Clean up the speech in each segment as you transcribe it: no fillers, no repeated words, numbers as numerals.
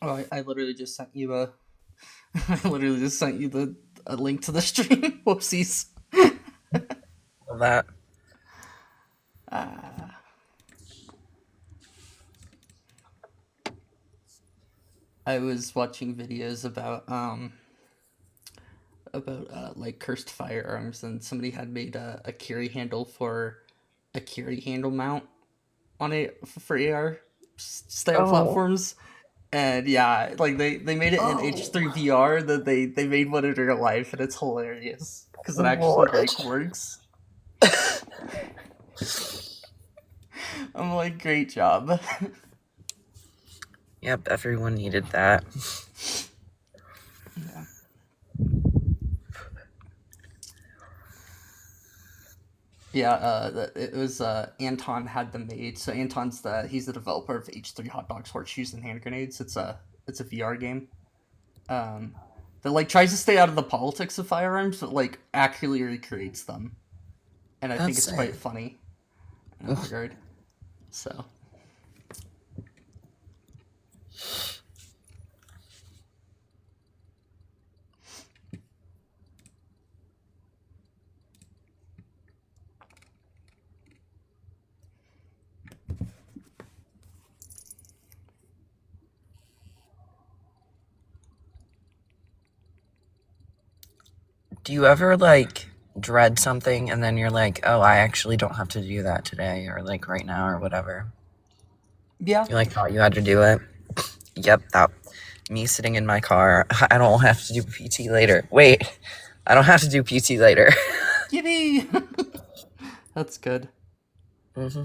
Oh, I literally just sent you a. I literally just sent you a link to the stream. Whoopsies. Well, that Uh, I was watching videos about like cursed firearms, and somebody had made a carry handle for a carry handle mount on it for AR style oh platforms. And yeah, like they made it in oh H3 VR that they made one in real life, and it's hilarious because it actually like what? works. I'm like, great job. Yep, everyone needed that. Yeah. Yeah, it was Anton had them made. So he's the developer of H3 Hot Dogs, Horseshoes, and Hand Grenades. It's a VR game that like tries to stay out of the politics of firearms, but like accurately recreates them, and I think That's it's sick. quite funny in that regard. So Do you ever like dread something and then you're like, oh, I actually don't have to do that today or like right now or whatever? yeah, You like thought you had to do it? Yep, that me sitting in my car. I don't have to do PT later. Wait, I don't have to do PT later. yippee! That's good. hmm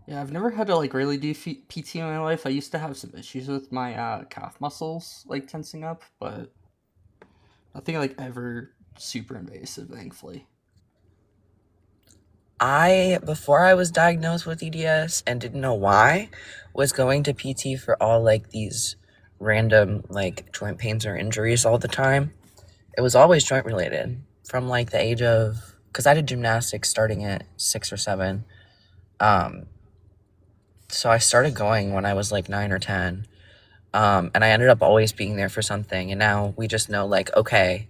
Yeah, I've never had to like really do PT in my life. I used to have some issues with my calf muscles like tensing up, but nothing like ever super invasive, thankfully. Before I was diagnosed with EDS and didn't know why, was going to PT for all like these random like joint pains or injuries all the time. It was always joint related from like the age of, because I did gymnastics starting at 6 or 7. Um, so I started going when I was like 9 or 10. And I ended up always being there for something. And now we just know, like, okay,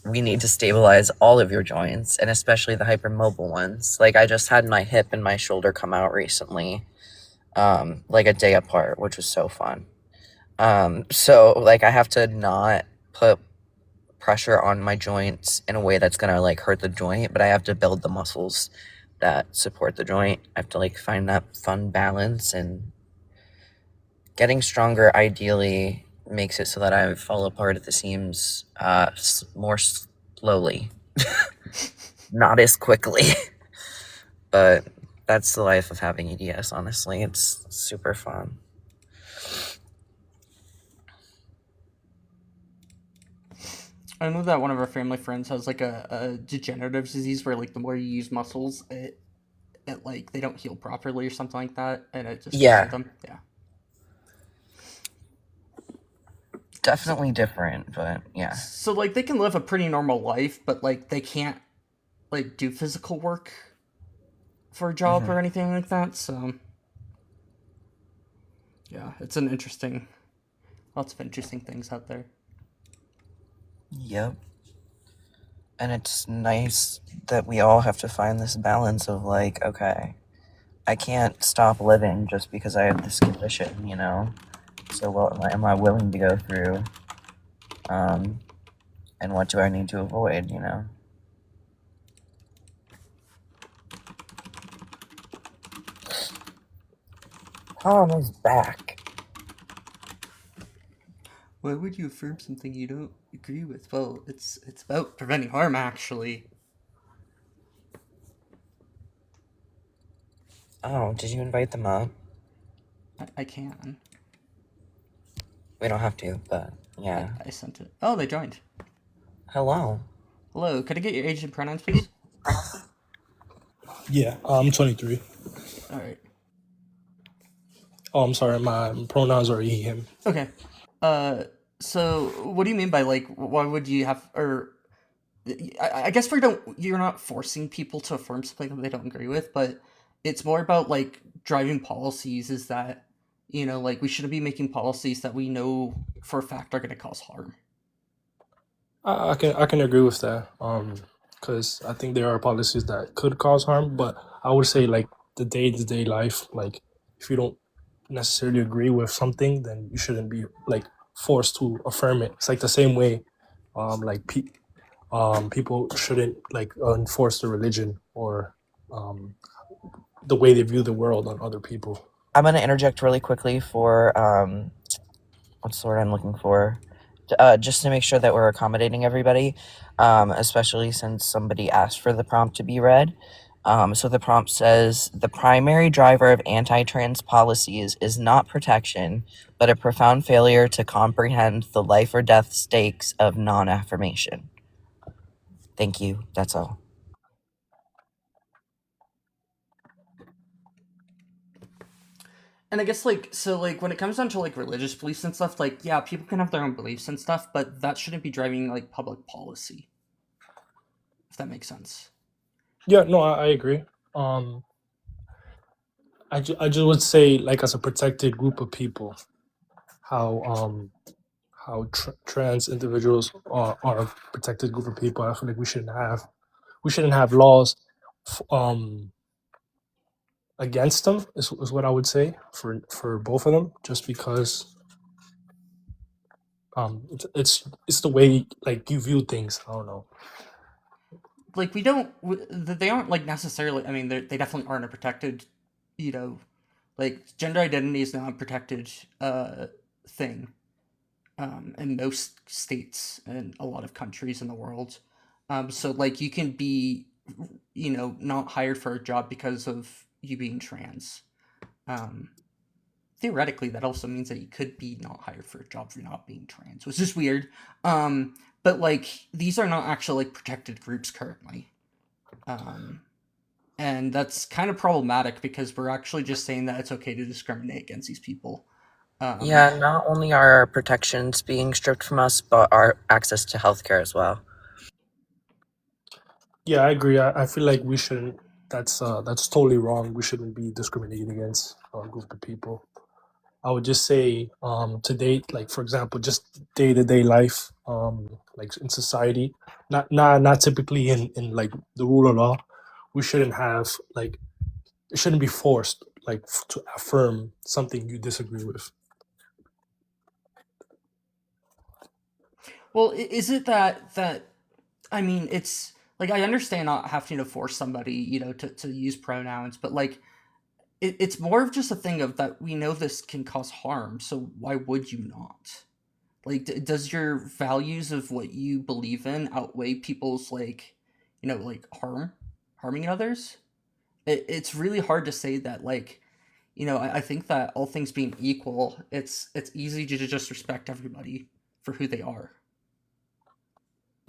we need to stabilize all of your joints and especially the hypermobile ones. Like, I just had my hip and my shoulder come out recently, like a day apart, which was so fun. So, like, I have to not put pressure on my joints in a way that's gonna like hurt the joint, but I have to build the muscles that support the joint. I have to like find that fun balance, and getting stronger ideally makes it so that I fall apart at the seams more slowly, not as quickly. But that's the life of having EDS, honestly. It's super fun. I know that one of our family friends has like a degenerative disease where like the more you use muscles, it like they don't heal properly or something like that, and it just messes with Yeah, them. Yeah. So definitely different, but yeah. so like they can live a pretty normal life, but like they can't like do physical work for a job hmm or anything like that. So yeah, it's an interesting, lots of interesting things out there. Yep. And it's nice that we all have to find this balance of like, okay, I can't stop living just because I have this condition, you know? So what am I willing to go through? Um, and what do I need to avoid, you know? Tom is back. Why would you affirm something you don't agree with? Well, it's about preventing harm, actually. Oh, did you invite them up? I can. We don't have to, but I, yeah. I sent it. Oh, they joined. Hello. Hello, could I get your age and pronouns, please? Yeah, I'm 23. All right. Oh, I'm sorry. My pronouns are he, him. Okay. Uh, so what do you mean by like why would you have or I guess you're not forcing people to affirm something that they don't agree with, but it's more about like driving policies. Is that like we shouldn't be making policies that we know for a fact are going to cause harm. I can agree with that. Because I think there are policies that could cause harm, but I would say like the day-to-day life, like if you don't necessarily agree with something, then you shouldn't be like forced to affirm it. It's like the same way, like people shouldn't like enforce the religion or um the way they view the world on other people. I'm going to interject really quickly for what's the word I'm looking for? Just to make sure that we're accommodating everybody, especially since somebody asked for the prompt to be read. So the prompt says the primary driver of anti trans policies is not protection, but a profound failure to comprehend the life or death stakes of non affirmation. Thank you. That's all. And I guess like when it comes down to like religious beliefs and stuff, like yeah, people can have their own beliefs and stuff, but that shouldn't be driving like public policy, if that makes sense. Yeah, no, I agree. Um, I just would say like as a protected group of people, how trans individuals are a protected group of people. I feel like we shouldn't have laws f- um against them is what I would say for both of them, just because it's the way like you view things. I don't know. Like we don't they aren't like necessarily, I mean they definitely aren't a protected, you know like gender identity is not a protected thing in most states and a lot of countries in the world. So like you can be not hired for a job because of you being trans. um Theoretically that also means that you could be not hired for a job for not being trans, which is weird. But like these are not actually like protected groups currently. um and that's kind of problematic because we're actually just saying that it's okay to discriminate against these people. um Yeah, not only are our protections being stripped from us, but our access to healthcare as well. Yeah, I agree. I feel like we shouldn't. That's totally wrong. We shouldn't be discriminating against a group of people. I would just say to date, like for example, just day to day life, like in society, not typically in like the rule of law. We shouldn't have like it shouldn't be forced like to affirm something you disagree with. well, is it that I mean, it's like I understand not having to force somebody, to use pronouns, but like it's more of just a thing of that we know this can cause harm, so why would you not? Like, does your values of what you believe in outweigh people's like, like harming others? It's really hard to say that. Like, I think that all things being equal, it's easy to just respect everybody for who they are.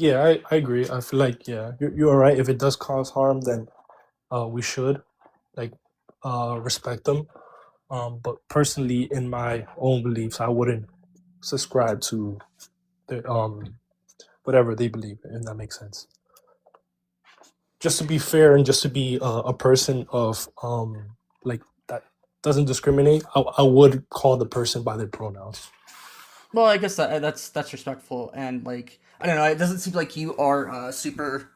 Yeah, I agree. I feel like yeah, you're right. If it does cause harm, then we should like respect them. But personally, in my own beliefs, I wouldn't subscribe to the, whatever they believe, if that makes sense. Just to be fair and just to be a person of like that doesn't discriminate, I would call the person by their pronouns. Well, I guess that's respectful, and like I don't know, it doesn't seem like you are super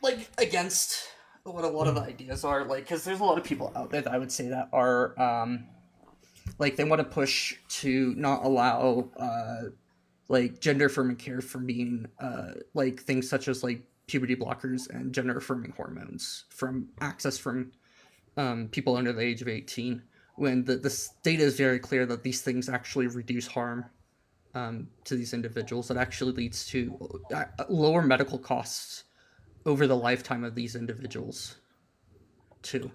like against what a lot of the Mm. ideas are, like because there's a lot of people out there that I would say that are like they want to push to not allow like gender affirming care from being like things such as like puberty blockers and gender affirming hormones from access from people under the age of 18, when the data is very clear that these things actually reduce harm to these individuals. That actually leads to lower medical costs over the lifetime of these individuals too.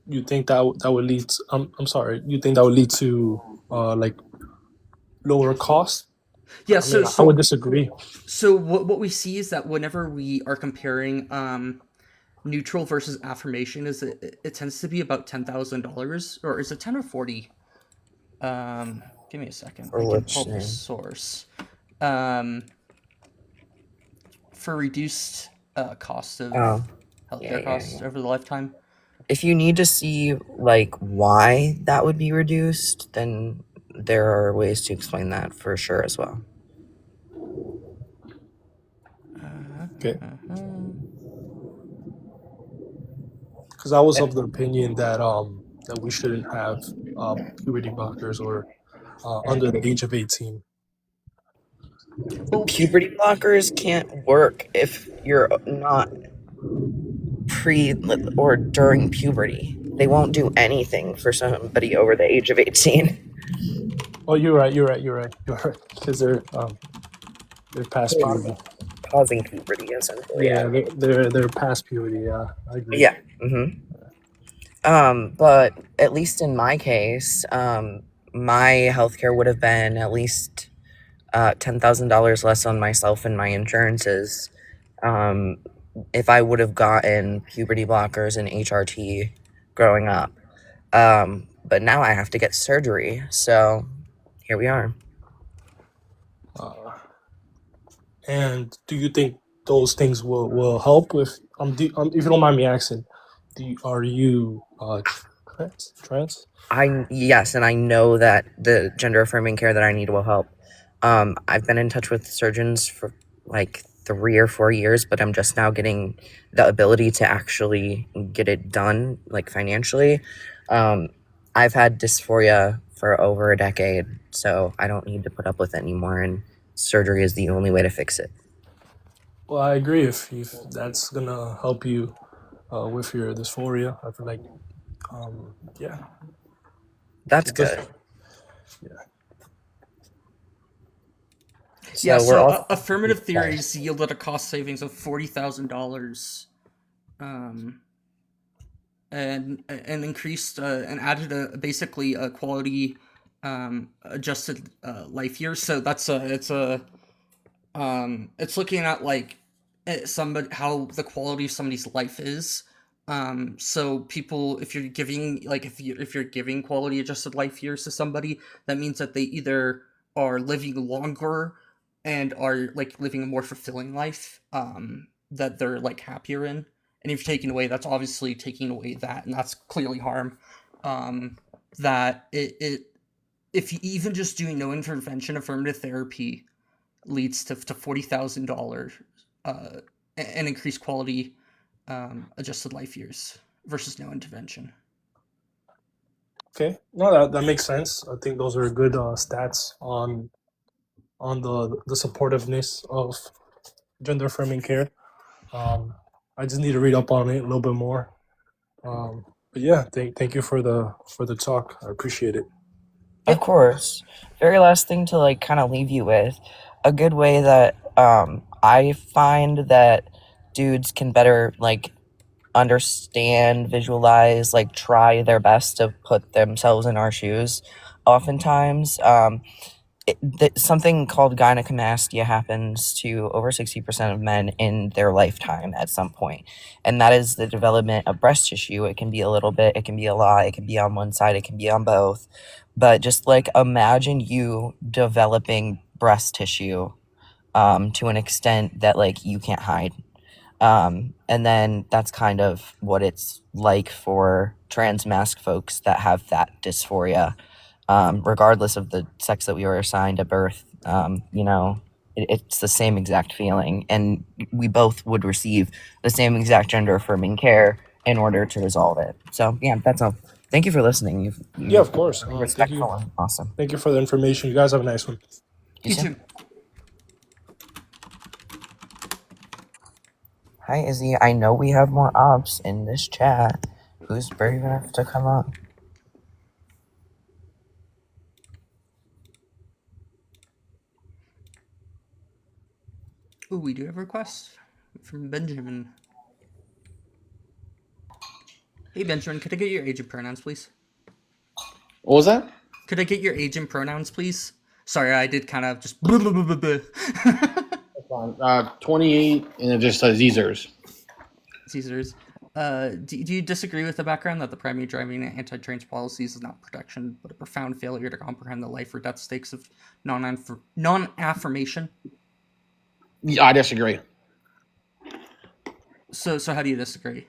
You think that would lead? I'm sorry. You think that would lead to like lower cost? Yeah, I mean, so I would so disagree. so what we see is that whenever we are comparing neutral versus affirmation, is it tends to be about $10,000, or is it 10 or 40? Give me a second. For I can pull which up the thing? source. Um, for reduced cost of Oh, yeah, healthcare yeah, costs yeah. over the lifetime. If you need to see like why that would be reduced, then there are ways to explain that for sure as well. Okay, Uh, because I was of the opinion that that we shouldn't have puberty blockers or under the age of 18. well, Puberty blockers can't work if you're not pre or during puberty. They won't do anything for somebody over the age of 18. Oh, you're right. You're right. Because they're past puberty. Causing puberty, essentially. Yeah, they're past puberty. Yeah, I agree. Yeah. But at least in my case, my healthcare would have been at least $10,000 less on myself and my insurances. Um, if I would have gotten puberty blockers and HRT growing up. But now I have to get surgery, so here we are. And do you think those things will help with if you don't mind me asking, are you trans? Yes, and I know that the gender affirming care that I need will help. I've been in touch with surgeons for like 3 or 4 years, but I'm just now getting the ability to actually get it done, like financially. I've had dysphoria for over a decade, so I don't need to put up with it anymore, and surgery is the only way to fix it. Well, I agree. If that's gonna help you with your dysphoria, I feel like yeah, That's it does. good. Yeah. yeah. So we're So all affirmative theories yielded a cost savings of $40,000, and increased and added basically a quality adjusted life years. So that's it's looking at like somebody, how the quality of somebody's life is. So people, if you're giving, like, if you're giving quality adjusted life years to somebody, that means that they either are living longer and are like living a more fulfilling life, that they're like happier in. And if you're taking away, that's obviously taking away that, and that's clearly harm. That if you even just doing no intervention affirmative therapy leads to $40,000 and increased quality adjusted life years versus no intervention. Okay, no, that makes sense. I think those are good stats on the supportiveness of gender affirming care. I just need to read up on it a little bit more. But yeah, thank you for the talk. I appreciate it. Of course. Very last thing to like kind of leave you with, a good way that I find that dudes can better like understand, visualize, like try their best to put themselves in our shoes. Oftentimes, something called gynecomastia happens to over 60% of men in their lifetime at some point, and that is the development of breast tissue. It can be a little bit, it can be a lot, it can be on one side, it can be on both. But just like imagine you developing breast tissue to an extent that like you can't hide. And then that's kind of what it's like for trans masc folks that have that dysphoria, regardless of the sex that we were assigned at birth. It's the same exact feeling, and we both would receive the same exact gender affirming care in order to resolve it. So yeah, that's all. Thank you for listening. Yeah, of course. You're Thank you. respectful and awesome. Thank you for the information. You guys have a nice one. You too. Hi, Izzy. I know we have more ops in this chat. Who's brave enough to come up? Ooh, we do have a request from Benjamin. Hey, Benjamin, could I get your age and pronouns, please? What was that? Could I get your age and pronouns, please? Sorry, I did kind of just. That's fine. 28, and it just says Caesars. Caesars. Do you disagree with the background that the primary driving anti-trans policies is not protection, but a profound failure to comprehend the life or death stakes of non-affirmation? Yeah, I disagree. So how do you disagree?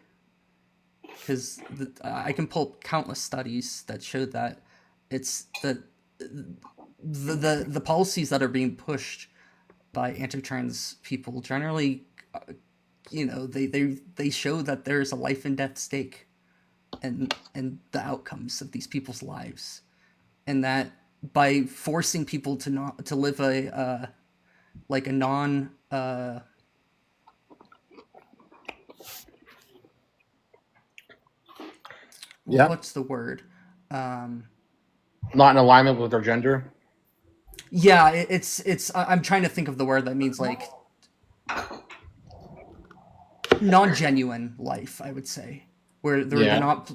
Because I can pull countless studies that show that it's the policies that are being pushed by anti-trans people generally, they show that there's a life and death stake, and the outcomes of these people's lives, and that by forcing people to live a non Yeah. what's the word? Not in alignment with their gender. Yeah, I'm trying to think of the word that means like non-genuine life, I would say, where they're not,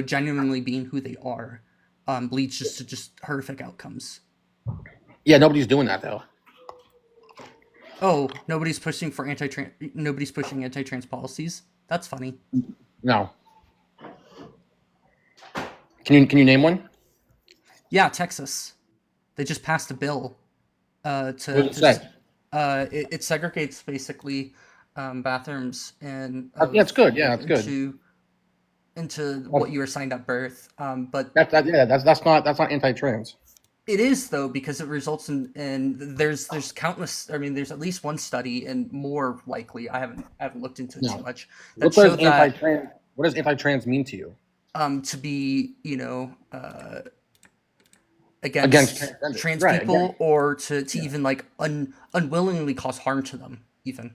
genuinely being who they are, leads just to horrific outcomes. Yeah, nobody's doing that though. Oh, nobody's pushing anti-trans policies. That's funny. No. Can you name one? Yeah, Texas. They just passed a bill What does it say? It segregates basically bathrooms and Yeah, it's good. Yeah, it's good. into what you were assigned at birth. But That's not anti-trans. it is though, because it results in there's countless. I mean, there's at least one study, and more likely, I haven't looked into it too much. That What does showed that anti-trans? What does anti-trans mean to you? to be against transgender. trans Right, people, against- or to even like unwillingly cause harm to them, even.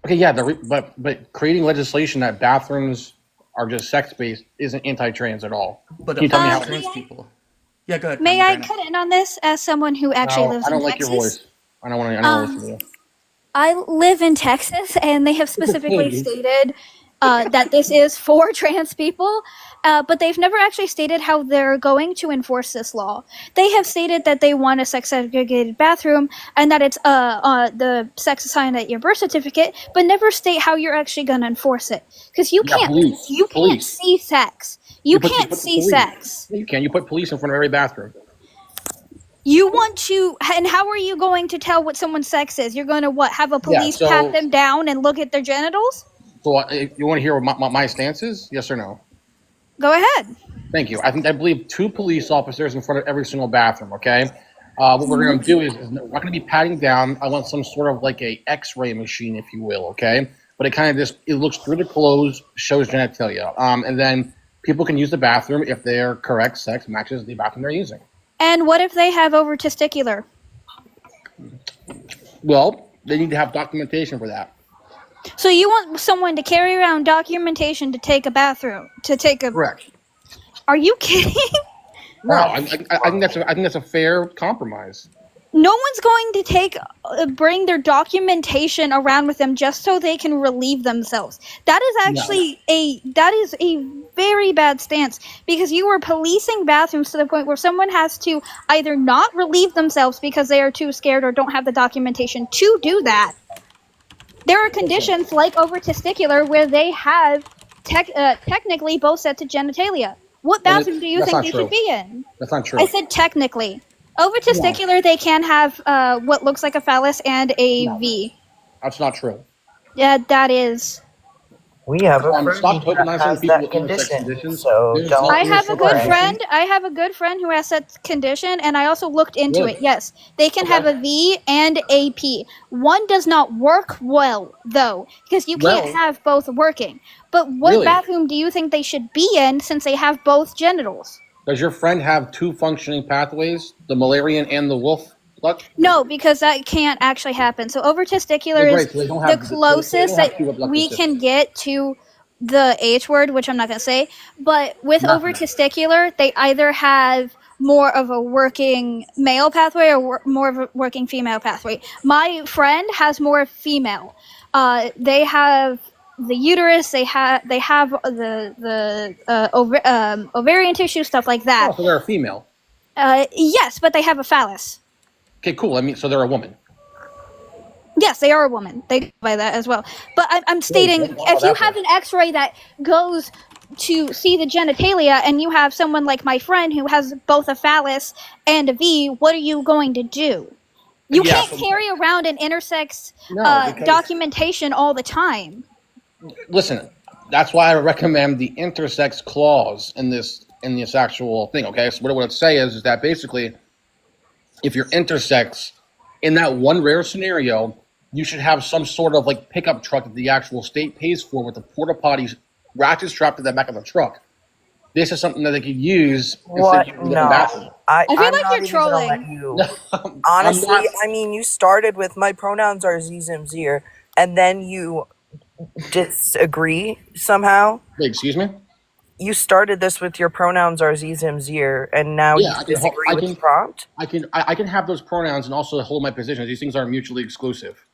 Okay, yeah, but creating legislation that bathrooms are just sex-based isn't anti-trans at all. But Can you tell me how? trans people. Yeah, go ahead. May I Brandon. cut in on this as someone who actually No, lives I don't in like Texas? your voice. I don't want to. I don't want to listen to you. I live in Texas, and they have specifically Please. stated that this is for trans people, but they've never actually stated how they're going to enforce this law. They have stated that they want a sex-segregated bathroom and that it's the sex assigned at your birth certificate, but never state how you're actually going to enforce it. Because you Yeah, can't police. see sex. You put can't the see police. sex. You can. You put police in front of every bathroom. You want to, and how are you going to tell what someone's sex is? You're going to have a police so- pat them down and look at their genitals? So, you want to hear what my stance is? Yes or no? Go ahead. Thank you. I believe 2 police officers in front of every single bathroom. Okay. What we're going to do is we're not going to be patting down. I want some sort of like a X-ray machine, if you will. Okay. But it kind of it looks through the clothes, shows genitalia, and then people can use the bathroom if their correct sex matches the bathroom they're using. And what if they have over testicular? Well, they need to have documentation for that. So you want someone to carry around documentation to take a bathroom, Correct. Are you kidding? No, I think that's a fair compromise. No one's going to bring their documentation around with them just so they can relieve themselves. That is actually a very bad stance, because you are policing bathrooms to the point where someone has to either not relieve themselves because they are too scared or don't have the documentation to do that. There are conditions like over testicular where they have technically both sets of genitalia. What bathroom do you that's think not they true. should be in? That's not true. I said technically. Over testicular, they can have what looks like a phallus and a V. That's not true. Yeah, that is. We have a Stop friend who tokenizing has people that with intersex condition, conditions. so There's don't. no- I have a Sure. good friend. I have a good friend who has that condition, and I also looked into Really? it. Yes, they can have a V and a P. One does not work well, though, because you can't Well- have both working. But what Really? bathroom do you think they should be in, since they have both genitals? Does your friend have 2 functioning pathways, the Mullerian and the Wolf? No, because that can't actually happen. So over testicular Oh, is great, so they don't the have- they don't closest have that two reproductive we systems. can get to the H word, which I'm not going to say. But with Not- over testicular, they either have more of a working male pathway or more of a working female pathway. My friend has more female. They have the uterus. They have the ovarian tissue, stuff like that. Oh, so they're a female. Yes, but they have a phallus. Okay, cool. I mean, so they're a woman. Yes, they are a woman. They go by that as well. But I'm stating, wow, if you that have much. an X-ray that goes to see the genitalia, and you have someone like my friend who has both a phallus and a V, what are you going to do? You Yeah, can't so- carry around an intersex No, because- documentation all the time. Listen, that's why I recommend the intersex clause in this actual thing. Okay, so what I would say is that basically, if you're intersex, in that one rare scenario, you should have some sort of like pickup truck that the actual state pays for with the porta potties ratchet strapped to the back of the truck. This is something that they could use. What? instead of using the No. bathroom. I feel I'm like not you're even gonna trolling. let you. I'm Honestly, not- I mean, you started with my pronouns are Zimzir, and then you disagree somehow. Wait, excuse me. You started this with your pronouns are Zimzir, and now Yeah, you I can disagree I with can- the prompt. I can have those pronouns and also hold my position. These things are mutually exclusive.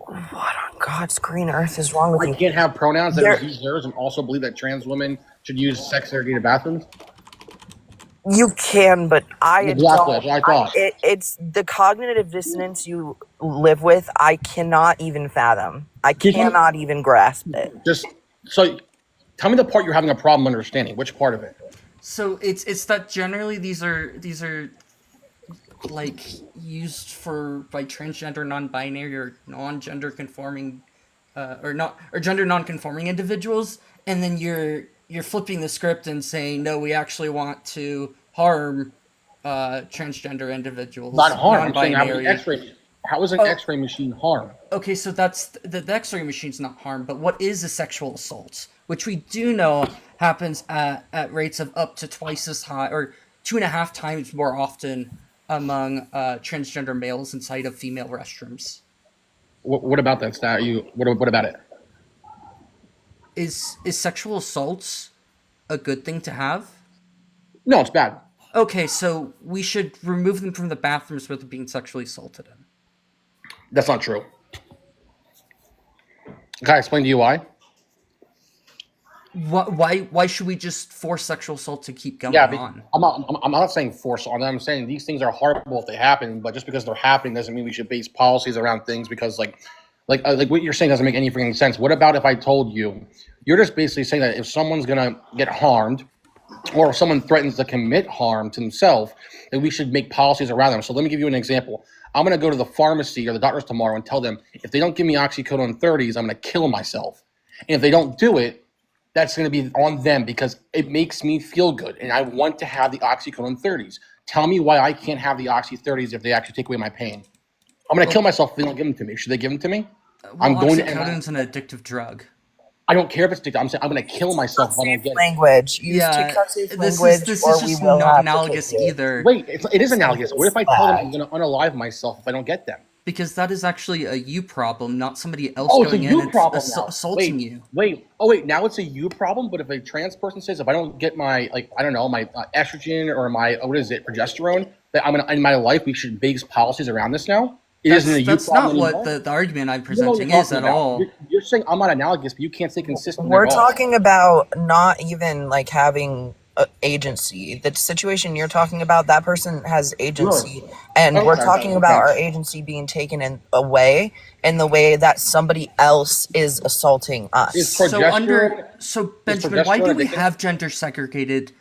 What on God's green earth is wrong with I you? can't have pronouns that There- use theirs and also believe that trans women should use sex segregated bathrooms. You can, but I Exactly, don't. that's what I thought. It's the cognitive dissonance you live with. I cannot even fathom. I Keep on- cannot even grasp it. Just so, tell me the part you're having a problem understanding. Which part of it? So it's that generally these are like used for by transgender, non-binary, or non-gender conforming, or gender non-conforming individuals, and then you're flipping the script and saying no, we actually want to harm transgender individuals, Not harm. I'm saying non-binary. how is an Oh. X-ray machine harm? Okay, so that's the X-ray machine's not harm, but what is a sexual assault, which we do know happens at rates of up to twice as high, or 2.5 times more often among transgender males inside of female restrooms. What about that stat? What about it? Is sexual assaults a good thing to have? No, it's bad. Okay, so we should remove them from the bathrooms where they're being sexually assaulted in. That's not true. Can I explain to you why? Why should we just force sexual assault to keep going Yeah, on? I'm not saying force on. I'm saying these things are horrible if they happen, but just because they're happening doesn't mean we should base policies around things. Because like what you're saying doesn't make any freaking sense. What about if I told you, you're just basically saying that if someone's gonna get harmed, or if someone threatens to commit harm to themselves, that we should make policies around them. So let me give you an example. I'm gonna go to the pharmacy or the doctors tomorrow and tell them if they don't give me oxycodone 30s, I'm gonna kill myself. And if they don't do it, that's going to be on them because it makes me feel good and I want to have the oxycodone 30s. Tell me why I can't have the oxy 30s if they actually take away my pain. I'm going to kill myself if they don't give them to me. Should they give them to me? I'm going to. Oxycodone's an addictive drug. I don't care if it's addictive. I'm saying I'm going to kill myself if I don't get it. Language. Use Yeah, TikTok this language, is or we just will not have analogous to take it. either. Wait, it is analogous. What if I tell them I'm going to unalive myself if I don't get them? Because that is actually a you problem, not somebody else Oh, it's a going in you and problem now. assaulting Wait, you. wait. Oh, wait. Now it's a you problem. But if a trans person says if I don't get my I don't know my estrogen or my progesterone, that I'm gonna in my life we should base policies around this now. It isn't a you That's problem not anymore. what the argument I'm You don't know what presenting you're is talking at about. all. You're saying I'm not analogous, but you can't stay consistent. We're at all. talking about not even like having agency. The situation you're talking about, that person has agency, and we're Okay, talking okay. about our agency being taken away in the way that somebody else is assaulting us. Is So progesterone- Benjamin, why do progesterone we addictive? have gender segregated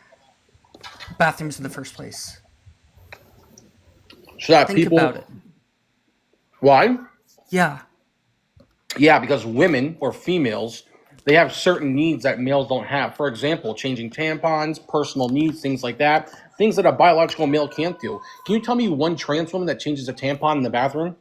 bathrooms in the first place? So that Think people. about it. Why? Yeah. Yeah, because women or females, they have certain needs that males don't have. For example, changing tampons, personal needs, things like that. Things that a biological male can't do. Can you tell me one trans woman that changes a tampon in the bathroom?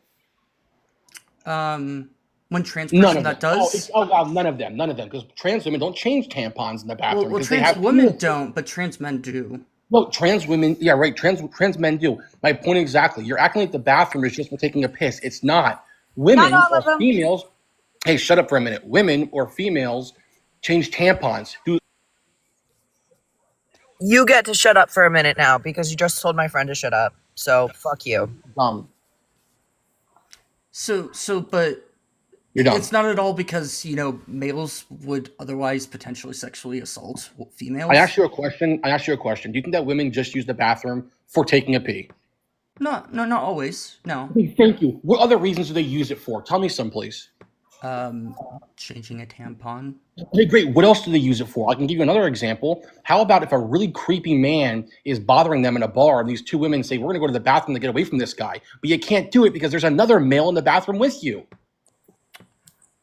One trans None person of that them. does. Wow, none of them. Because trans women don't change tampons in the bathroom. Well, because they trans have women penis. don't, but trans men do. No, trans women, yeah, right. Trans men do. My point exactly. You're acting like the bathroom is just for taking a piss. It's not. Women Not all of or them. females. Hey, shut up for a minute. Women or females change tampons. You get to shut up for a minute now because you just told my friend to shut up. So fuck you. But You're dumb. it's not at all because, males would otherwise potentially sexually assault females. I asked you a question. Do you think that women just use the bathroom for taking a pee? No, not always. No. Okay, thank you. What other reasons do they use it for? Tell me some, please. Changing a tampon. Okay, great. What else do they use it for? I can give you another example. How about if a really creepy man is bothering them in a bar and these two women say, we're going to go to the bathroom to get away from this guy, but you can't do it because there's another male in the bathroom with you?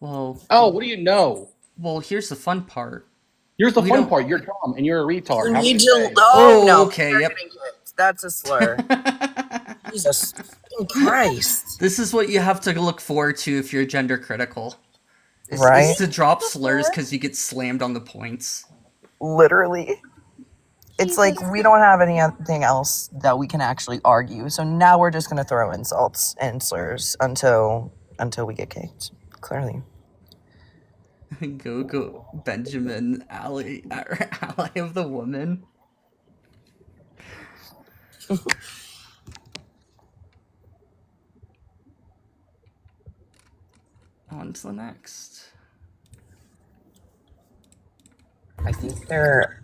Well, Oh, what do you know? here's the fun part. Here's the We fun don't- part. You're dumb and you're a retard. You Have a need good to. day. Oh, no. okay, you're yep. getting hit. That's a slur. Jesus Christ. This is what you have to look forward to if you're gender critical. Is Right? to drop slurs because you get slammed on the points. Literally. It's like we don't have anything else that we can actually argue. So now we're just going to throw insults and slurs until we get kicked. Clearly. Go, Benjamin, ally of the woman. On to the next. I think they're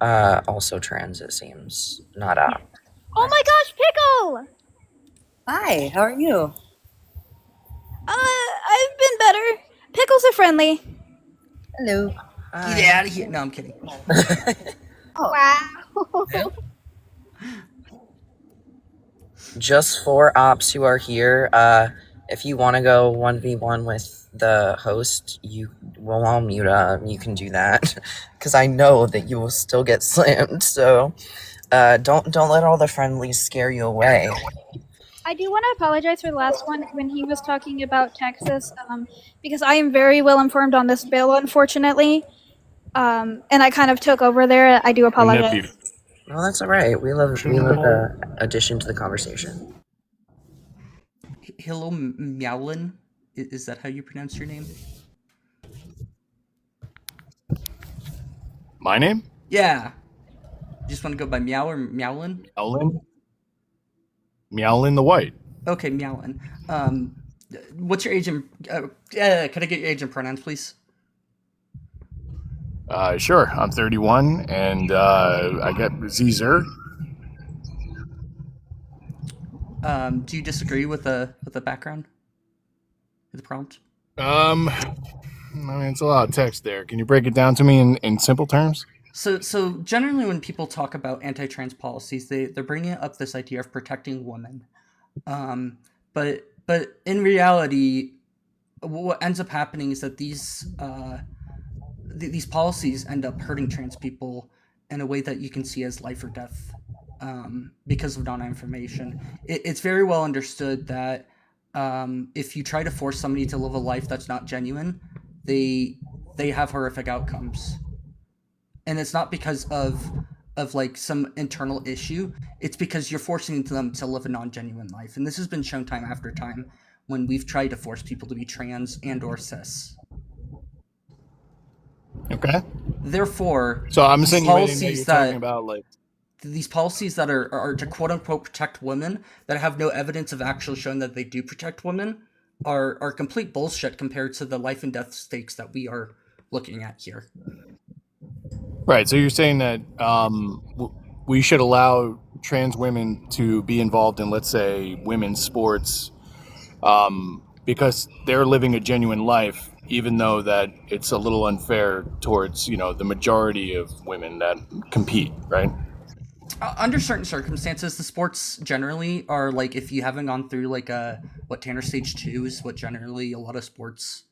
also trans, it seems. Not up. Oh my gosh, Pickle! Hi, how are you? I've been better. Pickles are friendly. Hello. Get out of here. No, I'm kidding. Wow. Just for ops who are here, if you want to go 1v1 with the host, I'll mute up. You can do that. Because I know that you will still get slammed. So don't let all the friendlies scare you away. I do want to apologize for the last one when he was talking about Texas, because I am very well informed on this bill, unfortunately, and I kind of took over there. I do apologize. No, that's all right. We love the addition to the conversation. Hello, Meowlin. Is that how you pronounce your name? My name? Yeah. You just want to go by Meow or Meowlin? Meowlin the White. Okay, Meowlin. What's your age and could I get your age and pronouns, please? Sure. I'm 31, and I get Zer. Do you disagree with the background? With the prompt? I mean, it's a lot of text there. Can you break it down to me in simple terms? So generally when people talk about anti-trans policies, they're bringing up this idea of protecting women. But in reality, what ends up happening is that these policies end up hurting trans people in a way that you can see as life or death because of non-information. It's very well understood that if you try to force somebody to live a life that's not genuine, they have horrific outcomes. And it's not because of like some internal issue. It's because you're forcing them to live a non-genuine life. And this has been shown time after time when we've tried to force people to be trans and or cis. Okay. Therefore, So I'm insinuating that policies you're that- talking about like these policies that are to quote unquote protect women that have no evidence of actually showing that they do protect women are complete bullshit compared to the life and death stakes that we are looking at here. right. So you're saying that we should allow trans women to be involved in, let's say, women's sports because they're living a genuine life, even though that it's a little unfair towards the majority of women that compete, right? Under certain circumstances, the sports generally are like, if you haven't gone through like what Tanner Stage 2 is, what generally a lot of sports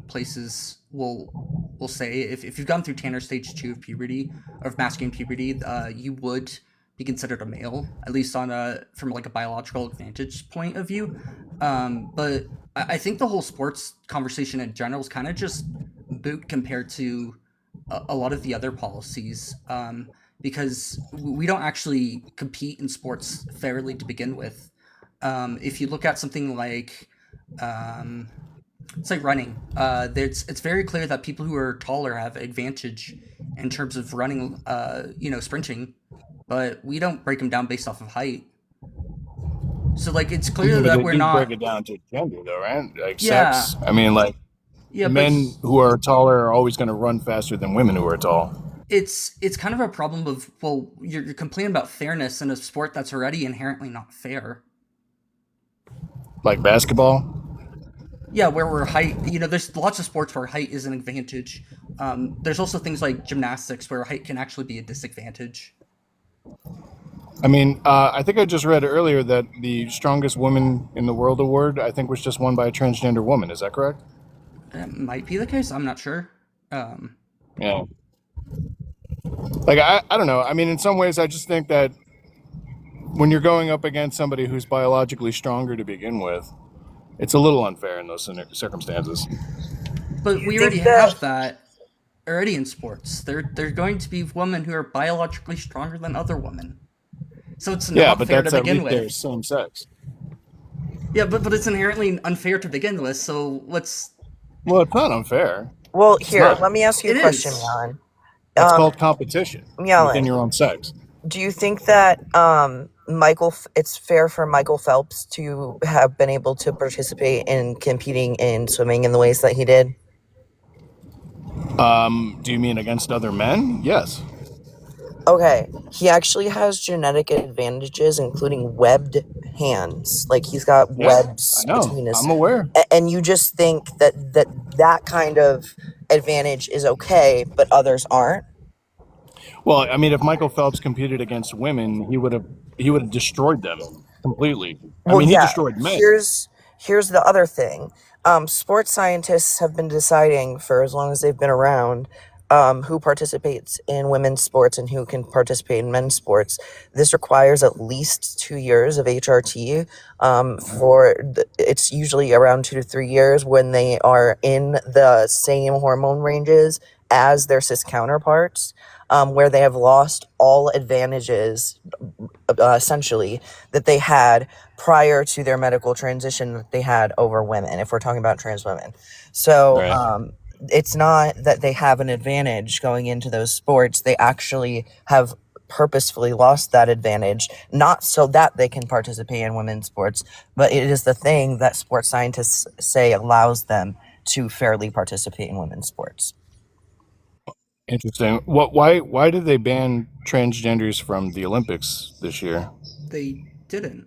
places will say. If you've gone through Tanner Stage 2 of puberty, or of masculine puberty, you would be considered a male, at least from like a biological advantage point of view. But I think the whole sports conversation in general is kind of just moot compared to a lot of the other policies. Because we don't actually compete in sports fairly to begin with. If you look at something like, it's like running. It's very clear that people who are taller have advantage in terms of running, sprinting, but we don't break them down based off of height. So like, it's clear that we're not. Break it down to gender, though, right? Like Yeah. sex. I mean, like men who are taller are always going to run faster than women who are tall. It's kind of a problem of, well, you're complaining about fairness in a sport that's already inherently not fair. Like basketball? Yeah, where height, there's lots of sports where height is an advantage. There's also things like gymnastics where height can actually be a disadvantage. I mean, I think I just read earlier that the strongest woman in the world award, I think, was just won by a transgender woman. Is that correct? That might be the case. I'm not sure. Yeah. Like, I don't know. I mean, in some ways, I just think that when you're going up against somebody who's biologically stronger to begin with, it's a little unfair in those circumstances. But we already have that already in sports. They're going to be women who are biologically stronger than other women. So it's Yeah, not but fair that's to at begin least they're with. same sex. Yeah, but it's inherently unfair to begin with. So let's. Well, it's not unfair. Well, It's here, not. let me ask you a It question, is. Milan. That's Um, called competition within Milan, your own sex. do you think that it's fair for Michael Phelps to have been able to participate in competing in swimming in the ways that he did? Do you mean against other men? Yes. Okay, he actually has genetic advantages, including webbed hands. Like he's got Yeah, webs I know. between his, I'm aware. and you just think that kind of advantage is okay, but others aren't. Well, I mean, if Michael Phelps competed against women, he would have destroyed them completely. I Well, mean, he yeah. destroyed men. Here's the other thing. Sports scientists have been deciding for as long as they've been around who participates in women's sports and who can participate in men's sports. This requires at least 2 years of HRT. It's usually around 2 to 3 years when they are in the same hormone ranges as their cis counterparts, where they have lost all advantages, essentially, that they had prior to their medical transition that they had over women, if we're talking about trans women. So Right. it's not that they have an advantage going into those sports. They actually have purposefully lost that advantage, not so that they can participate in women's sports, but it is the thing that sports scientists say allows them to fairly participate in women's sports. Interesting. Why did they ban transgenders from the Olympics this year? They didn't.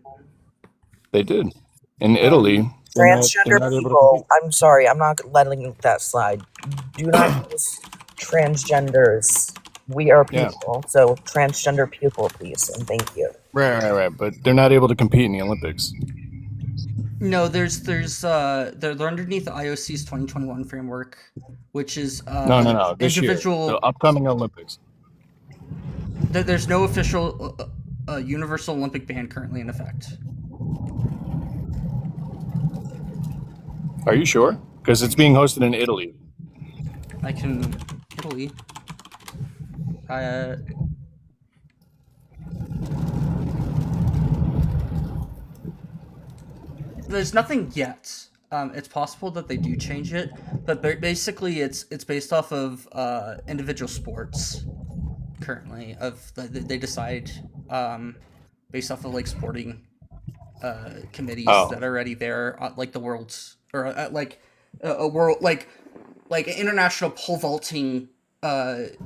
They did. In Italy, they're Transgender not able to people, compete. I'm sorry, I'm not letting that slide. Do not use transgenders. We are Yeah. people. So transgender people, please, and thank you. Right. But they're not able to compete in the Olympics. No, they're underneath the IOC's 2021 framework, which is No. This year, the individual. upcoming Olympics. There's no official universal Olympic ban currently in effect. Are you sure? Because it's being hosted in Italy. I can Italy. There's nothing yet. It's possible that they do change it, but basically it's based off of individual sports currently. They decide based off of like sporting committees Oh. that are already there, like the world's or like a world like international pole vaulting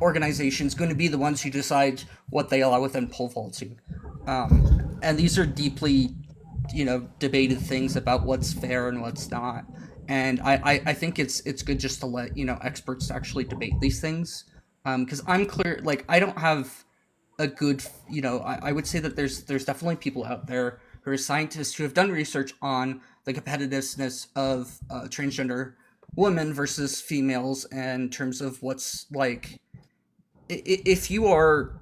organization's going to be the ones who decide what they allow within pole vaulting, and these are deeply debated things about what's fair and what's not. And I think it's good just to let experts actually debate these things, because I'm clear, like I don't have a good I would say that there's definitely people out there who are scientists who have done research on the competitiveness of transgender women versus females in terms of what's like if you're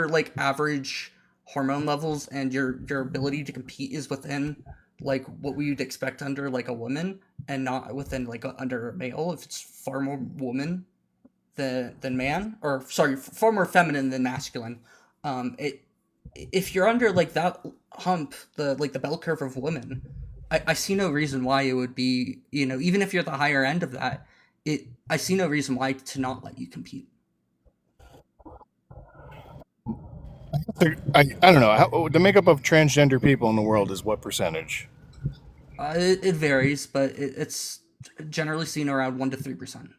like average hormone levels and your ability to compete is within like what we would expect under like a woman and not within like under a male, if it's far more woman than man, or sorry, far more feminine than masculine, if you're under like that hump, the bell curve of women, I see no reason why it would be, even if you're at the higher end of that, I see no reason why to not let you compete. I don't know. The makeup of transgender people in the world is what percentage? It varies, but it's generally seen around 1 to 3%.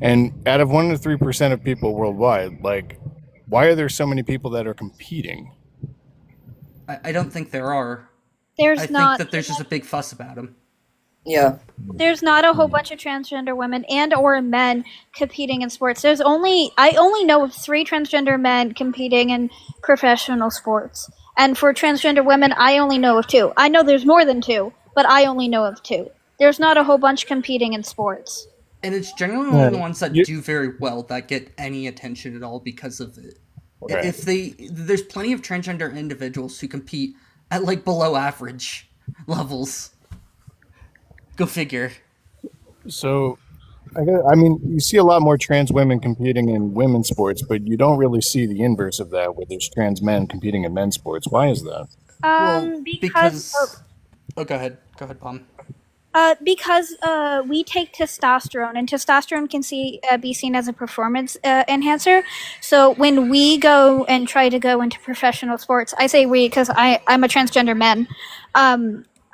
And out of 1 to 3% of people worldwide, like, why are there so many people that are competing? I don't think there are. There's I think not. that there's just a big fuss about him. Yeah. There's not a whole bunch of transgender women and or men competing in sports. I only know of 3 transgender men competing in professional sports. And for transgender women, I only know of 2. I know there's more than 2, but I only know of 2. There's not a whole bunch competing in sports. And it's generally only the ones that do very well that get any attention at all because of it. Right. There's plenty of transgender individuals who compete at like below average levels. Go figure. So, I mean, you see a lot more trans women competing in women's sports, but you don't really see the inverse of that, where there's trans men competing in men's sports. Why is that? Because go ahead, Palm. Because we take testosterone, and testosterone can be seen as a performance enhancer. So when we go and try to go into professional sports, I say we because I'm a transgender man.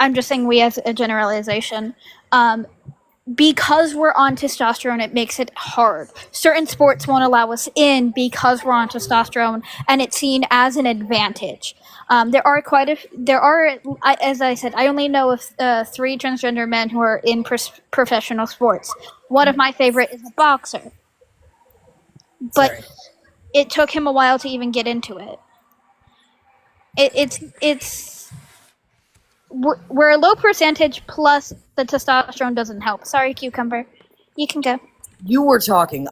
I'm just saying we as a generalization. Because we're on testosterone, it makes it hard. Certain sports won't allow us in because we're on testosterone, and it's seen as an advantage. As I said, I only know of 3 transgender men who are in professional sports. One of my favorite is a boxer, but it took him a while to even get into it. We're a low percentage, plus the testosterone doesn't help. Sorry, Cucumber. You can go. You were talking.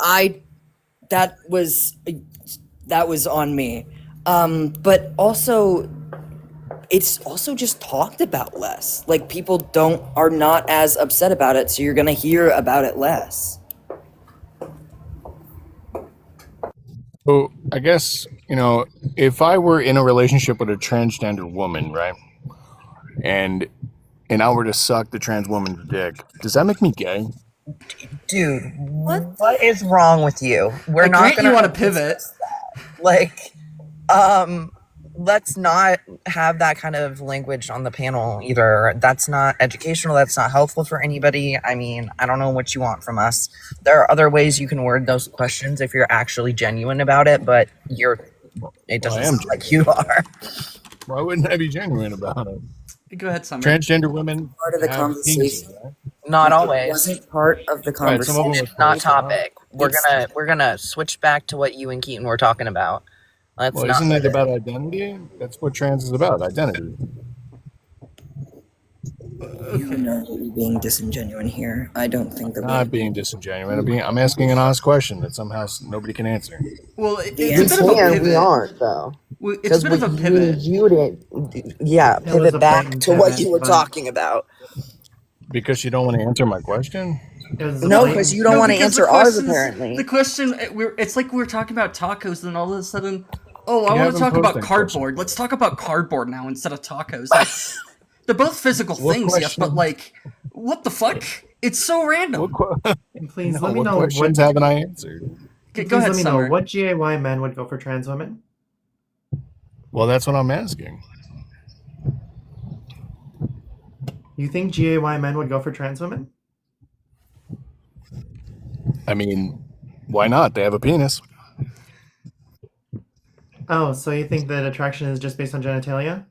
That was on me. But also, it's also just talked about less. Like, people are not as upset about it, so you're gonna hear about it less. So, I guess, if I were in a relationship with a transgender woman, right? And I were to suck the trans woman's dick, does that make me gay? Dude, what is wrong with you? We're not grant gonna you want to pivot. Like, let's not have that kind of language on the panel either. That's not educational. That's not helpful for anybody. I mean, I don't know what you want from us. There are other ways you can word those questions if you're actually genuine about it, but it doesn't sound like you are. Why wouldn't I be genuine about it? Go ahead, Summer. Transgender women Part of the have conversation. penises, right? Not It always. wasn't part of the Right, some of them conversation. were Not forced, huh? topic. We're gonna switch back to what you and Keaton were talking about. Let's Well, not. isn't it about identity? That's what trans is about, identity. You know that you're being disingenuous here. I don't think that Not being disingenuous. I'm asking an honest question that somehow nobody can answer. Well, it's We a bit of a can, pivot. we aren't though. It's a bit of a pivot. You didn't. Yeah, That was pivot a back blatant to what pivot, you were but- talking about. Because you don't want to answer my question? It was a No, blatant- because you don't No, want to because the answer ours questions- apparently. The question, it's like we're talking about tacos, and all of a sudden, I You want to haven't talk posed about that cardboard. Let's talk about cardboard now instead of tacos. Like, they're both physical What things, yes, question? but like, what the fuck? It's so random. And please No, let me what know questions haven't I answered? Go please ahead, let me Summer. know what GAY men would go for trans women. Well, that's what I'm asking. You think GAY men would go for trans women? I mean, why not? They have a penis. Oh, so you think that attraction is just based on genitalia?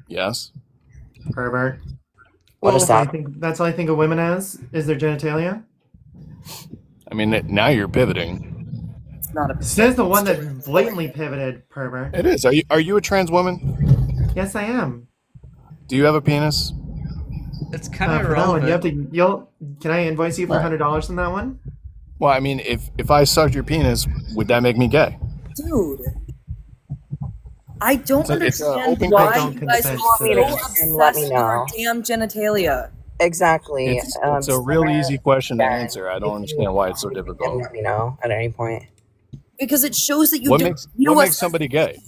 Yes. Pervert. What is that? That's all I think of women as is their genitalia. I mean, now you're pivoting. it's not a. Says the one that blatantly pivoted, pervert. It is. Are you a trans woman? Yes, I am. Do you have a penis? It's kind of For that one, irrelevant. Can I invoice you for $100 on that one? Well, I mean, if I sucked your penis, would that make me gay? Dude. I don't It's a understand open why question. you guys Consent are to so this. Let me obsessed with our know. damn genitalia. Exactly. It's a real Summer, easy question to yeah. answer. I don't understand why it's so You can difficult. let me know at any point. Because it shows that you What don't makes view what us makes somebody gay?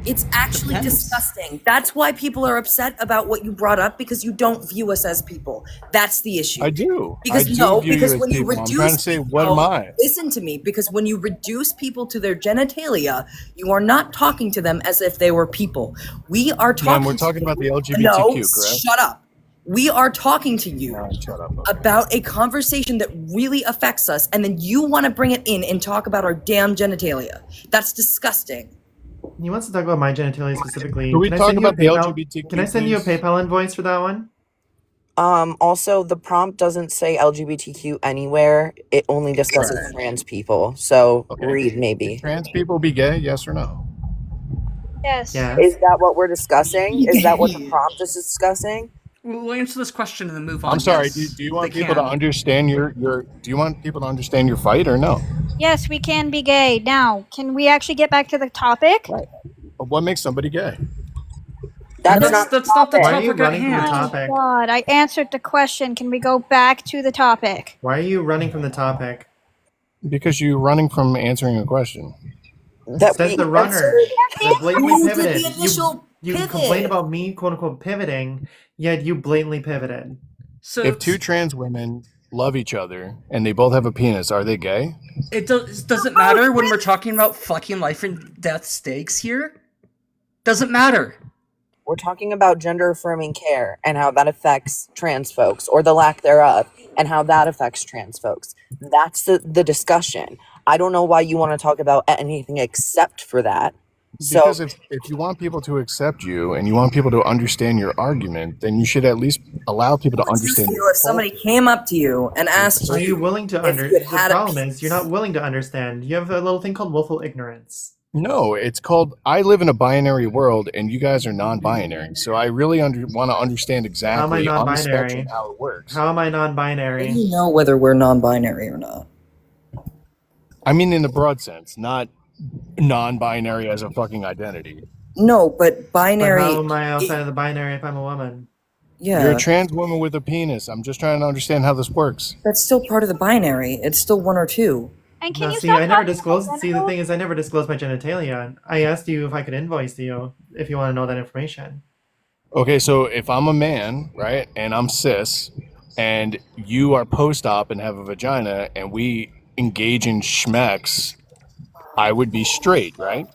It's actually Depends. disgusting. That's why people are upset about what you brought up, because you don't view us as people. That's the issue. I do. Because I do no, view because you when as you people. reduce I'm trying to say, what people- am I? Listen to me, because when you reduce people to their genitalia, you are not talking to them as if they were people. We are talking. Ma'am, we're talking about the LGBTQ, No, correct? shut up. We are talking to you No, shut up. Okay. about a conversation that really affects us, and then you want to bring it in and talk about our damn genitalia. That's disgusting. He wants to talk about my genitalia specifically. Can we talk send you a about the PayPal? LGBTQ? Can I send you a please? PayPal invoice for that one? Also, the prompt doesn't say LGBTQ anywhere. It only discusses trans people. So Okay. read maybe. Trans people be gay? Yes or no? Yes. Yes. Is that what we're discussing? Is that what the prompt is discussing? We'll answer this question and then move on. I'm sorry. Yes, Do you want they people to can. understand your? Do you want people to understand your fight or no? Yes, we can be gay. Now, can we actually get back to the topic? What makes somebody gay? That's That's not not the Why are you topic at running from the hand. topic? God, I answered the question. Can we go back to the topic? Why are you running from the topic? Because you're running from answering a question. that. Says we the runner. answered- That blatantly Who did the pivoted. initial You pivot? complain about me, quote unquote, pivoting, yet you blatantly pivoted. So If two trans women love each other and they both have a penis, are they gay? it doesn't matter when we're talking about fucking life and death stakes here. Doesn't matter. We're talking about gender affirming care and how that affects trans folks, or the lack thereof, and how that affects trans folks. That's the discussion. I don't know why you want to talk about anything except for that. So Because if you want people to accept you and you want people to understand your argument, then you should at least allow people to Would you understand. feel if somebody came up to you and asked Are you willing to if understand? you The had a problem is you're not willing to understand. You have a little thing called willful ignorance. No, it's called. I live in a binary world, and you guys are non-binary. So I really want to understand exactly on the non-binary? spectrum how it works. How am I How non-binary? do you know whether we're non-binary or not? I mean, in the broad sense, not non-binary as a fucking identity. No, but But binary. how am I outside of the binary if I'm a woman? Yeah, You're a trans woman with a penis. I'm just trying to understand how this works. that's still part of the binary. It's still one or two. And can No, you see, stop I never talking disclosed. about See, the genitals? thing is, I never disclosed my genitalia. I asked you if I could invoice you if you want to know that information. Okay, so if I'm a man, right, and I'm cis, and you are post-op and have a vagina, and we engage in schmex, I would be straight, right?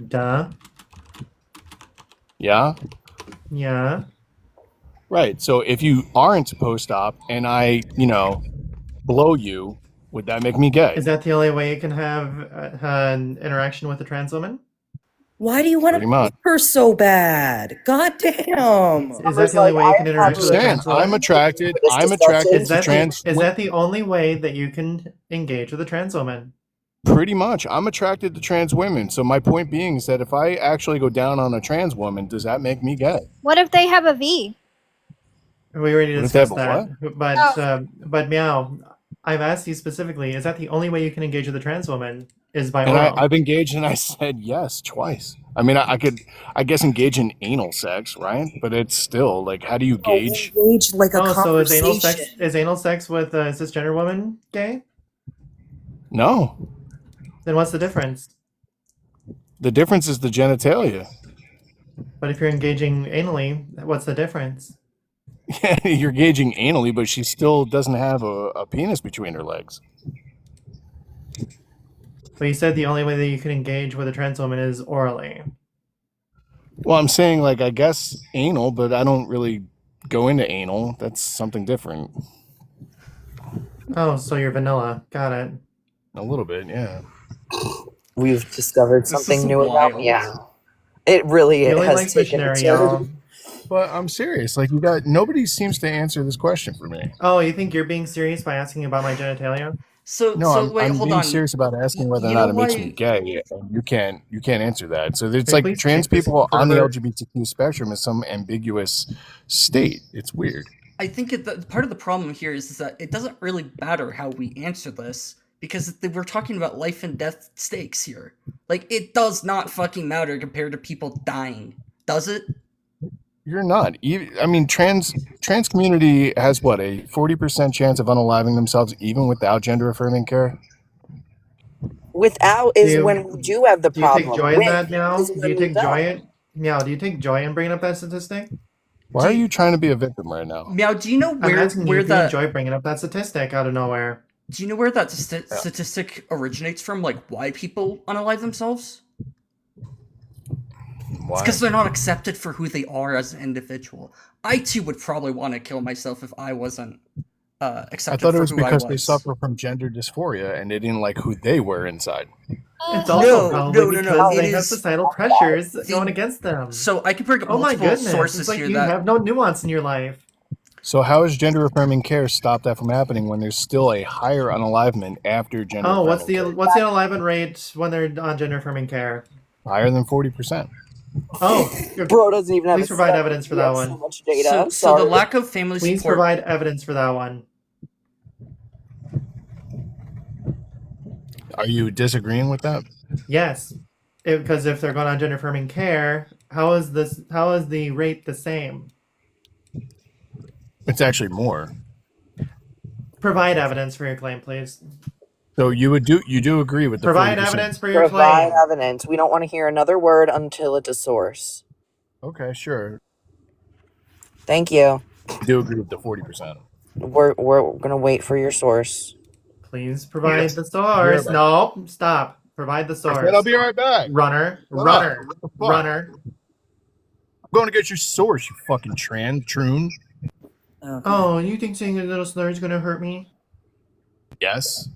Duh. Yeah? Yeah. Right. So if you aren't post-op and I, blow you, would that make me gay? Is that the only way you can have an interaction with a trans woman? Why do you want Pretty to much. pick her so bad? God damn. Is that the only way you can interact with a Saying, trans woman? I'm attracted Is that trans. is that the only way that you can engage with a trans woman? Pretty much. I'm attracted to trans women. So my point being is that if I actually go down on a trans woman, does that make me gay? What if they have a V? We already What if they have discussed a that. But Meow, I've asked you specifically, is that the only way you can engage with a trans woman is by And oral? I've engaged and I said yes twice. I mean, I could, I guess, engage in anal sex, right? But it's still like, how do you gauge? Engage like a Oh, so conversation. is anal sex with a cisgender woman gay? No. Then what's the difference? The difference is the genitalia. But if you're engaging anally, what's the difference? You're gauging anally, but she still doesn't have a penis between her legs. But you said the only way that you can engage with a trans woman is orally. Well, I'm saying, like, I guess anal, but I don't really go into anal. That's something different. Oh, so you're vanilla. Got it. A little bit, yeah. we've discovered This something is new about wild. Meow. It really You only has like taken missionary, its y'all. But I'm serious. Like, nobody seems to answer this question for me. Oh, you think you're being serious by asking about my genitalia? So No, so wait, I'm hold being on. serious about asking whether or You not know it makes why- me gay, and you can't answer that. So it's Can like please trans take this people on the further? LGBTQ spectrum is some ambiguous state. It's weird. I think part of the problem here is that it doesn't really matter how we answer this because we're talking about life and death stakes here. Like, it does not fucking matter compared to people dying, does it? You're not. I mean, trans community has what, a 40% chance of unaliving themselves even without gender affirming care. Without is You- when we do have the Do you problem. take joy in With that now? is Do when you we take don't. joy in Meow, do you take joy in bringing up that statistic? Why are you trying to be a victim right now? Meow, do you know I'm where asking you where if you that enjoy bringing up that statistic out of nowhere. do you know where that statistic originates from? Like, why people unalive themselves? Why? It's because they're not accepted for who they are as an individual. I too would probably want to kill myself if I wasn't I accepted thought it for was who because I they was. suffer from gender dysphoria and they didn't like who they were inside. It's Uh, also No, probably no, no, because no. they It have is societal pressures going against them. so I could bring up Oh my multiple goodness! sources It's like here you that have no nuance in your life. So how has gender affirming care stopped that from happening when there's still a higher unalivement after gender Oh, affirming care? what's the unalivement rate when they're on gender affirming care? Higher than 40%. Oh, Bro doesn't even have please a provide set. evidence for He that has so one. much data. so the Sorry. lack of family Please support. provide evidence for that one. Are you disagreeing with that? Yes, because if they're going on gender affirming care, how is the rate the same? It's actually more. Provide evidence for your claim, please. So you do agree with the Provide 40%? evidence for your Provide claim. evidence. We don't want to hear another word until it's a source. Okay, sure. Thank you. You do agree with the 40%. We're gonna wait for your source. Please provide Yes. the source. Be right No, stop. Provide the I source. said I'll be right back. Runner, Shut up. runner, What the fuck? runner. I'm going to get your source, you fucking troon. Okay. Oh, you think saying a little slur is gonna hurt me? Yes.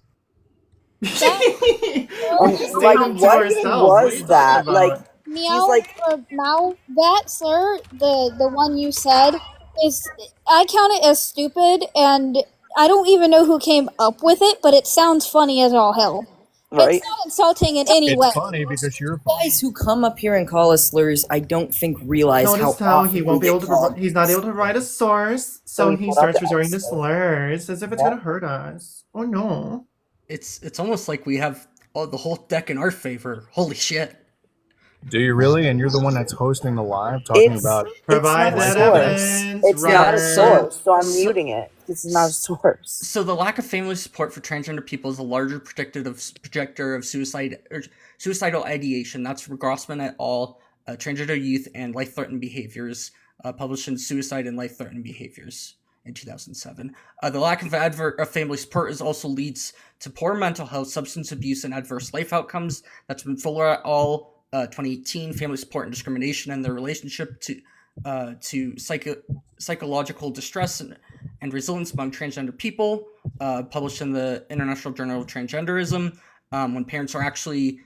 We Like, just stayed up to what ourselves. even What are was you that? talking Like, about? Meow, like- Meow, that, sir, the one you said, is, I count it as stupid, and I don't even know who came up with it, but it sounds funny as all hell. right? It's not insulting in any It's way. funny because you're funny. Guys who come up here and call us slurs, I don't think realize Notice how how he often won't we be able get to. called. He's not able to provide a source, so So he he starts put up the resorting to X. slurs as if it's Yeah. gonna hurt us. Oh no! It's almost like we have the whole deck in our favor. Holy shit! Do you really? And you're the one that's hosting the live talking It's- about. Provide not a that source. evidence. It's not a runner. source, so I'm So- muting it. This is not a source. So the lack of family support for transgender people is a larger predictor of suicide or suicidal ideation. That's from Grossman et al. Transgender Youth and Life-Threatening Behaviors, published in Suicide and Life-Threatening Behaviors in 2007. The lack of family support is also leads to poor mental health, substance abuse, and adverse life outcomes. That's from Fuller et al. 2018, Family Support and Discrimination and Their Relationship to Psychological Distress and Resilience Among Transgender People, published in the International Journal of Transgenderism. When parents are actually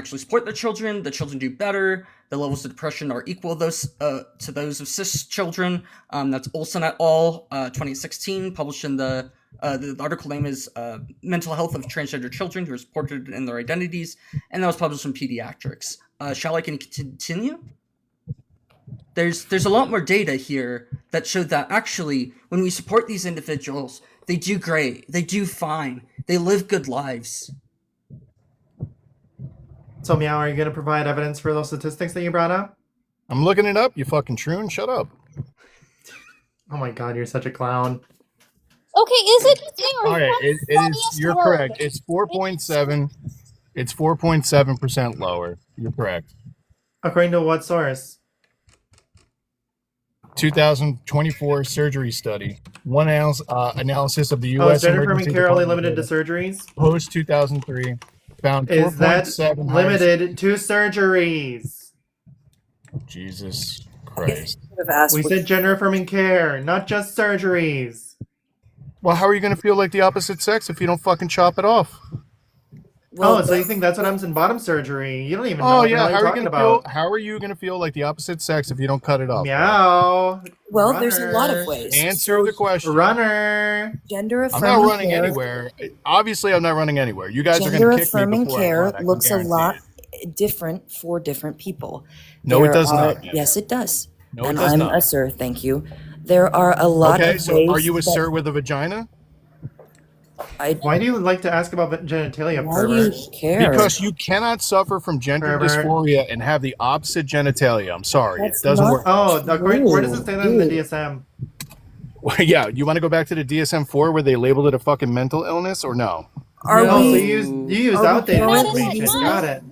support the children do better. The levels of depression are equal to those of cis children. That's Olson et al. 2016, published in the article name is Mental Health of Transgender Children Who Are Supported in Their Identities, and that was published in Pediatrics. Shall I continue? There's a lot more data here that showed that actually when we support these individuals, they do great, they do fine, they live good lives. So, Meow, are you gonna provide evidence for those statistics that you brought up? I'm looking it up, you fucking troon. Shut up. Oh my god, you're such a clown. Okay, is it? All right, it is. You're correct. It's 4.7. It's 4.7% lower. You're correct. According to what source? 2024 surgery study. One analysis of the Oh, U.S. is gender affirming Emergency care only Department limited to data surgeries? post 2003 found Is that 4.7 limited to surgeries? Jesus Christ. Should have asked We what- said gender affirming care, not just surgeries. Well, how are you going to feel like the opposite sex if you don't fucking chop it off? Oh, so you think that's what happens in bottom surgery? You don't even know Oh what the yeah, hell how you're are you talking going to feel? about. How are you going to feel like the opposite sex if you don't cut it off? Meow. Well, there's a lot of Runner. ways. Answer the question. Runner. Gender I'm affirming not running care. anywhere. Obviously, I'm not running anywhere. You guys are Gender going to kick me affirming before I care run, I can looks a guarantee lot it. different for different people. No, it There does are- not. Yes, it does. No, it and does I'm not. a sir, thank you. There are a lot Okay, of so ways are you a that sir with a vagina? Why do you like to ask about genitalia, Why do you pervert? care? Because you cannot suffer from gender Pervert. dysphoria and have the opposite genitalia. I'm sorry, That's it doesn't not- work. Oh, according, where does it say that in the Dude. DSM? Yeah, you want to go back to the DSM-4 where they labeled it a fucking mental illness, or no? Are Oh, so we? you used Are we outdated throwing information. these- Got it.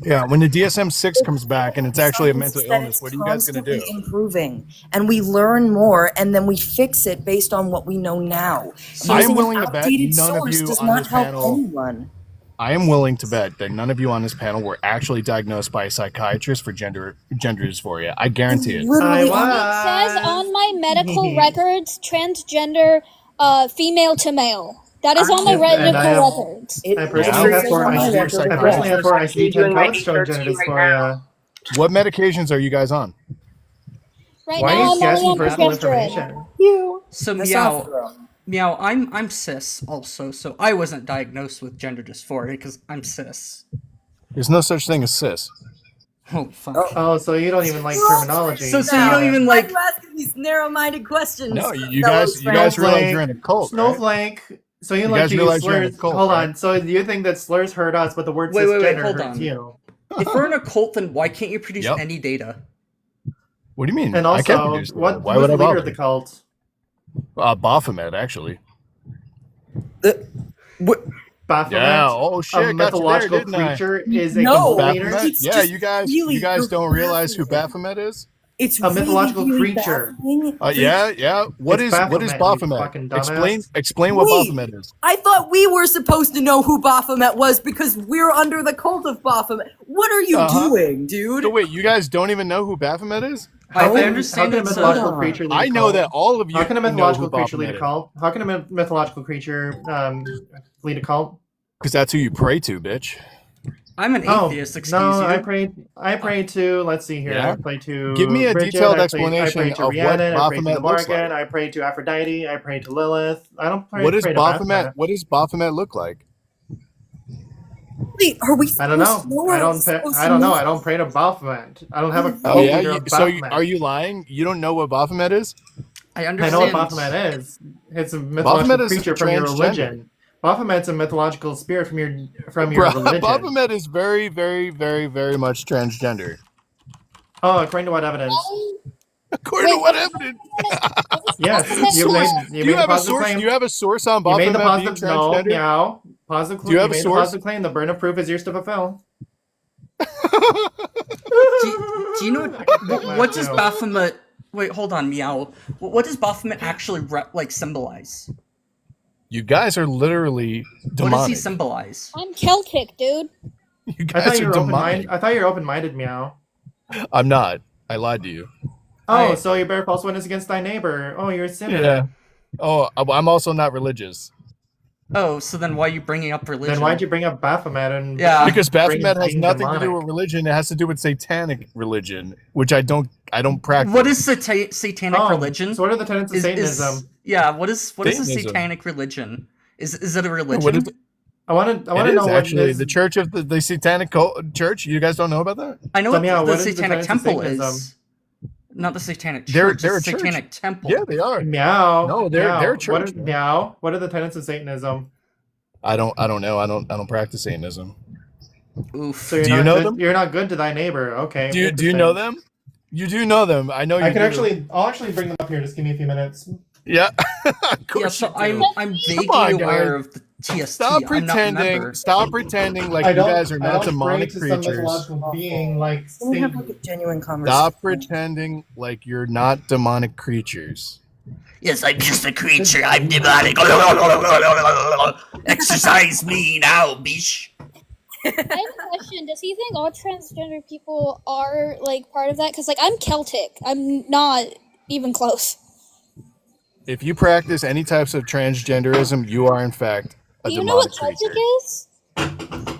Yeah, when the DSM-6 comes back and it's actually a Science mental is that illness, it's what are you guys going to do? constantly improving, and we learn more, and then we fix it based on what we know now. I'm Using willing an to bet outdated none of source you does on not this help panel- anyone. I am willing to bet that none of you on this panel were actually diagnosed by a psychiatrist for gender dysphoria. I guarantee it. Literally, I It says on my medical records, transgender, female to male. That is on my Yes, and I have- medical records. It, I it's personally have written four on my ICD ICD. record. I psychosis. personally have four I'm actually ICD-10 doing my codes showing research genitors right for now. What medications are you guys on? Right Why now, are you I'm only asking on personal progesterone. information? So That's not Meow, Meow, I'm cis also, so I wasn't diagnosed with gender dysphoria because I'm cis. There's no such thing as cis. Oh fuck. Oh. Oh, so you don't even like terminology. So you don't even Why like. are you asking these narrow-minded questions? No, you fellow guys realize Snowflake. you're in a cult, right? Snowflake. So you You like guys to use realize you're in a slurs. cult, Hold right? on. So you think that slurs hurt us, but the word Wait, cisgender hold hurts on. you? If we're in a cult, then why can't you produce Yep. any data? What do you mean? And I can't also, produce what data. Why who's would the I leader bother? of the cult? Baphomet, actually. Baphomet, Yeah. Oh shit! a got you there, mythological didn't I? creature, is a No. cult leader. Baphomet? It's Yeah, just you guys really don't realize who Baphomet. Baphomet is? It's A mythological really creature. baffling. Yeah. What It's is Baphomet, you Baphomet? fucking dumbass. Explain what Wait. Baphomet is. I thought we were supposed to know who Baphomet was because we're under the cult of Baphomet. What are you Uh-huh. doing, dude? So wait, you guys don't even know who Baphomet is? I How can understand a it's mythological a. creature lead a I know cult? that all of you How can a know mythological who creature lead Baphomet a is. cult? How can a mythological creature lead a cult? Because that's who you pray to, bitch. I'm an Oh, atheist. Excuse no, you. I pray to. Let's see here. Yeah? I pray to. Give me a Bridget, detailed I explanation pray to of what Rhiannon. I pray to the Baphomet looks Morgan. like. I pray to Aphrodite. I pray to Lilith. I don't pray. What does pray to Baphomet? What does Baphomet look like? Wait, are we? I don't know. supposed to or I are we don't. supposed I to don't know. know? I don't pray to Baphomet. I don't have a Oh cult yeah. leader of Baphomet. Are you lying? You don't know what Baphomet is? I I understand. know what Baphomet is. It's a mythological Baphomet is creature from your transgender. religion. Baphomet's a mythological spirit from your Bro, religion. Baphomet is very, very, very, very much transgender. Oh, according to what evidence? According to what evidence? Yes, you Source. made Do you a have a positive source? claim. Do you have a source on You made Baphomet the being positive no, transgender? meow. Positive Do claim. you You have a made the source? positive claim. The burden of proof is yours to fulfill. Do you know what does Baphomet? Wait, hold on, Meow. What does Baphomet actually symbolize? You guys are literally What does demonic. he symbolize? I'm Celtic, dude. You I guys thought are you were demonic. open-minded. I thought you were open-minded, meow. I'm not. I lied to you. Oh, I- so you bear false witness against thy neighbor. Oh, you're a sinner. Yeah. Oh, I'm also not religious. Oh, so then why are you bringing up religion? Then why'd you bring up Baphomet and Yeah. Because bring Baphomet has being nothing to do demonic? with religion. It has to do with satanic religion, which I don't practice. What is satanic Oh, religion? So what are the tenets of Satanism? Yeah, what is a Satanism. satanic religion? Is it a religion? What is it? I want It to know is what actually this, the church of the satanic church. You guys don't know about that? I know So, what Meow, the what is the satanic tenets of temple Satanism? is. Not the satanic They're- church. they're it's a church. satanic temple. Yeah, they are. Meow. No, they're meow. church, What are, man. meow. What are the tenets of Satanism? I don't know. I don't practice Satanism. Oof. So you're Do you not know good, them? You're not good to thy neighbor. Okay. Do you interesting. know them? You do know them. I know you. I can do. actually. I'll actually bring them up here. Just give me a few minutes. Yeah. Of Yeah, course so you do. I'm vaguely on, aware guys. of the TST. Stop I'm not a pretending. member. Stop pretending like I you don't. guys are I not don't pray demonic to some creatures. mythological being like Can we have Satan. like a genuine conversation? Stop pretending like you're not demonic creatures. Yes, I'm just a creature. I'm demonic. Exercise me now, bish. I have a question. Does he think all transgender people are like part of that? Because like I'm Celtic. I'm not even close. If you practice any types of transgenderism, you are in fact a Do you know what demonic Celtic creature. is?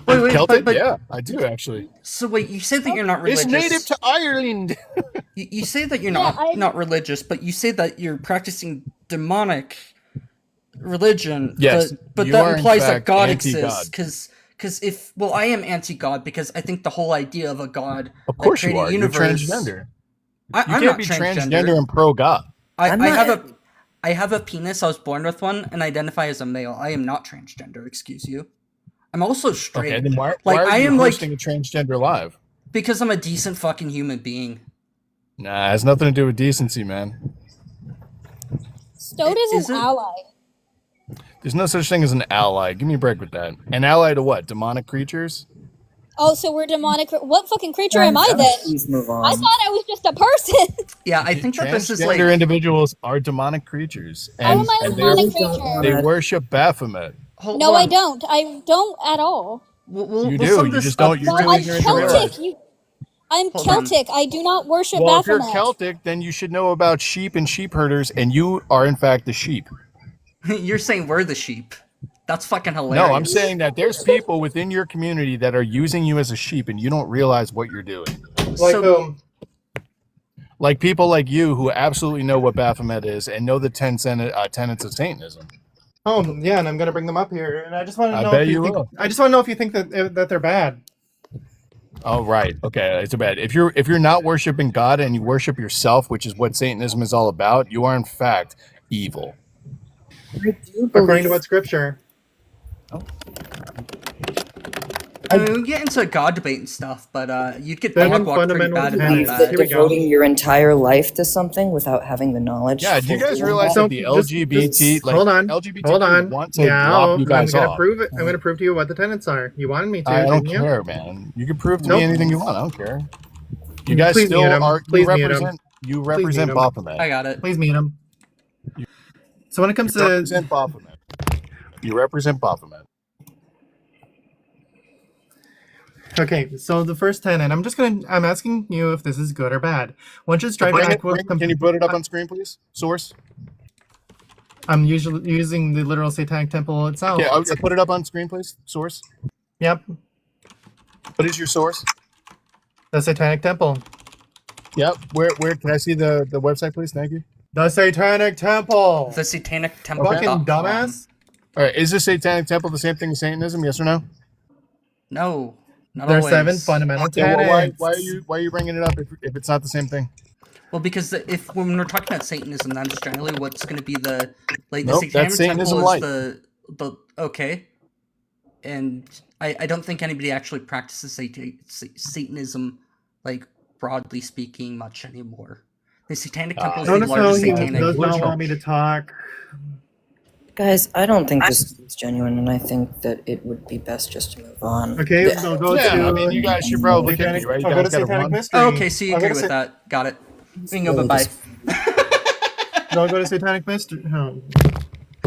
Wait, Celtic? but Yeah, I do actually. so wait, you say that you're not religious. It's native to Ireland. You say that you're Yeah, not religious, but you say that you're practicing demonic religion. Yes, but you that are, in implies that fact, God anti-God. exists. Because if I am anti-God because I think the whole idea of a God. Of course that you are. created a You're universe, transgender. I'm You can't not be transgender and pro God. I I'm have a penis. I was born with one, and identify as a male. I am not transgender. Excuse you. I'm also straight. Okay, then why Like, are I you am, like- hosting a transgender live? Because I'm a decent fucking human being. Nah, it has nothing to do with decency, man. Stode is Is an it? ally. There's no such thing as an ally. Give me a break with that. An ally to what? Demonic creatures? Oh, so we're demonic. What fucking creature am I then? Please move on. I thought I was just a person. Yeah, I think that this is like. Transgender individuals are demonic creatures. How And, am I a and demonic Really don't creature? they worship Baphomet. Hold No, on. I don't. I don't at all. We'll You sum do. You this just up. don't. You're No, too I'm ignorant to realize. Celtic. I'm Hold on. Celtic. I do not worship Well, if you're Baphomet. Celtic, then you should know about sheep and sheep herders, and you are in fact the sheep. You're saying we're the sheep. That's fucking hilarious. No, I'm saying that there's people within your community that are using you as a sheep, and you don't realize what you're doing. Like So- Like people like you who absolutely know what Baphomet is and know the 10 tenets of Satanism. Oh yeah, and I'm gonna bring them up here, and I just want to I know bet if you you think, will. I just want to know if you think that they're bad. Oh, right. Okay, it's bad. If you're not worshiping God and you worship yourself, which is what Satanism is all about, you are in fact evil. I do According to what scripture? I mean, we get into a God debate and stuff, but you'd get Seven dog walked pretty fundamental bad tenets. about that Here that. we go. devoting your entire life to something without having the knowledge. Yeah, do you guys realize So, that the just- LGBT, like hold on, LGBT hold on. want to Yeah, drop you guys I'm gonna off? prove it. I'm gonna prove to you what the tenets are. You wanted me to, I don't didn't you? care, man. You can prove to Nope. me anything you want. I don't care. You guys Please still mute him. are. Please You mute him. represent. You represent mute him. Baphomet. I got it. Please meet him. So when it comes You to represent Baphomet. You represent Baphomet. okay, so the first tenet, I'm asking you if this is good or bad. One should strive to act with. Can you put it up on screen, please? Source. I'm usually using the literal Satanic Temple itself. Yeah, put it up on screen, please. Source. Yep, What is your source? the Satanic Temple. Yep. Where can I see the website, please? Thank you. The Satanic Temple. The Satanic Temple. Fucking dumbass. All right. Is the Satanic Temple the same thing as Satanism? Yes or no? No, not There's always. 7 fundamental Okay, well, tenets. why are you bringing it up if it's not the same thing? Well, because when we're talking about Satanism, that's generally what's going to be the Nope, the Satanic that's Satanism Temple light. is the okay, and I don't think anybody actually practices Satanism like broadly speaking much anymore. The Satanic Temple is the Notice how largest he satanic. does not want me to talk. Guys, I don't think this is genuine, and I think that it would be best just to move on. Okay, Yeah. so go Yeah, to. I mean, you guys should probably hit Satanic, me, right? You I'll go to guys gotta Satanic run. Mystery. Oh, okay, so you I'll go agree to with that? Got it. We can go Really bye. just- No, I'll go to Satanic Mystery. Oh.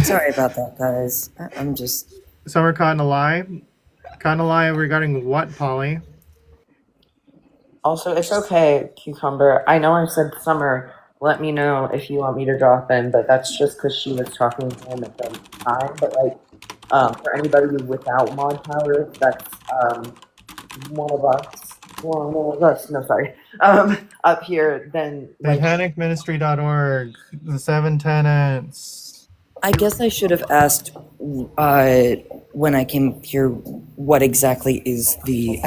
Sorry about that, guys. I'm just. So we're caught in a lie. Caught in a lie regarding what, Polly? Also, it's okay, Cucumber. I know I said Summer. Let me know if you want me to drop in, but that's just because she was talking to him at the time. But for anybody without mod power, that's one of us. One of us. No, sorry. Up here, then SatanicMinistry.org. The 7 tenets. I guess I should have asked when I came up here what exactly is the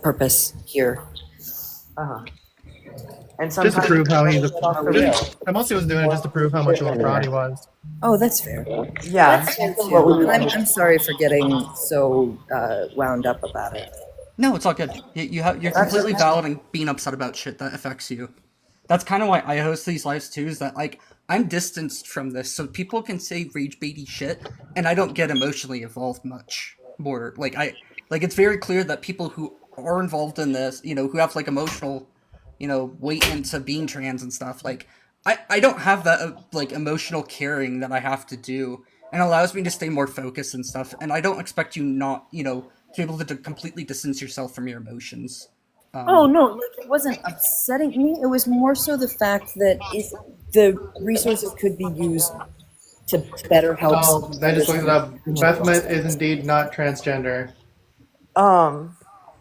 purpose here. And Just to sometimes prove how he's off the rail. I mostly was doing it just to prove how much of a fraud he was. Oh, that's fair. Yeah. That's fair What we too. I'm sorry for getting so wound up about it. No, it's all good. You're completely valid in being upset about shit that affects you. That's kind of why I host these lives too. Is that like I'm distanced from this, so people can say rage baity shit, and I don't get emotionally involved much more. Like it's very clear that people who are involved in this, who have like emotional, weight into being trans and stuff. Like I don't have that like emotional caring that I have to do, and it allows me to stay more focused and stuff. And I don't expect you not, to be able to completely distance yourself from your emotions. Oh no, like it wasn't upsetting me. It was more so the fact that if the resources could be used to better help. Oh, I just looked it up. Baphomet is indeed not transgender.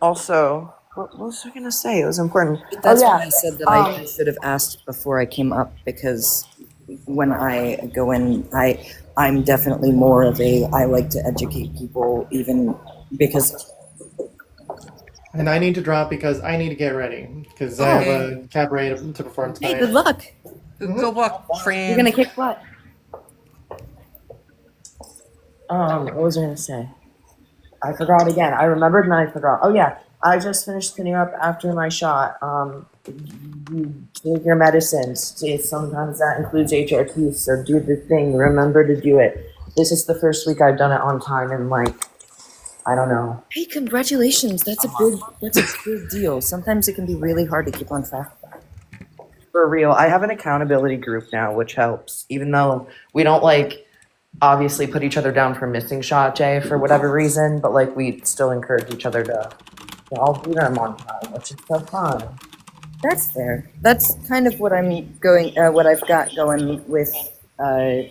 Also, what was I gonna say? It was important. But that's why I said that I should have asked before I came up, because when I go in, I'm definitely more of I like to educate people, even because. And I need to drop because I need to get ready. Because I have a cabaret to perform tonight. Hey, good luck. Good luck, friend. You're gonna kick butt. What was I gonna say? I forgot again. I remembered and I forgot. Oh yeah, I just finished cleaning up after my shot. You take your medicines. Sometimes that includes HRT, so do the thing. Remember to do it. This is the first week I've done it on time, and I don't know. Hey, congratulations. That's a big deal. Sometimes it can be really hard to keep on track. For real, I have an accountability group now, which helps. Even though we don't obviously put each other down for missing shot Jay for whatever reason, but we still encourage each other to all do them on time, which is so fun. That's fair. That's kind of what I'm going. What I've got going with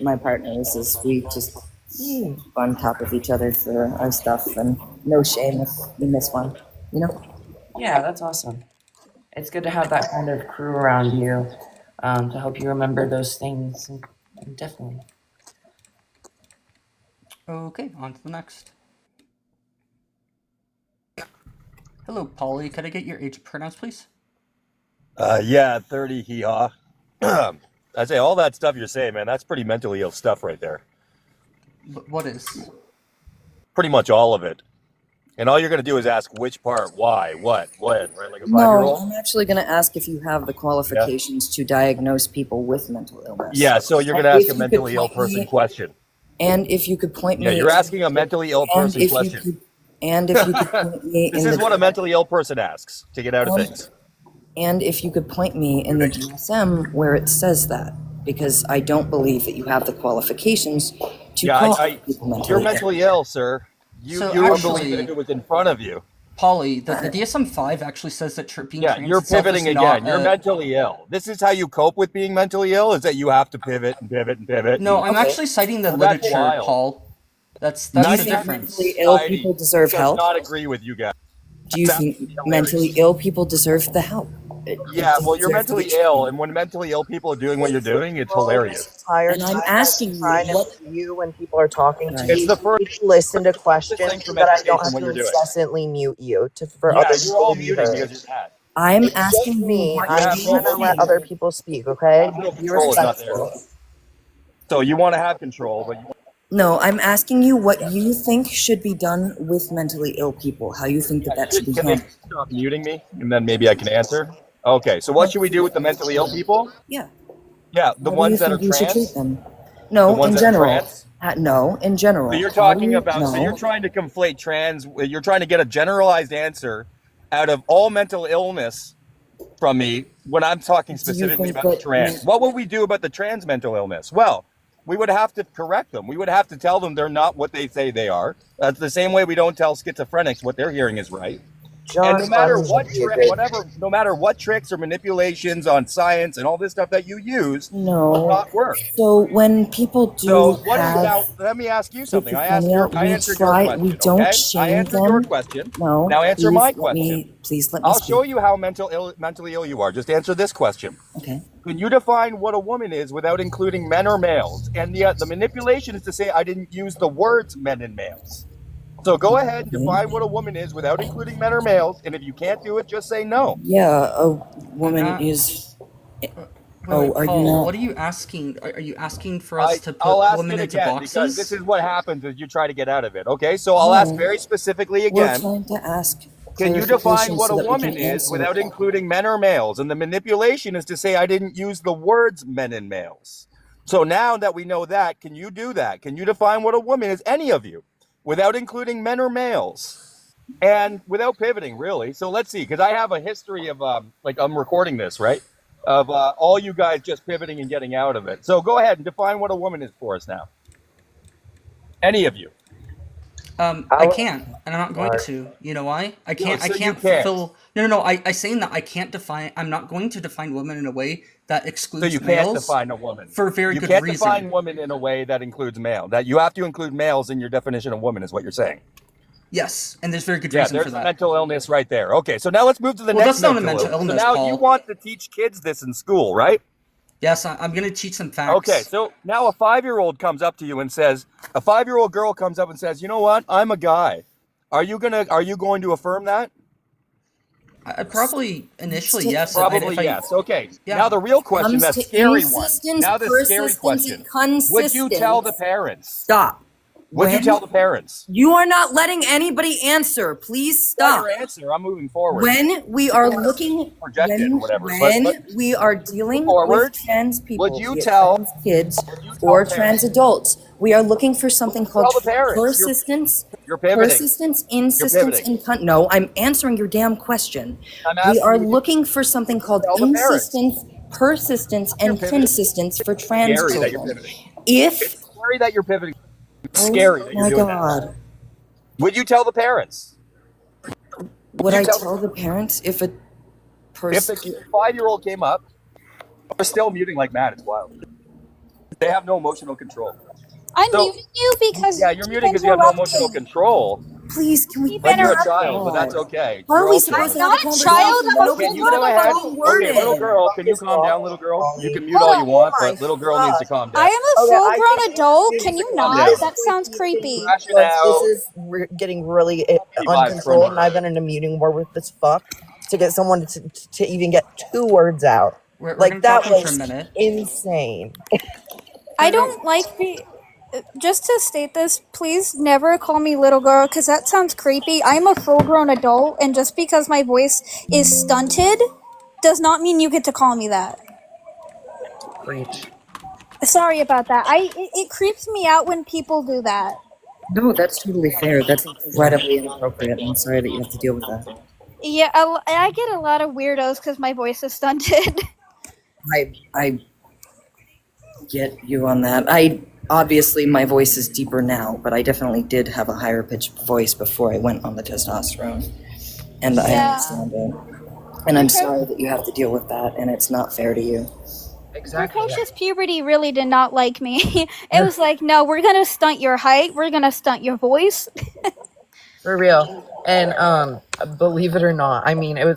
my partners is we just on top of each other for our stuff, and no shame if we miss one. You know? Yeah, that's awesome. It's good to have that kind of crew around you to help you remember those things. And definitely. Okay, on to the next. Hello, Polly. Could I get your age and pronouns, please? Yeah, 30 hee-haw. I'd say all that stuff you're saying, man, that's pretty mentally ill stuff right there. What is? Pretty much all of it. And all you're going to do is ask which part, why, what, when, right? Like a No, 5-year-old? I'm actually going to ask if you have the qualifications to diagnose people with mental illness. Yeah, so you're going to And ask if a you mentally could ill point person me- question. And if you could point Yeah, me. you're asking a mentally ill and person if you question. could- And if you could point me This in is the what a mentally ill person asks to get out of And- things. And if you could point me in the DSM where it says that, because I don't believe that you have the qualifications to Yeah, call people mentally you're ill. mentally ill, sir. You So wouldn't actually- believe it if it was in front of you. Polly, the DSM-5 actually says that being Yeah, trans you're itself pivoting is again. not You're a- mentally ill. This is how you cope with being mentally ill, is that you have to pivot and pivot and pivot. No, and- I'm actually citing the Well, that's literature, wild. Paul. That's Do you the think difference. mentally ill Society people deserve does help? not agree with you guys. Do you That's think hilarious. mentally ill people deserve the help? Yeah, well, you're Deserve to be mentally ill, and when mentally ill people are doing what you're doing, it's hilarious. And I'm asking you, trying to what- you when people are talking to It's you. the first Listen to questions thing for so that I don't meditation have when to you're doing. incessantly mute you for Yeah, other you're people all to be muting heard. because you're mad. I'm It's just asking you me. what I'm Yeah, you trying to let think- other people speak, okay? No Be control is not there. respectful. So you want to have control, but you No, I'm asking you what you think should be done with mentally ill people. How you think that should be can they handled. stop muting me, and then maybe I can answer? Okay, so what should we do with the mentally ill people? Yeah. Yeah, the How do ones you that are think you should treat trans. them? The No, ones in that are general. trans? No, in general. So you're How do talking you- about, so no. you're trying to conflate trans, you're trying to get a generalized answer out of all mental illness from me when I'm talking Do you specifically think about that trans. What would we do about the trans mental illness? Well, we would have to correct them. We would have to tell them they're not what they say they are. That's the same way we don't tell schizophrenics what they're hearing is right. And no matter what no matter what tricks or manipulations on science and all this stuff that you use, will No. not work. So when people do So what is have now? Let me ask you something. I schizophrenia, we answered your try- question. we don't okay? I shame answered your them. question. No. Now answer please my let question. Please let me I'll speak. show you how mentally ill you are. Just answer this question. Okay. Can you define what a woman is without including men or males? And the manipulation is to say I didn't use the words men and males. So go ahead and define what a woman is without including men or males. And if you can't do it, just say no. Yeah, a woman Uh, is. Wait, Oh, are you Paul, not? what are you asking? Are you asking for us to I'll put ask women it into again because boxes? this is what happens as you try to get out of it. Okay, so I'll ask No. very specifically We're again. trying to ask. Can you define clarification what so a that we woman can is answer. without including men or males? And the manipulation is to say I didn't use the words men and males. So now that we know that, can you do that? Can you define what a woman is, any of you, without including men or males? And without pivoting, really. So let's see, because I have a history of, like I'm recording this, right? Of all you guys just pivoting and getting out of it. So go ahead and define what a woman is for us now. Any of you. I can't, and I'm not going to. You know why? I can't. so I you can't can't. fulfill. No. I saying that I can't define. I'm not going to define women in a way that So excludes you can't males define a woman. for a very You good can't reason. define woman in a way that includes male. That you have to include males in your definition of woman is what you're saying. Yes, and there's very good Yeah, reason there's for a that. mental illness right there. Okay, so now let's move to the Well, next that's not a mental illness, So now Paul. you want to teach kids this in school, right? Yes, I'm going to teach them facts. Okay, so now a 5-year-old comes up to you and says, a 5-year-old girl comes up and says, you know what? I'm a guy. Are you going to affirm that? I probably initially yes. Probably if I- yes. Okay. Yeah. Now the real question, Comes that to scary one. insistence, Now the scary persistence, question. and Would you tell the consistence. parents? Stop. Would you When- tell the parents? You are not letting anybody answer. Please stop. Your answer. I'm moving forward. When we are looking, Projected or whatever, when but- we are dealing Forward. with trans people, Would you be it tell- trans kids Would you tell or parents? trans adults, we are looking for something called Tell the parents. You're- persistence, You're pivoting. persistence, insistence, pivoting. and no. I'm answering your damn question. I'm We asking are you- looking for something called Tell the parents. insistence, persistence, and pivoting. consistence for trans Scary that you're children. pivoting. If It's scary that you're pivoting. It's scary that oh you're my doing that. God, Would you tell the parents? would you I tell- tell the parents if a If person? the 5-year-old came up, we're still muting like mad. It's wild. They have no emotional control. I'm So- muting you because Yeah, you you're keep muting because you have no emotional interrupting. control. Please, can we? Keep But you're a interrupting. child, but that's okay. How are You're we okay. supposed to I'm have a not a child, conversation? I'm a No, Can you full go blown ahead? fucking word Okay, little in. girl, can you calm down, little girl? You can mute Hold all on. you want, Oh my but little girl needs to God. calm I down. am a Okay, I full-grown think adult. this Can is you calm not? down. That sounds creepy. Crash it This out. is getting really Be vibes, uncontrolled, Brenda. and I've been in a muting war with this fuck to get someone to even get 2 words out. We're Like, gonna that talk in for a was minute. insane. I don't like the. Just to state this, please never call me little girl because that sounds creepy. I'm a full-grown adult, and just because my voice is stunted does not mean you get to call me that. Preach. Sorry about that. It creeps me out when people do that. No, that's totally fair. That's incredibly inappropriate. I'm sorry that you have to deal with that. Yeah, I get a lot of weirdos because my voice is stunted. I get you on that. I obviously my voice is deeper now, but I definitely did have a higher pitched voice before I went on the testosterone, and I Yeah. understand it. And I'm sorry that you have to deal with that, and it's not fair to you. Exactly. Precocious puberty really did not like me. It was like, no, we're gonna stunt your height, we're gonna stunt your voice. For real. And believe it or not, I mean, it was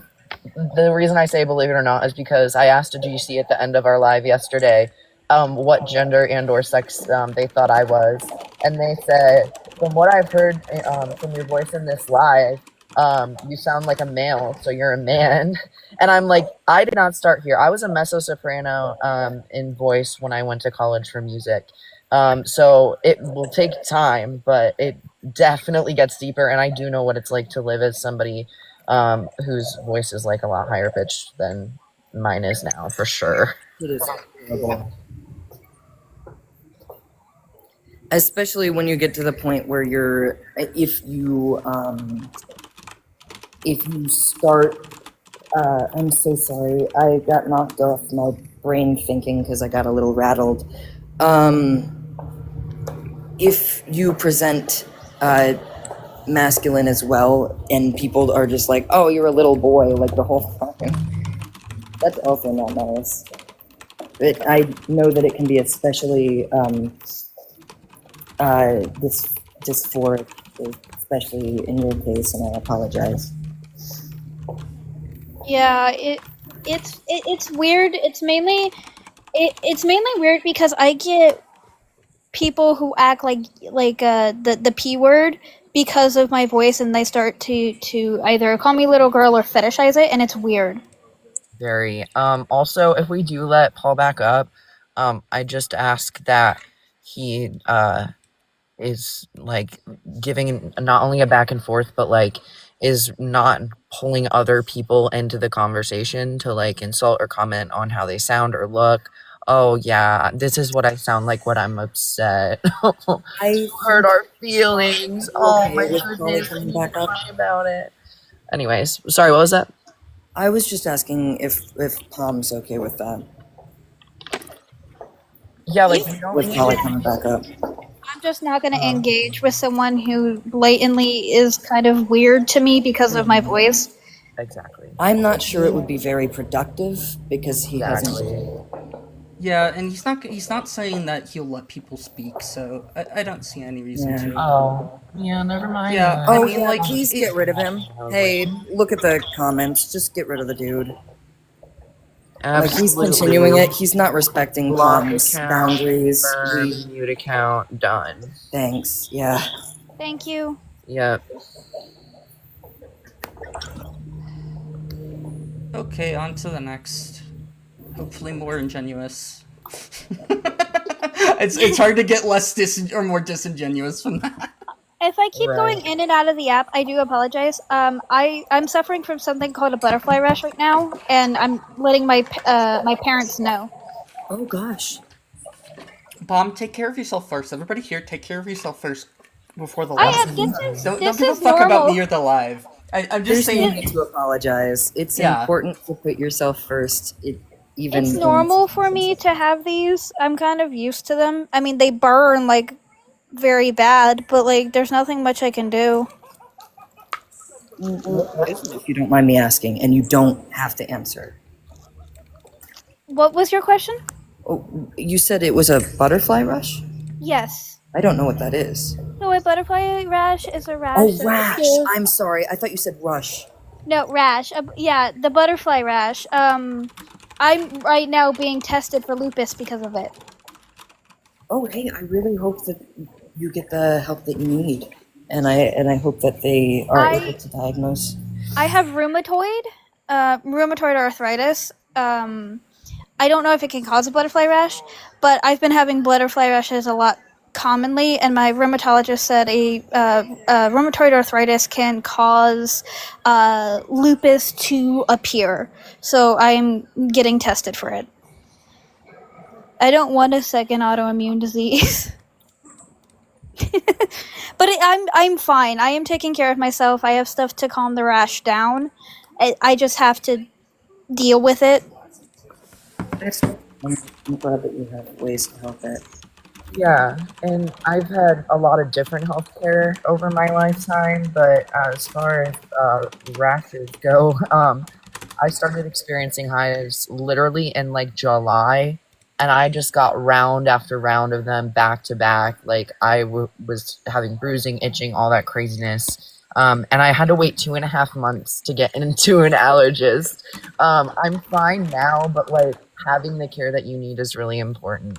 the reason I say believe it or not is because I asked a GC at the end of our live yesterday what gender and or sex they thought I was, and they said, from what I've heard from your voice in this live, you sound like a male, so you're a man. And I'm like, I did not start here. I was a mezzo-soprano in voice when I went to college for music. So it will take time, but it definitely gets deeper, and I do know what it's like to live as somebody whose voice is like a lot higher pitched than mine is now, for sure. It is horrible. Especially when you get to the point where you're, if you start, I'm so sorry, I got knocked off my brain thinking because I got a little rattled. If you present masculine as well, and people are just like, oh, you're a little boy, like the whole time, that's also not nice. I know that it can be especially dysphoric, especially in your case, and I apologize. Yeah, it's weird. It's mainly weird because I get people who act like the P word because of my voice, and they start to either call me little girl or fetishize it, and it's weird. Very. Also, if we do let Paul back up, I just ask that he is like giving not only a back and forth, but like is not pulling other people into the conversation to like insult or comment on how they sound or look. Oh yeah, this is what I sound like when I'm upset. I Hurt our feelings. Oh Okay, my with Paul goodness, coming I need back to up. cry about it. Anyways, sorry, what was that? I was just asking if Palm's okay with that. Yeah, like we don't With need Polly to- coming back up. I'm just not going to engage with someone who blatantly is kind of weird to me because of my voice. Exactly. I'm not sure it would be very productive because he Exactly. hasn't. Yeah, and he's not saying that he'll let people speak, so I don't see any reason Yeah. to. Oh, yeah, never mind. Yeah, then. I Oh, mean, yeah, like, please it- get rid of him. Hey, look at the comments. Just get rid of the dude. Like, he's Absolutely. continuing it. He's not respecting Block Palm's account, boundaries. confirm, mute account, done. Thanks. Yeah. Thank you. Yep. Okay, on to the next. Hopefully more ingenuous. it's hard to get less more disingenuous from that. If I keep Right. going in and out of the app, I do apologize. I'm suffering from something called a butterfly rash right now, and I'm letting my parents know. Oh gosh. Bomb, take care of yourself first. Everybody here, take care of yourself first before the I live. am. This Don't is give a fuck about normal. me or the live. I'm There's just no saying. need to apologize. It's Yeah. important to put yourself first. Even It's in normal for me to have these. I'm kind of used to them. I mean, they burn like very bad, but like there's nothing much I can do. If you don't mind me asking, and you don't have to answer. What was your question? Oh, you said it was a butterfly rush? Yes. I don't know what that is. So a butterfly rash is a rash. Oh, that rash. appears- I'm sorry. I thought you said rush. No, rash. Yeah, the butterfly rash. I'm right now being tested for lupus because of it. Oh, hey, I really hope that you get the help that you need. And I hope that they are able to diagnose. I have rheumatoid arthritis. I don't know if it can cause a butterfly rash, but I've been having butterfly rashes a lot commonly, and my rheumatologist said a rheumatoid arthritis can cause lupus to appear. So I'm getting tested for it. I don't want a second autoimmune disease. But I'm fine. I am taking care of myself. I have stuff to calm the rash down. I just have to deal with it. I'm glad that you have ways to help it. Yeah, and I've had a lot of different healthcare over my lifetime, but as far as rashes go, I started experiencing hives literally in like July, and I just got round after round of them back to back. Like I was having bruising, itching, all that craziness. And I had to wait 2.5 months to get into an allergist. I'm fine now, but like having the care that you need is really important.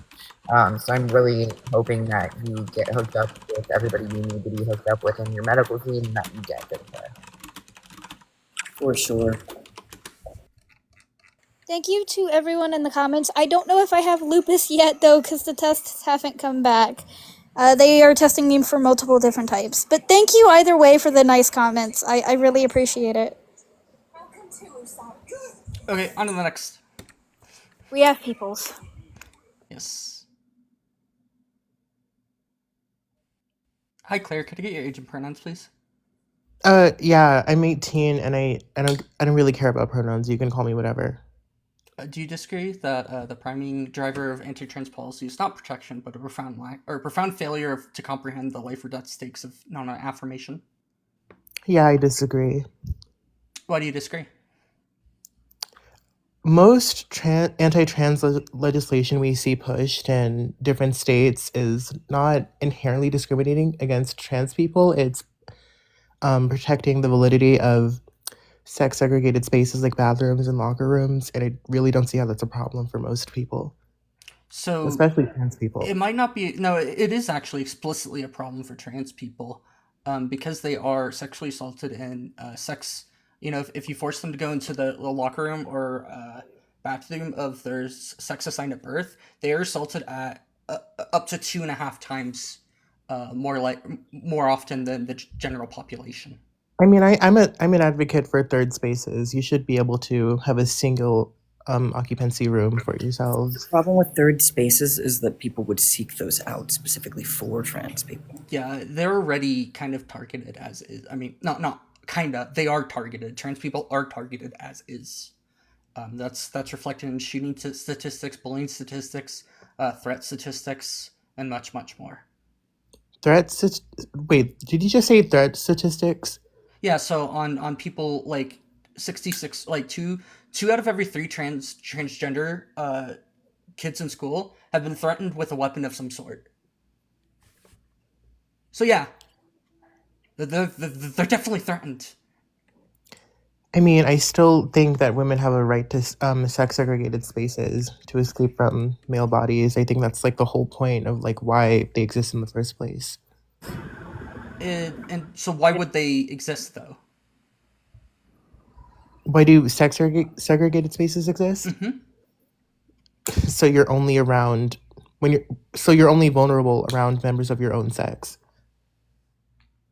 So I'm really hoping that you get hooked up with everybody you need to be hooked up with in your medical team and that you get good care. For sure. Thank you to everyone in the comments. I don't know if I have lupus yet, though, because the tests haven't come back. They are testing me for multiple different types. But thank you either way for the nice comments. I really appreciate it. Okay, on to the next. We have peoples. Yes. Hi, Claire. Could I get your age and pronouns, please? Yeah, I'm 18 and I don't really care about pronouns. You can call me whatever. Do you disagree that the priming driver of anti-trans policy is not protection, but a profound failure to comprehend the life or death stakes of non-affirmation? Yeah, I disagree. Why do you disagree? Most anti-trans legislation we see pushed in different states is not inherently discriminating against trans people. It's protecting the validity of sex segregated spaces like bathrooms and locker rooms, and I really don't see how that's a problem for most people. So especially trans people. It might not be. No, it is actually explicitly a problem for trans people, because they are sexually assaulted in sex. You know, if you force them to go into the locker room or bathroom of their sex assigned at birth, they are assaulted at up to 2.5 times more often than the general population. I mean, I'm an advocate for third spaces. You should be able to have a single occupancy room for yourselves. The problem with third spaces is that people would seek those out specifically for trans people. Yeah, they're already kind of targeted as is. I mean, not kind of. They are targeted. Trans people are targeted as is. That's reflected in shooting statistics, bullying statistics, threat statistics, and much more. Wait, did you just say threat statistics? Yeah, so on people like 66, like two out of every 3 transgender kids in school have been threatened with a weapon of some sort. So yeah, they're definitely threatened. I mean, I still think that women have a right to sex segregated spaces to escape from male bodies. I think that's like the whole point of like why they exist in the first place. And so why would they exist though? Why do sex segregated spaces exist? Mm-hmm. So you're only around you're only vulnerable around members of your own sex.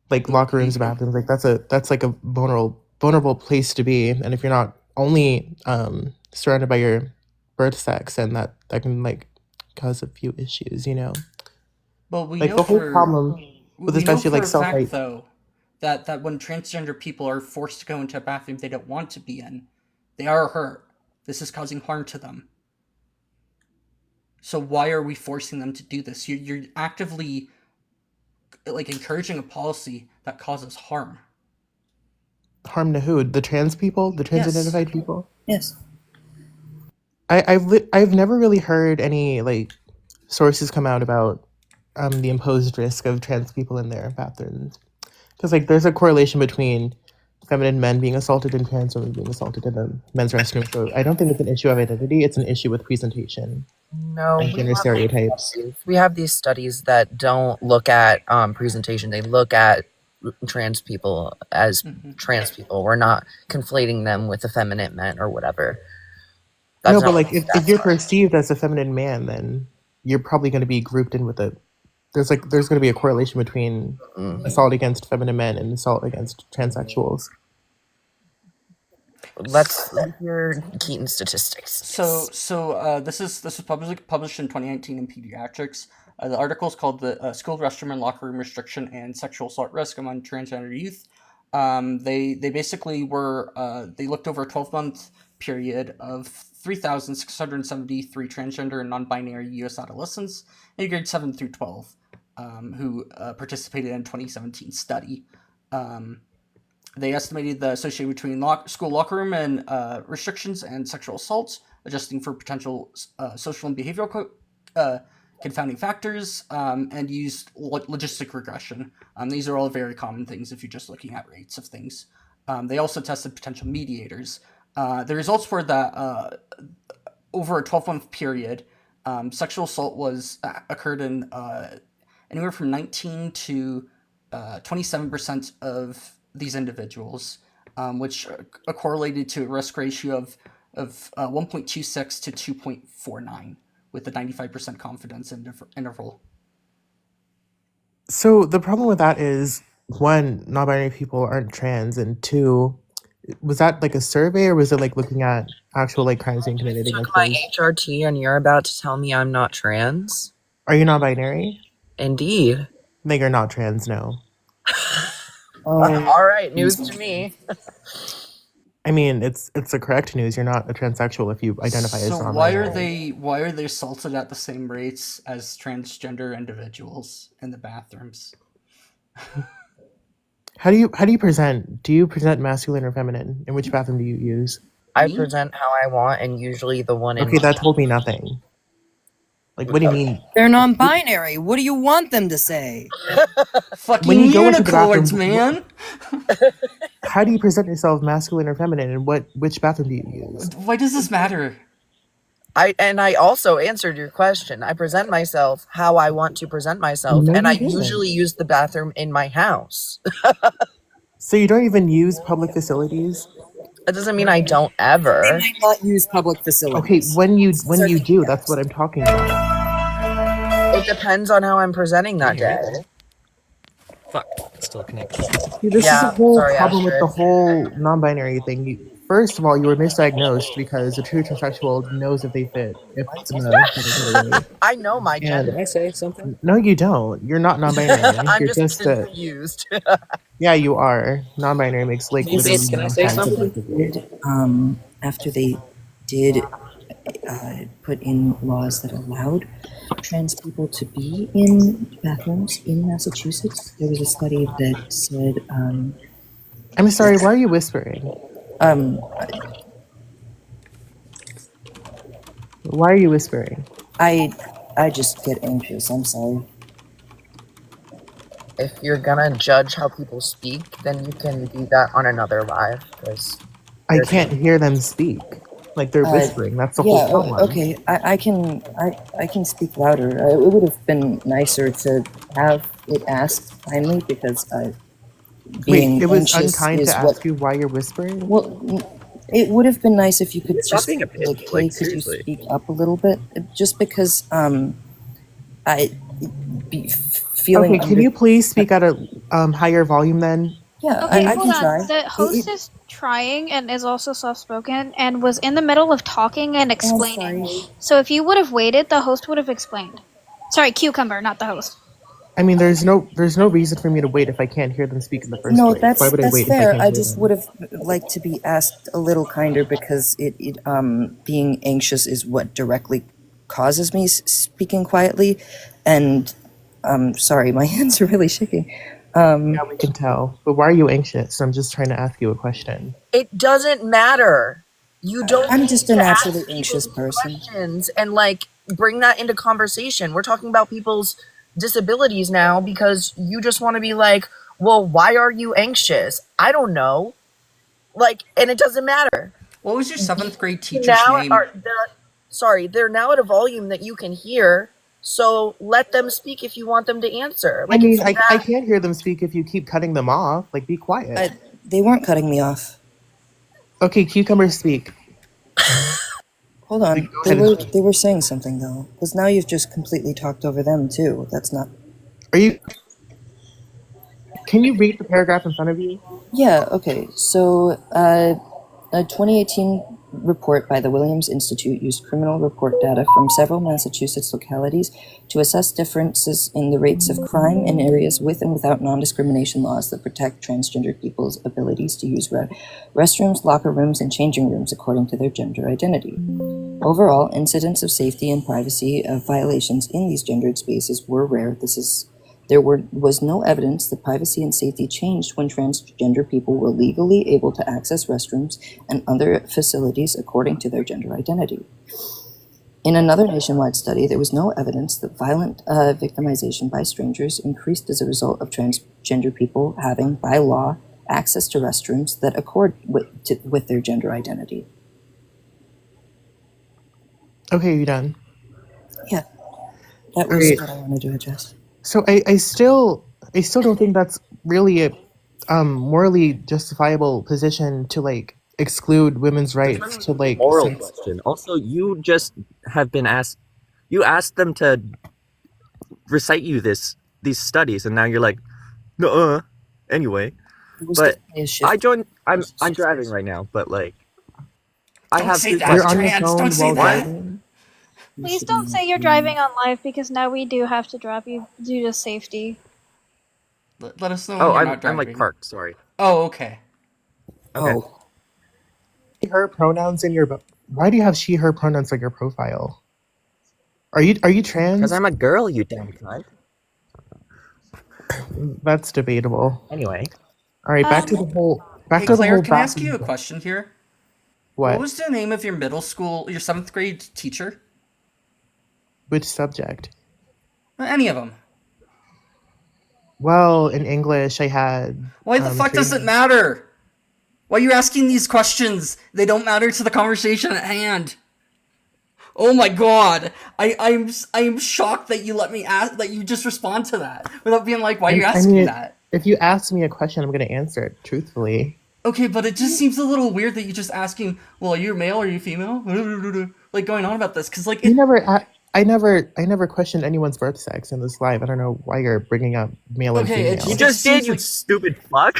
Like locker rooms, bathrooms, like that's like a vulnerable place to be. And if you're not only surrounded by your birth sex, then that can like cause a few issues, you know. Well, we like know the whole problem with especially like self fact, though, that when transgender people are forced to go into a bathroom they don't want to be in, they are hurt. This is causing harm to them. So why are we forcing them to do this? You're actively like encouraging a policy that causes harm. Harm to who? The trans people? The trans identified people? Yes. I've never really heard any like sources come out about the imposed risk of trans people in their bathrooms. Because like there's a correlation between feminine men being assaulted and trans women being assaulted in the men's restroom. So I don't think it's an issue of identity, it's an issue with presentation No, and gender stereotypes. we have these studies that don't look at presentation. They look at trans people as trans people. We're not conflating them with effeminate men or whatever. That's No, not but like what if you're stats are. perceived as a feminine man, then you're probably going to be grouped in with a. There's going to be a correlation between assault against feminine men and assault against transsexuals. Let's hear Keaton statistics. So this was published in 2019 in Pediatrics. The article is called "The School Restroom and Locker Room Restriction and Sexual Assault Risk Among Transgender Youth." They basically were they looked over a 12-month period of 3,673 transgender and non-binary U.S. adolescents in grades 7 through 12 who participated in a 2017 study. They estimated the association between school locker room and restrictions and sexual assaults, adjusting for potential social and behavioral confounding factors, and used logistic regression. These are all very common things if you're just looking at rates of things. They also tested potential mediators. The results were that over a 12-month period, sexual assault occurred in anywhere from 19 to 27% of these individuals, which correlated to a risk ratio of 1.26 to 2.49 with a 95% confidence interval. So the problem with that is, one, non-binary people aren't trans, and two, was that like a survey or was it like looking at actual like crimes being committed Took against my them? HRT and you're about to tell me I'm not trans? Are you non-binary? Indeed. Like you're not trans, no. All right, news to me. I mean, it's the correct news. You're not a transsexual if you identify as So non-binary. why are they assaulted at the same rates as transgender individuals in the bathrooms? How do you present? Do you present masculine or feminine? In which bathroom do you use? I present how I want, and usually the one in Okay, that told me nothing. Like, what do you mean? They're non-binary. What do you want them to say? Fucking When you go into the unicorns, bathroom, man! How do you present yourself, masculine or feminine, and which bathroom do you use? Why does this matter? I also answered your question. I present myself how I want to present myself, No, and you I didn't. usually use the bathroom in my house. So you don't even use public facilities? That doesn't mean I don't They ever. might not use public Okay, facilities. when you do, that's what I'm talking about. It depends on how I'm presenting that day. Fuck, it's still connected. See, this is Yeah, the whole sorry, problem with the Astrid. whole non-binary thing. First of all, you were misdiagnosed because a true transsexual knows if they fit in the category. I know my And gender. Can I say something? no, you don't. You're not non-binary. I'm You're just just a. confused. Yeah, you are. Non-binary makes like Can I literally say no sense something? objectively. After they did put in laws that allowed trans people to be in bathrooms in Massachusetts, there was a study that said, I'm sorry. Why are you whispering? Why are you whispering? I just get anxious. I'm sorry. If you're gonna judge how people speak, then you can do that on another live. I can't hear them speak. Like they're whispering. That's the whole problem. Okay. I can speak louder. It would have been nicer to have it asked kindly because being Wait, it was anxious unkind is to what. ask you why you're whispering? Well, it would have been nice if you could Stop just being a like, bitch, hey, like, could you seriously. speak up a little bit? Just because I be feeling. Okay, can you please speak at a higher volume then? Yeah, Okay, I hold can try. on. The host is trying and is also soft-spoken and was in the middle of talking and explaining. So if you would have waited, the host would have explained. Sorry, Cucumber, not the host. I mean, there's no reason for me to wait if I can't hear them speak in the first No, place. Why would I that's wait if I fair. can't I hear just them? would have liked to be asked a little kinder because it being anxious is what directly causes me speaking quietly, and sorry, my hands are really shaking. Yeah, we can tell. But why are you anxious? I'm just trying to ask you a question. It doesn't matter. You don't. I'm need just a to ask naturally anxious people person. questions and like bring that into conversation. We're talking about people's disabilities now because you just want to be like, well, why are you anxious? I don't know. Like, and it doesn't matter. What was your 7th grade teacher's Now name? they're now at a volume that you can hear. So let them speak if you want them to answer. I mean, I can't hear them speak if you keep cutting them off. Like, be quiet. They weren't cutting me off. Okay, cucumbers speak. Hold on. They were saying something though, because now you've just completely talked over them too. That's not. Are you? Can you read the paragraph in front of you? Yeah. Okay. So, a 2018 report by the Williams Institute used criminal report data from several Massachusetts localities to assess differences in the rates of crime in areas with and without non-discrimination laws that protect transgender people's abilities to use restrooms, locker rooms, and changing rooms according to their gender identity. Overall, incidents of safety and privacy violations in these gendered spaces were rare. There was no evidence that privacy and safety changed when transgender people were legally able to access restrooms and other facilities according to their gender identity. In another nationwide study, there was no evidence that violent victimization by strangers increased as a result of transgender people having, by law, access to restrooms that accord with their gender identity. Okay, you done? Yeah, that was what I wanted to address. So I still don't think that's really a morally justifiable position to like exclude women's rights to like Moral question. Also, you just have been asked. You asked them to recite you these studies, and now you're like, no. Anyway, but I joined. I'm driving right now, but like, I have. You're on your phone while driving. Please don't say you're driving on live because now we do have to drop you due to safety. Let us know when Oh, you're I'm not driving. like parked. Sorry. Oh, okay. Okay. Her pronouns in your. Why do you have she/her pronouns on your profile? Are you trans? Because I'm a girl, you damn cunt. That's debatable. Anyway. All right, back to the whole. Back Hey, to Claire, the whole. can I ask you a question here? What? What was the name of your middle school, your 7th grade teacher? Which subject? Any of them. Well, in English, I had. Why the fuck does it matter? Why are you asking these questions? They don't matter to the conversation at hand. Oh my god, I'm shocked that you let me ask, that you just respond to that without being like, why are you asking that? If you ask me a question, I'm going to answer it truthfully. Okay, but it just seems a little weird that you're just asking, well, are you male or are you female? Like going on about this, because like I never questioned anyone's birth sex in this live. I don't know why you're bringing up male and female. You just did, you stupid fuck.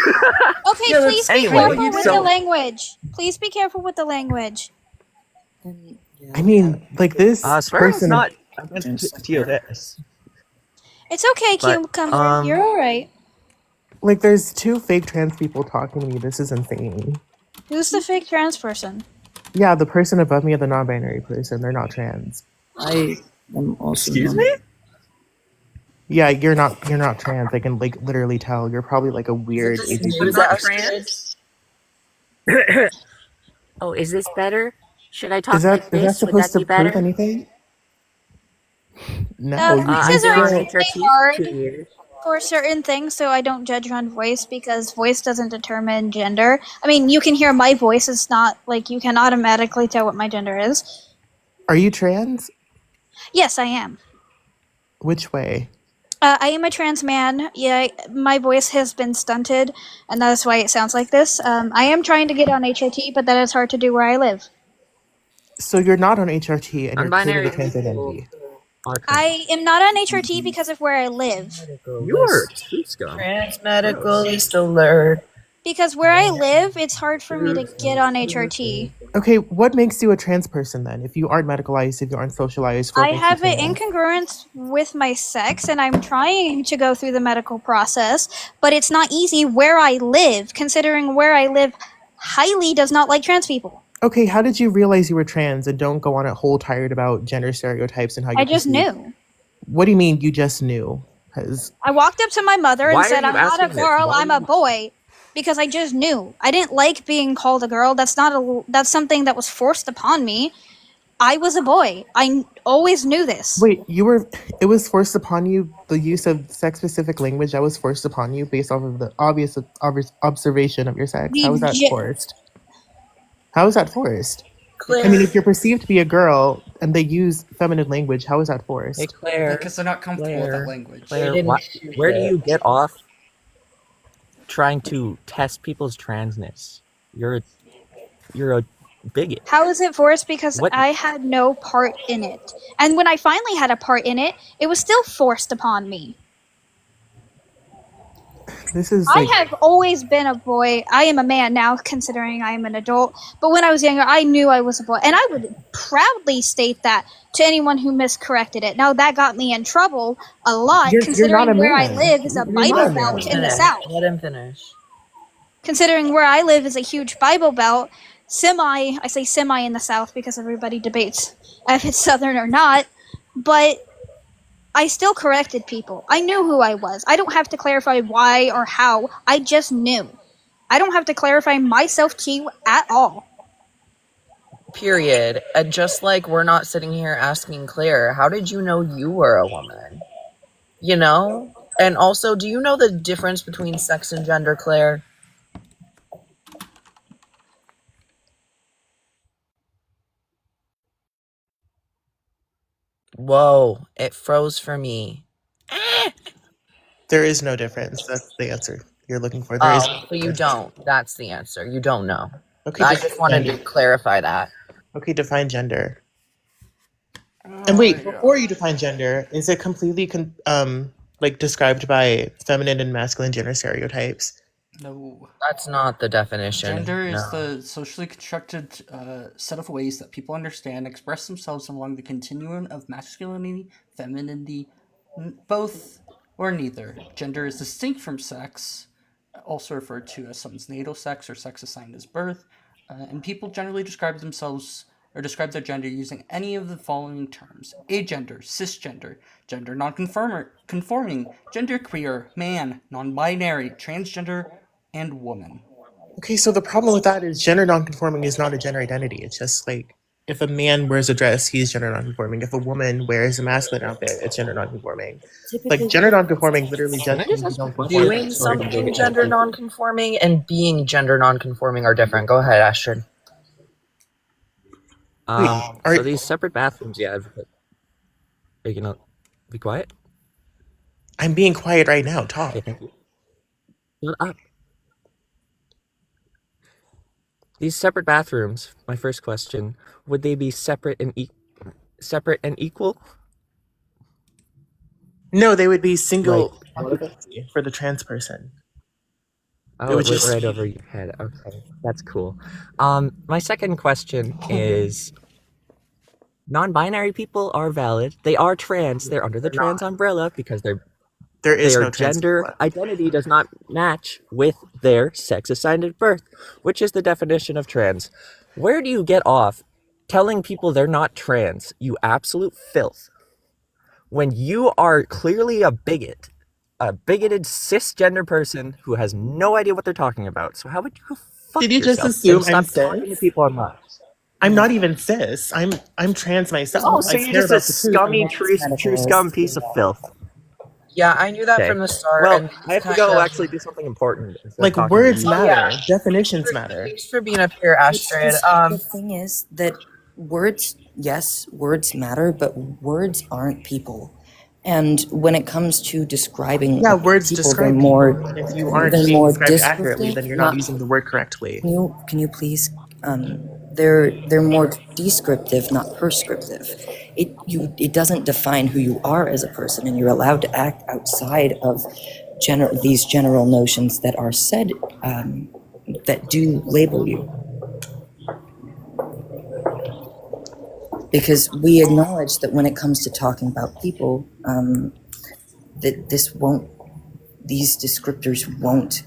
Okay, Yeah, please be anyway, careful with the language. Please be careful with the language. I mean, like this Swearing's person. not against TOS. It's okay, But, Cucumber. You're alright. Like, there's 2 fake trans people talking to me. This is insane. Who's the fake trans person? Yeah, the person above me, the non-binary person. They're not trans. I am also. Excuse me? Yeah, you're not trans. I can like literally tell. You're probably like a weird. Is that trans? Oh, is this better? Should I talk Is that like this? Would supposed that to be better? prove anything? No. I've been on HRT for hard 2 years. for certain things, so I don't judge on voice because voice doesn't determine gender. I mean, you can hear my voice. It's not like you can automatically tell what my gender is. Are you trans? Yes, I am. Which way? I am a trans man. Yeah, my voice has been stunted, and that is why it sounds like this. I am trying to get on HRT, but that is hard to do where I live. So you're not on HRT and you're Non-binary clearly trans identity. I am not on HRT because of where I live. You're a truth scum. Trans medicalist alert. Because where I live, it's hard for me to get on HRT. Okay, what makes you a trans person then? If you aren't medicalized, if you aren't socialized, what I makes you have an trans? incongruence with my sex, and I'm trying to go through the medical process, but it's not easy where I live, considering where I live highly does not like trans people. Okay, how did you realize you were trans and don't go on a whole tirade about gender stereotypes and how you I just knew. What do you mean you just knew? 'Cause I walked up to my mother and Why are said, you I'm not a asking this? girl, Why I'm are a boy. Because I just knew. I didn't like being called a girl. That's something that was forced upon me. I was a boy. Always knew this. Wait, it was forced upon you, the use of sex-specific language that was forced upon you based off of the obvious observation of your sex. How is that forced? How is that forced? Claire. I mean, if you're perceived to be a girl and they use feminine language, how is that forced? Hey, Claire. Because they're not comfortable with that language. Claire, where do you get off trying to test people's transness? You're a bigot. How is it forced? Because What? I had no part in it. And when I finally had a part in it, it was still forced upon me. This is I like, have always been a boy. I am a man now, considering I am an adult. But when I was younger, I knew I was a boy. And I would proudly state that to anyone who miscorrected it. Now, that got me in trouble a lot, You're considering not a where I man. live is a You're not Bible a Belt man. in the South. Let him finish. Considering where I live is a huge Bible Belt, I say semi in the South because everybody debates if it's Southern or not, but I still corrected people. I knew who I was. I don't have to clarify why or how. I just knew. I don't have to clarify myself to you at all. Period. And just like we're not sitting here asking Claire, how did you know you were a woman? You know? And also, do you know the difference between sex and gender, Claire? Whoa, it froze for me. there is no difference. That's the answer you're looking for. There is. Oh, so you don't. That's the answer. You don't know. Okay, I just wanted to clarify that. Okay, define gender. And wait, before you define gender, is it completely like described by feminine and masculine gender stereotypes? No. That's not the definition. Gender is No. the socially constructed set of ways that people understand, express themselves along the continuum of masculinity, femininity, both or neither. Gender is distinct from sex, also referred to as someone's natal sex or sex assigned as birth, and people generally describe themselves or describe their gender using any of the following terms: agender, cisgender, gender non-conforming, genderqueer, man, non-binary, transgender, and woman. Okay, so the problem with that is gender nonconforming is not a gender identity. It's just like if a man wears a dress, he's gender nonconforming. If a woman wears a masculine outfit, it's gender nonconforming. Like gender nonconforming literally just means you don't conform. Doing something gender nonconforming and being gender nonconforming are different. Go ahead, Astrid. So these separate bathrooms, yeah. Are you gonna be quiet? I'm being quiet right now. Talk. Okay, thank you. Shut up. These separate bathrooms. My first question: would they be separate and equal? No, they would be single for the trans person. Oh, it went right over your head. Okay, that's cool. My second question is: non-binary people are valid. They are trans. They're under the trans umbrella because their gender identity does not match with their sex assigned at birth, which is the definition of trans. Where do you get off telling people they're not trans, you absolute filth, when you are clearly a bigot? A bigoted cisgender person who has no idea what they're talking about. So how would you go fuck Did you just yourself assume and I'm stop talking to cis? people online? I'm not even cis. I'm trans myself. Oh, so I you're care just a about the truth. scummy, true scum piece of filth. Yeah, I knew that Okay. from the start. Well, and I have to go actually do something important. instead of Like talking to words you. matter. Definitions matter. Thanks for being up here, Astrid. The thing is that words, yes, words matter, but words aren't people. And when it comes to describing words people, describe they're more, people, and if you aren't they're being more described accurately, descriptive, then you're not using the word correctly. Can you please? They're more descriptive, not prescriptive. It doesn't define who you are as a person, and you're allowed to act outside of these general notions that are said that do label you. Because we acknowledge that when it comes to talking about people, that these descriptors won't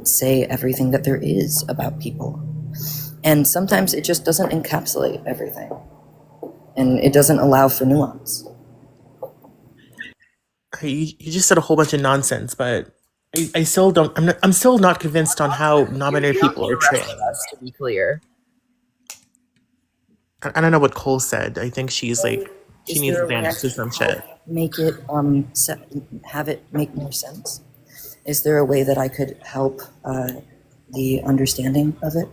say everything that there is about people. And sometimes it just doesn't encapsulate everything. And it doesn't allow for nuance. Okay, you just said a whole bunch of nonsense, but I still don't. I'm still not convinced on how non-binary people are trans. To be clear. I don't know what Cole said. I think she's like she Is needs there a way I advantage to could some help shit. make it have it make more sense? Is there a way that I could help the understanding of it?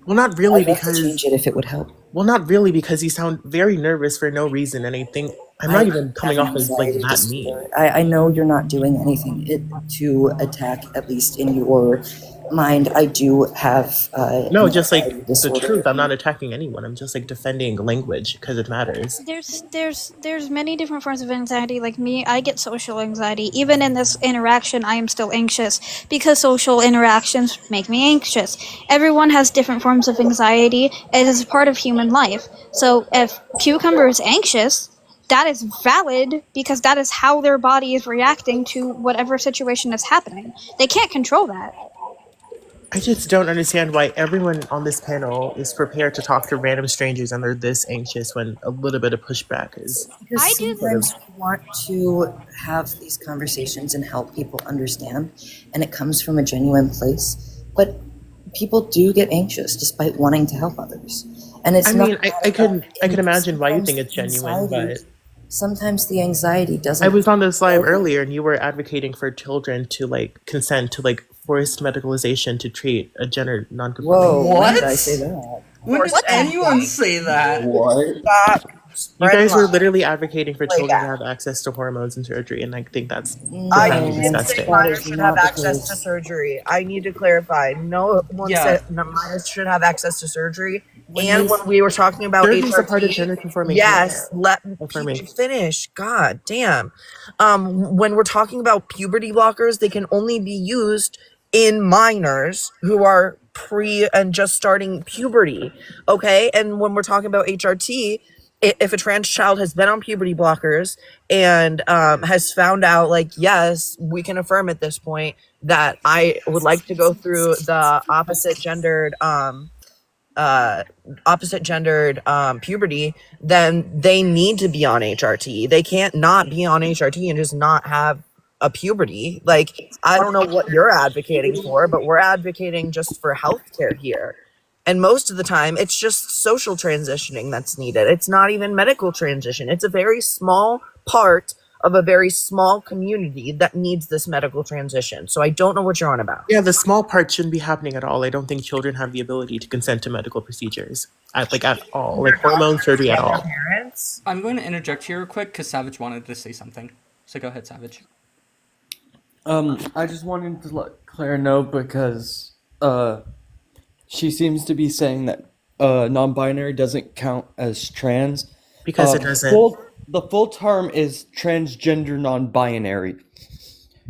Well, not really I'd love to because change it if it would help. well, not really because you sound very nervous for no reason, and I think I'm not even coming have off an as like anxiety that mean. disorder. I know you're not doing anything to attack, at least in your mind. I do have No, an just like anxiety the disorder. truth. I'm not attacking anyone. I'm just like defending language because it matters. There's many different forms of anxiety. Like me, I get social anxiety. Even in this interaction, I am still anxious because social interactions make me anxious. Everyone has different forms of anxiety. It is a part of human life. So if Cucumber is anxious, that is valid because that is how their body is reacting to whatever situation is happening. They can't control that. I just don't understand why everyone on this panel is prepared to talk to random strangers and they're this anxious when a little bit of pushback is. Because sometimes we want to have these conversations and help people understand, and it comes from a genuine place. But people do get anxious despite wanting to help others, and it's I not. mean, I could imagine why you think it's genuine, but sometimes the anxiety doesn't. I was on this live earlier and you were advocating for children to like consent to like forced medicalization to treat a gender non-conforming. Whoa! When What? did I say that? When did anyone say that? What? Stop. You guys Spread were love. literally advocating for Play children to that. have access to hormones and surgery, and I think that's I profoundly didn't say disgusting. minors should have access to surgery. I need to clarify. No one Yeah. said no, minors should have access to surgery. And when we were talking about Surgery's a part of HRT, gender conforming yes, care. let me Affirming. finish. God damn. When we're talking about puberty blockers, they can only be used in minors who are pre and just starting puberty. Okay, and when we're talking about HRT, if a trans child has been on puberty blockers and has found out, like, yes, we can affirm at this point that I would like to go through the opposite gendered puberty, then they need to be on HRT. They can't not be on HRT and just not have a puberty. Like, I don't know what you're advocating for, but we're advocating just for healthcare here. And most of the time, it's just social transitioning that's needed. It's not even medical transition. It's a very small part of a very small community that needs this medical transition. So I don't know what you're on about. Yeah, the small part shouldn't be happening at all. I don't think children have the ability to consent to medical procedures at all, like hormone surgery at all. Parents. I'm going to interject here real quick because Savage wanted to say something. So go ahead, Savage. I just wanted to let Claire know because she seems to be saying that non-binary doesn't count as trans. Because it doesn't. The full term is transgender non-binary.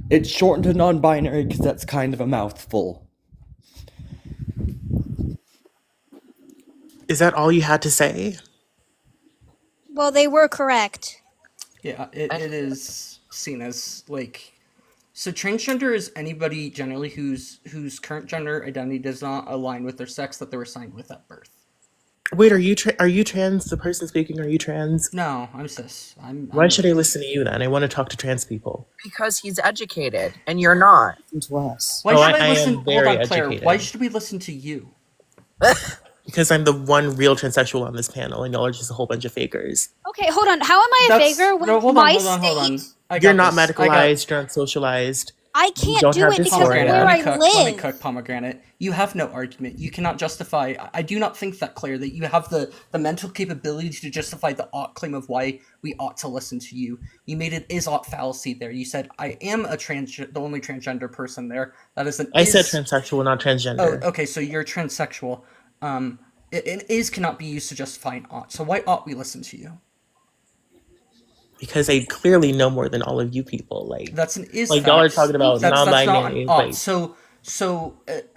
It's shortened to non-binary because that's kind of a mouthful. Is that all you had to say? Well, they were correct. Yeah, it is seen as like. So transgender is anybody generally whose current gender identity does not align with their sex that they were assigned with at birth. Wait, are you trans? The person speaking, are you trans? No, I'm cis. Why should I listen to you then? I want to talk to trans people. Because he's educated and you're not. To us. Why should I listen? am Hold very on, Claire. educated. Why should we listen to you? Because I'm the one real transsexual on this panel, and y'all are just a whole bunch of fakers. Okay, hold on. How am I a faker when hold my on. state? You're not medicalized, you're not socialized. I You can't don't do have it because of dysphoria. where I Let me live. cook, Pomegranate. You have no argument. You cannot justify. I do not think that, Claire, that you have the mental capability to justify the ought claim of why we ought to listen to you. You made an is ought fallacy there. You said I am the only transgender person there. That is an. I said is. transsexual, not transgender. Oh, okay. So you're transsexual. An is cannot be used to justify an ought. So why ought we listen to you? Because I clearly know more than all of you people. Like That's an is. like y'all are facts. talking about That's not non-binary. an ought. Like, So.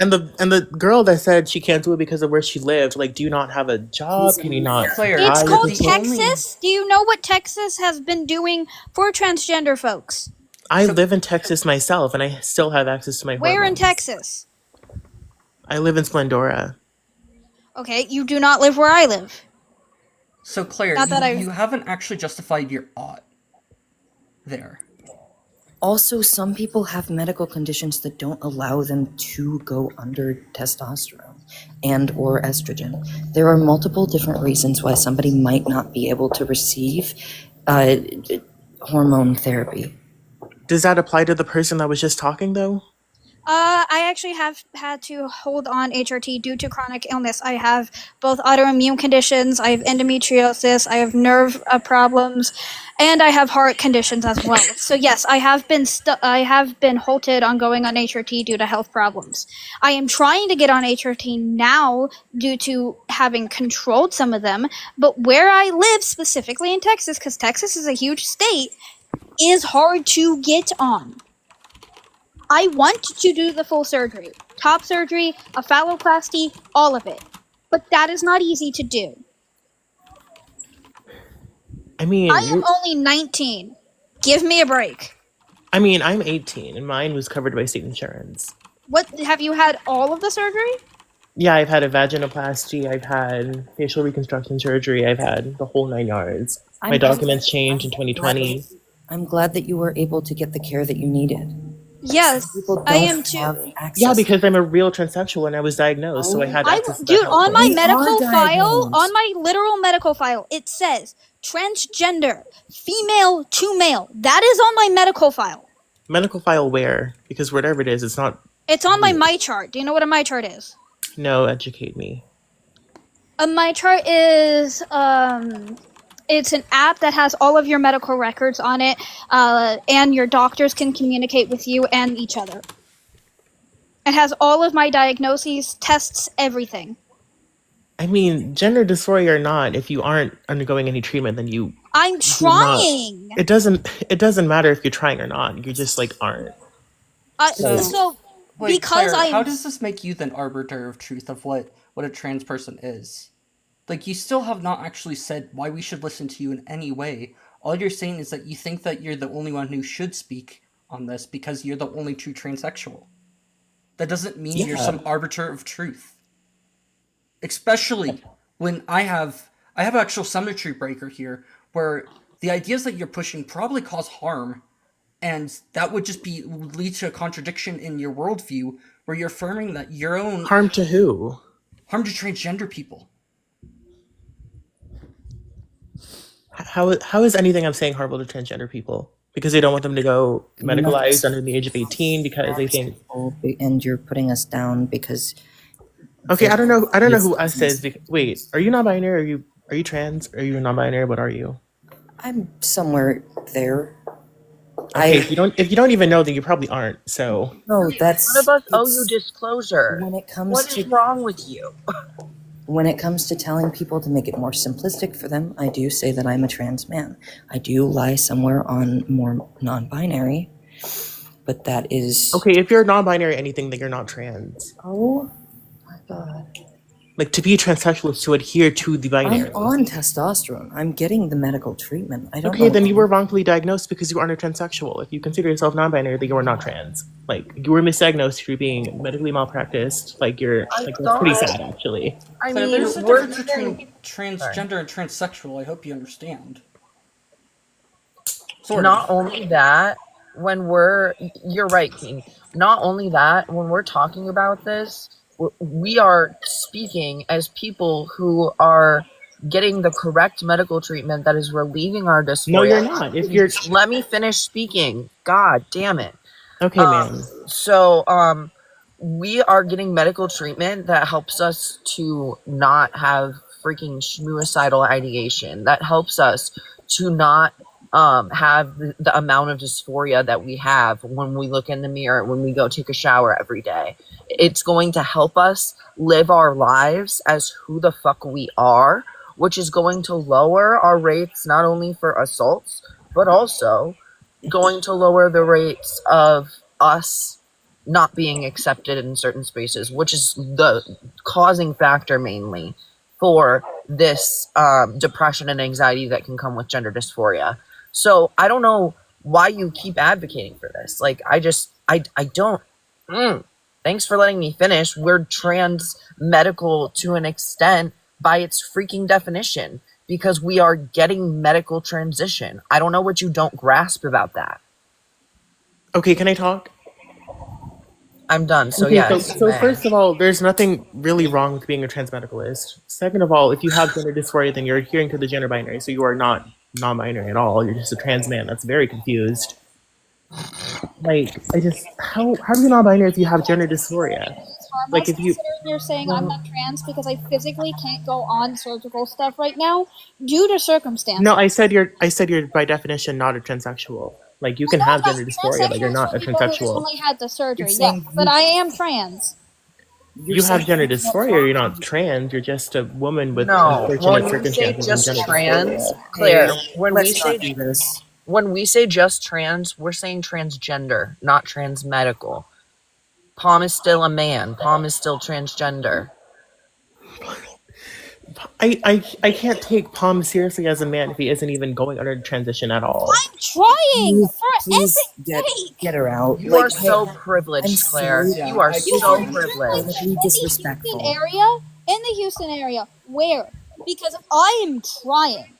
and the girl that said she can't do it because of where she lived. Like, do you not have a job? Can you not? Claire, It's buy called the- Texas. Do you know what Texas has been doing for transgender folks? I live in Texas myself, and I still have access to my. Where in hormones. Texas? I live in Splendora. Okay, you do not live where I live. So Claire, Not that you haven't actually justified your ought there. Also, some people have medical conditions that don't allow them to go under testosterone. and or estrogen. There are multiple different reasons why somebody might not be able to receive hormone therapy. Does that apply to the person that was just talking, though? I actually have had to hold on HRT due to chronic illness. I have both autoimmune conditions, I have endometriosis, I have nerve problems, and I have heart conditions as well. So yes, I have been halted on going on HRT due to health problems. I am trying to get on HRT now due to having controlled some of them, but where I live, specifically in Texas, because Texas is a huge state, is hard to get on. I want to do the full surgery. Top surgery, a phalloplasty, all of it. But that is not easy to do. I mean, I am only 19. Give me a break. I mean, I'm 18, and mine was covered by state insurance. What, have you had all of the surgery? Yeah, I've had a vaginoplasty, I've had facial reconstruction surgery, I've had the whole 9 yards. My documents changed in 2020. I'm glad that you were able to get the care that you needed. Yes, I am too. Yeah, because I'm a real transsexual and I was diagnosed, so I had access to that Dude, help. on my medical file, on my literal medical file, it says transgender, female to male. That is on my medical file. Medical file where? Because whatever it is, it's not... It's on my MyChart. Do you know what a MyChart is? No, educate me. A MyChart is it's an app that has all of your medical records on it, and your doctors can communicate with you and each other. It has all of my diagnoses, tests, everything. I mean, gender dysphoria or not, if you aren't undergoing any treatment, then you... I'm trying! It doesn't matter if you're trying or not. You just, like, aren't. Wait, because Claire, I'm... how does this make you the arbiter of truth of what a trans person is? Like, you still have not actually said why we should listen to you in any way. All you're saying is that you think that you're the only one who should speak on this because you're the only true transsexual. That doesn't mean you're some arbiter of truth. Especially when I have actual symmetry breaker here, where the ideas that you're pushing probably cause harm, and that would just lead to a contradiction in your worldview, where you're affirming that your own... Harm to who? Harm to transgender people. How is anything I'm saying harmful to transgender people? Because they don't want them to go medicalized under the age of 18 because they think... And you're putting us down because... Okay, I don't know who us is. Wait, are you non-binary? Are you trans? Are you non-binary? What are you? I'm somewhere there. Okay, if you don't even know, then you probably aren't. So no, that's. None of us owe you disclosure. When it comes what is wrong with you? When it comes to telling people to make it more simplistic for them, I do say that I'm a trans man. I do lie somewhere on more non-binary, but that is okay. If you're non-binary anything, then you're not trans. Oh my god. Like, to be transsexual is to adhere to the binary. I'm on testosterone. I'm getting the medical treatment. I don't Okay, know. then you were wrongfully diagnosed because you aren't a transsexual. If you consider yourself non-binary, then you are not trans. Like, you were misdiagnosed through being medically malpracticed. Like, that's pretty sad, actually. I Claire, mean, there's a difference between transgender and transsexual. I hope you understand. Not only that, you're right, King. Not only that, when we're talking about this, we are speaking as people who are getting the correct medical treatment that is relieving our dysphoria. No, you're not. If you're... Let me finish speaking. God damn it. Okay, ma'am. So, we are getting medical treatment that helps us to not have freaking suicidal ideation. That helps us to not have the amount of dysphoria that we have when we look in the mirror, when we go take a shower every day. It's going to help us live our lives as who the fuck we are, which is going to lower our rates not only for assaults, but also going to lower the rates of us not being accepted in certain spaces, which is the causing factor mainly for this depression and anxiety that can come with gender dysphoria. So I don't know why you keep advocating for this. Like, I don't. Thanks for letting me finish. We're trans medical to an extent by its freaking definition because we are getting medical transition. I don't know what you don't grasp about that. Okay, can I talk? I'm done. So Okay, yes, so you may. first of all, there's nothing really wrong with being a trans medicalist. Second of all, if you have gender dysphoria, then you're adhering to the gender binary, so you are not non-binary at all. You're just a trans man that's very confused. Like, how are you non-binary if you have gender dysphoria? Like, if you Considering you're saying I'm not trans because I physically can't go on surgical stuff right now due to circumstances. no, I said you're by definition not a transsexual. Like, you can have gender dysphoria, but you're not a People who transsexual. only had the surgery, You're yes, saying but I am trans. You have gender dysphoria. You're not trans. You're just a woman with No, unfortunate when we say circumstances and just gender trans, dysphoria. Claire, when we Let's say not do this. when we say just trans, we're saying transgender, not trans medical. Palm is still a man. Palm is still transgender. I can't take Palm seriously as a man if he isn't even going under transition at all. I'm trying for Please every get her out. You Like, are so hey, privileged, I'm Claire. sorry. You are I so can't. privileged. Incredibly in the Houston disrespectful. area. In the Houston area, where? Because I am trying.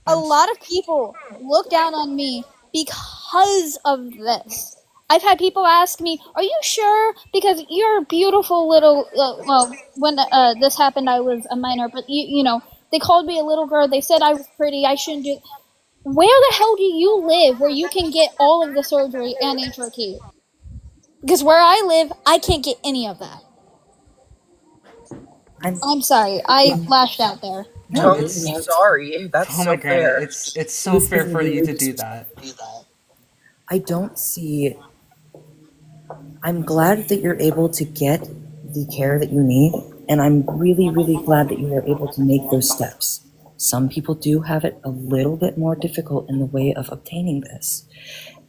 A lot of people look down on me because of this. I've had people ask me, "Are you sure?" Because you're a beautiful little. Well, when this happened, I was a minor, but you know, they called me a little girl. They said I was pretty. I shouldn't do. Where the hell do you live where you can get all of the surgery and HRT? Because where I live, I can't get any of that. I'm sorry, I lashed out there. Don't be sorry. That's Oh so my god, fair. it's so fair for you to do that. I don't see. I'm glad that you're able to get the care that you need, and I'm really, really glad that you are able to make those steps. Some people do have it a little bit more difficult in the way of obtaining this,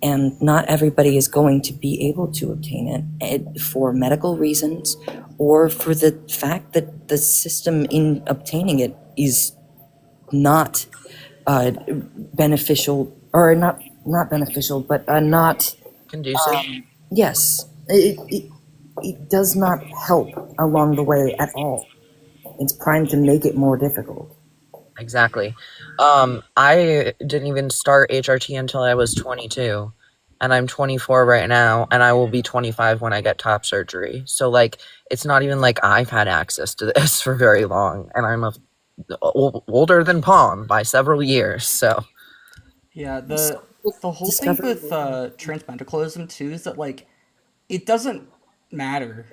and not everybody is going to be able to obtain it for medical reasons or for the fact that the system in obtaining it is not beneficial, or not beneficial, but not conducive. Yes, it does not help along the way at all. It's primed to make it more difficult. Exactly. I didn't even start HRT until I was 22, and I'm 24 right now, and I will be 25 when I get top surgery. So, like, it's not even like I've had access to this for very long, and I'm older than Palm by several years. So, Yeah, the whole thing with transmedicalism too is that, like, it doesn't matter.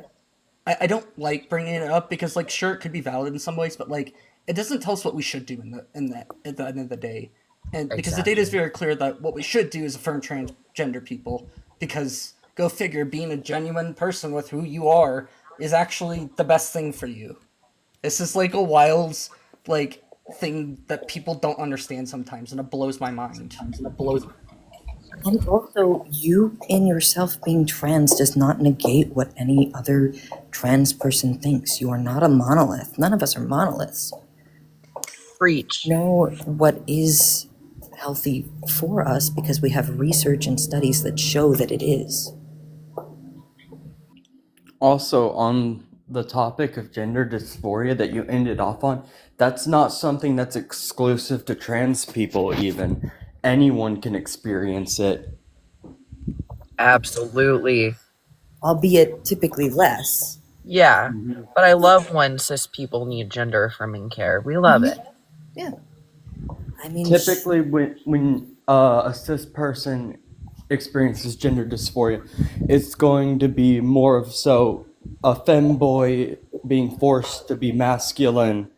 I don't like bringing it up because, like, sure, it could be valid in some ways, but, like, it doesn't tell us what we should do at the end of the day. And because the data is very clear that what we should do is affirm transgender people, because go figure, being a genuine person with who you are is actually the best thing for you. This is like a wild, like, thing that people don't understand sometimes, and it blows my mind. And also, you in yourself being trans does not negate what any other trans person thinks. You are not a monolith. None of us are monoliths. Preach. Know what is healthy for us because we have research and studies that show that it is. Also, on the topic of gender dysphoria that you ended off on, that's not something that's exclusive to trans people even. Anyone can experience it. absolutely. Albeit typically less. Yeah, but I love when cis people need gender affirming care. We love it. Yeah. I mean, Typically, when a cis person experiences gender dysphoria, it's going to be more of so a femboy being forced to be masculine,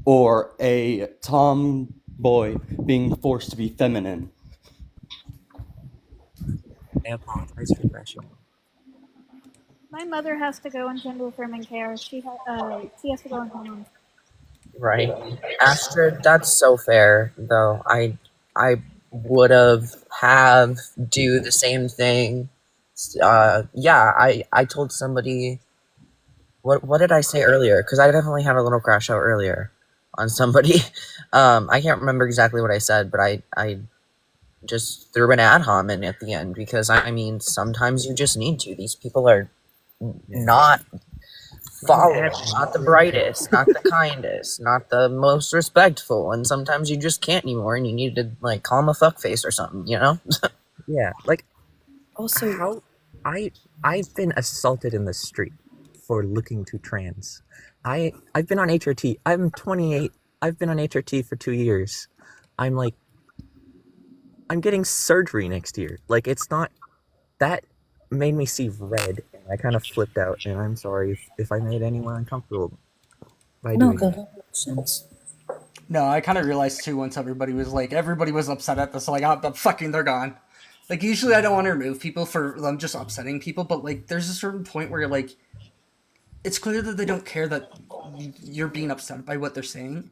or a tomboy being forced to be feminine. I apologize for rushing. My mother has to go in gender affirming care. She has to go in hormones. Right. Astrid, that's so fair, though. I would have do the same thing. Yeah, I told somebody, what did I say earlier? Because I definitely had a little crash out earlier on somebody. I can't remember exactly what I said, but I just threw an ad hom in at the end because, I mean, sometimes you just need to. These people are not following, not the brightest, not the kindest, not the most respectful, and sometimes you just can't anymore, and you need to, like, call them a fuckface or something, you know? Yeah, like, also, I've been assaulted in the street for looking too trans. I've been on HRT. I'm 28. I've been on HRT for 2 years. I'm like, I'm getting surgery next year. Like, it's not, that made me see red, and I kind of flipped out, and I'm sorry if I made anyone uncomfortable by No, doing that that. makes sense. No, I kind of realized too once everybody was upset at this. Like, oh, fucking, they're gone. Like, usually I don't want to remove people for them just upsetting people, but like, there's a certain point where you're like, it's clear that they don't care that you're being upset by what they're saying.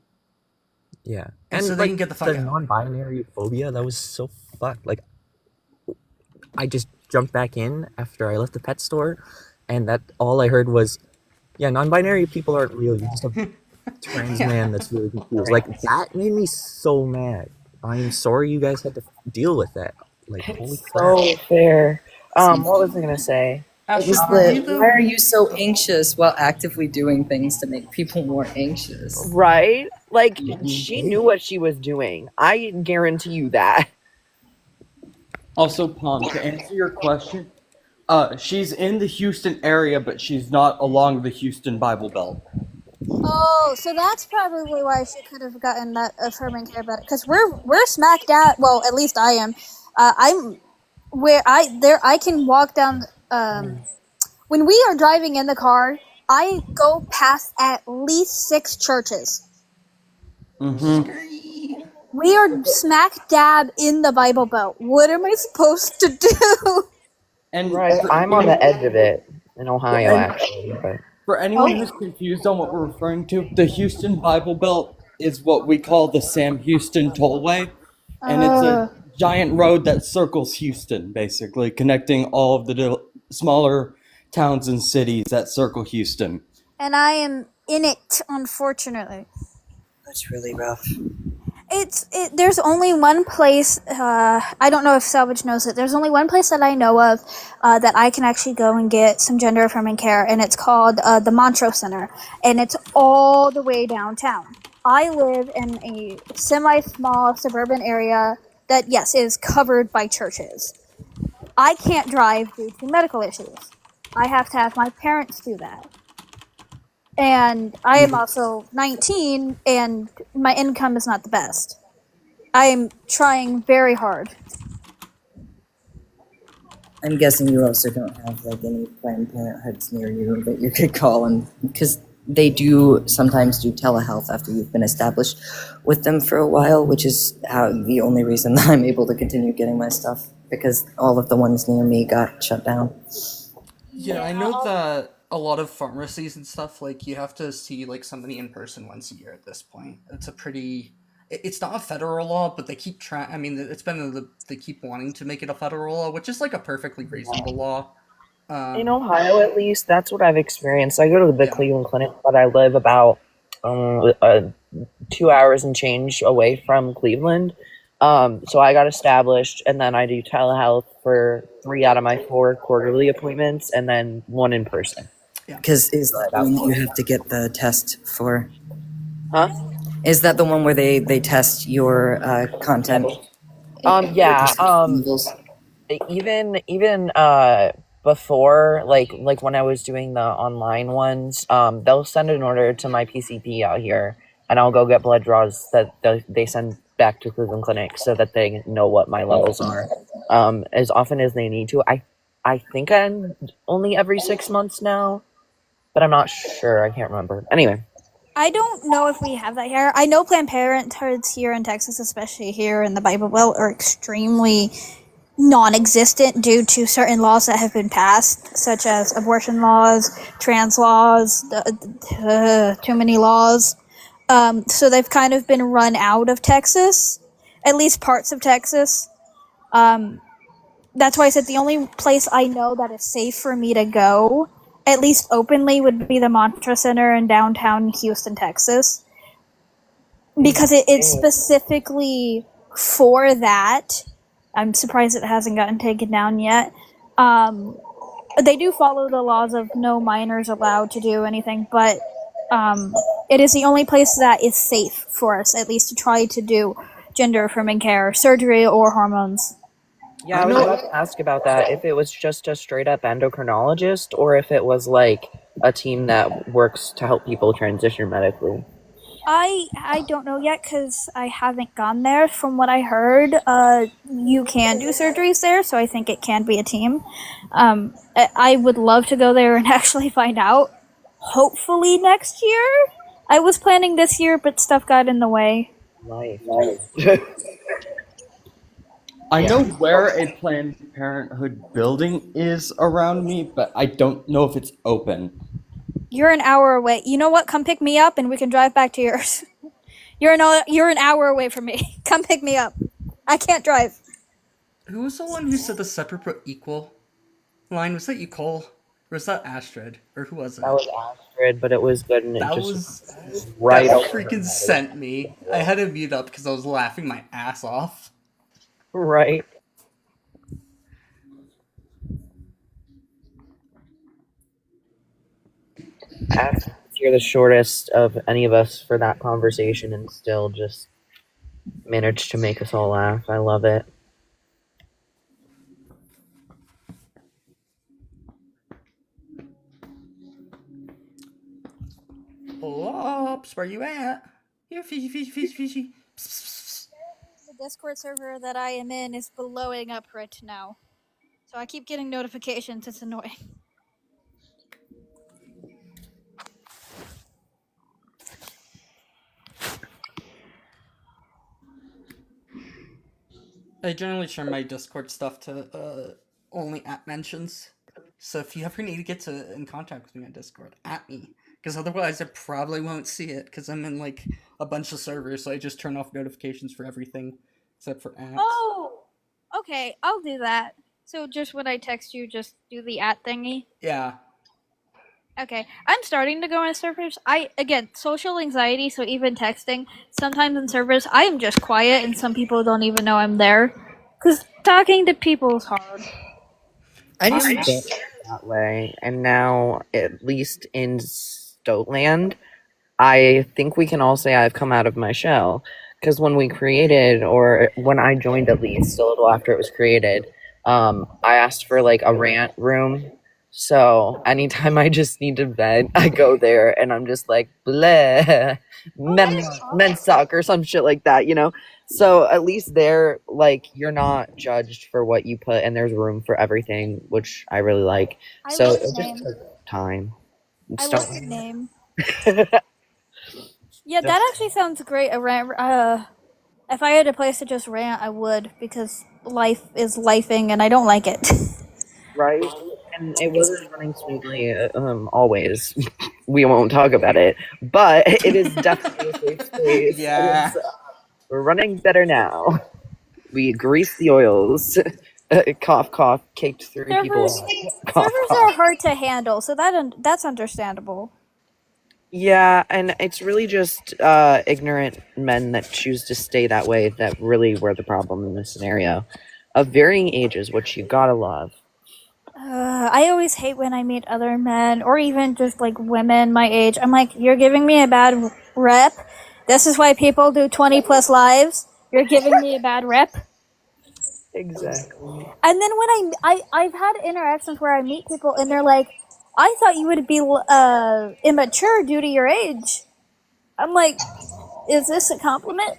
Yeah. And And so they like can get the fuck the out. non-binary phobia, that was so fucked. Like, I just jumped back in after I left the pet store, and that all I heard was, yeah, non-binary people aren't real. You're just a trans man that's really confused. Like, that made me so mad. I'm sorry you guys had to deal with that. Like, holy crap. So fair. What was I gonna say? Why are you so anxious while actively doing things to make people more anxious? Right? Like, she knew what she was doing. I guarantee you that. Also, Palm, to answer your question, she's in the Houston area, but she's not along the Houston Bible Belt. Oh, so that's probably why she could have gotten that affirming care better. Because we're smack dab. Well, at least I am. I'm where I can walk down. When we are driving in the car, I go past at least 6 churches. Mm-hmm. We are smack dab in the Bible Belt. What am I supposed to do? And Right, I'm on the edge of it in Ohio, And- actually. But For anyone who's confused on what we're referring to, the Houston Bible Belt is what we call the Sam Houston Tollway, and it's a giant road that circles Houston, basically connecting all of the smaller towns and cities that circle Houston. And I am in it, unfortunately. That's really rough. There's only one place, I don't know if Salvage knows it, there's only one place that I know of that I can actually go and get some gender affirming care, and it's called the Montrose Center, and it's all the way downtown. I live in a semi-small suburban area that, yes, is covered by churches. I can't drive due to medical issues. I have to have my parents do that. And I am also 19, and my income is not the best. I am trying very hard. I'm guessing you also don't have like any Planned Parenthoods near you that you could call, and because they do sometimes do telehealth after you've been established with them for a while, which is the only reason that I'm able to continue getting my stuff, because all of the ones near me got shut down. Yeah, I know that a lot of pharmacies and stuff, like, you have to see, like, somebody in person once a year at this point. It's a pretty... It's not a federal law, but they keep trying... I mean, it's been... They keep wanting to make it a federal law, which is, like, a perfectly reasonable law. in Ohio, at least, that's what I've experienced. I go to the Cleveland Clinic, but I live about 2 hours and change away from Cleveland. So I got established, and then I do telehealth for 3 out of my 4 quarterly appointments, and then 1 in person. Because is that the one that you have to get the test for? Huh? Is that the one where they test your content? Yeah. Even before, like when I was doing the online ones, they'll send an order to my PCP out here, and I'll go get blood draws that they send back to Cleveland Clinic so that they know what my levels are, as often as they need to. I think I'm only every 6 months now, but I'm not sure. I can't remember. Anyway. I don't know if we have that here. I know Planned Parenthoods here in Texas, especially here in the Bible Belt, are extremely non-existent due to certain laws that have been passed, such as abortion laws, trans laws, too many laws. So they've kind of been run out of Texas, at least parts of Texas. That's why I said the only place I know that is safe for me to go, at least openly, would be the Montrose Center in downtown Houston, Texas. Because it's specifically for that. I'm surprised it hasn't gotten taken down yet. They do follow the laws of no minors allowed to do anything, but it is the only place that is safe for us, at least to try to do gender affirming care, surgery, or hormones. Yeah, I was about to ask about that. If it was just a straight up endocrinologist, or if it was like a team that works to help people transition medically. I don't know yet because I haven't gone there. From what I heard, you can do surgeries there, so I think it can be a team. I would love to go there and actually find out. Hopefully next year. I was planning this year, but stuff got in the way. Nice. I know where a Planned Parenthood building is around me, but I don't know if it's open. You're an hour away. You know what? Come pick me up, and we can drive back to yours. You're an hour away from me. Come pick me up. I can't drive. Who was the one who said the separate but equal line? Was that you, Cole? Or was that Astrid? Or who was it? That was Astrid, but it was good, and it That just was right that over her freaking head. sent me. I had to mute up because I was laughing my ass off. Right. You're the shortest of any of us for that conversation, and still just managed to make us all laugh. I love it. Ops, where you at? Here, fishy. The Discord server that I am in is blowing up right now. So I keep getting notifications. It's annoying. I generally share my Discord stuff to only at mentions. So if you ever need to get in contact with me on Discord, at me. Because otherwise I probably won't see it because I'm in like a bunch of servers, so I just turn off notifications for everything except for apps. Oh, okay. I'll do that. So just when I text you, just do the at thingy. Yeah. Okay, I'm starting to go on servers. Again, social anxiety, so even texting, sometimes in servers, I am just quiet and some people don't even know I'm there. Because talking to people is hard. I just that way, and now, at least in Stoatland, I think we can all say I've come out of my shell. Because when we created, or when I joined at least, a little after it was created, I asked for like a rant room. So anytime I just need to vent, I go there and I'm just like, bleh, men suck or some shit like that, you know? So at least there, like, you're not judged for what you put and there's room for everything, which I really like. So love it the just name. took time. I love the name. Yeah, that actually sounds great. A rant. If I had a place to just rant, I would, because life is lifing and I don't like it. Right? And it wasn't running smoothly always. We won't talk about it. But it is definitely a safe space. Yeah. We're running better now. We grease the oils. Cough, cough, caked 3 people. Cough, Servers cough. are hard to handle, so that's understandable. Yeah, and it's really just ignorant men that choose to stay that way that really were the problem in this scenario. Of varying ages, which you gotta love. I always hate when I meet other men, or even just like women my age. I'm like, you're giving me a bad rep. This is why people do 20 plus lives. You're giving me a bad rep. Exactly. And then when I've had interactions where I meet people and they're like, I thought you would be immature due to your age. I'm like, is this a compliment?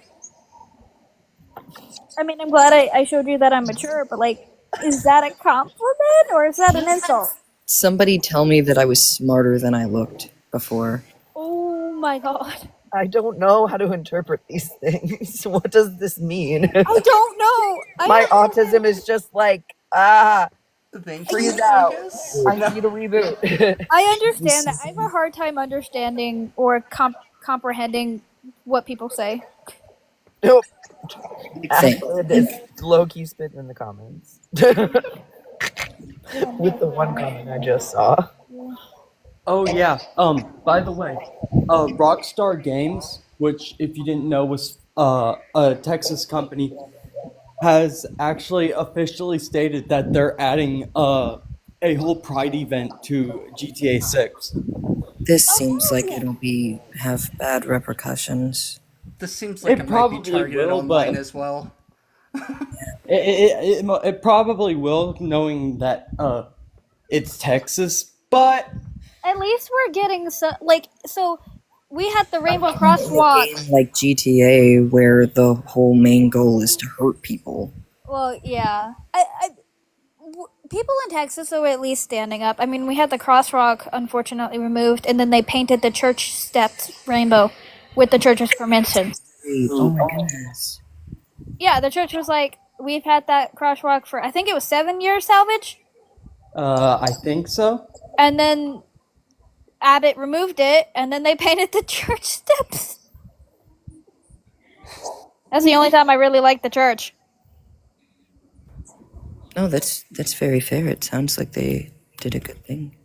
I mean, I'm glad I showed you that I'm mature, but like, is that a compliment or is that an insult? Somebody tell me that I was smarter than I looked before. Oh my god. I don't know how to interpret these things. What does this mean? I don't know. My autism is just like, freeze out. I I need a reboot. I understand that. I have a hard time understanding or comprehending what people say. Nope. Thank- It's low-key spit in the comments. With the one comment I just saw. Oh yeah. By the way, Rockstar Games, which if you didn't know was a Texas company, has actually officially stated that they're adding a whole Pride event to GTA 6. This seems like it'll have bad repercussions. This seems like it might be targeted online as well. It probably will, knowing that it's Texas, but At least we're getting so we had the Rainbow A Crosswalk. game like GTA where the whole main goal is to hurt people. Well, yeah. People in Texas are at least standing up. I mean, we had the crosswalk unfortunately removed, and then they painted the church steps rainbow with the church's permission. Oh my goodness. Yeah, the church was like, we've had that crosswalk for, I think it was 7 years, Salvage? I think so. And then Abbott removed it, and then they painted the church steps. That's the only time I really liked the church. No, that's very fair. It sounds like they did a good thing.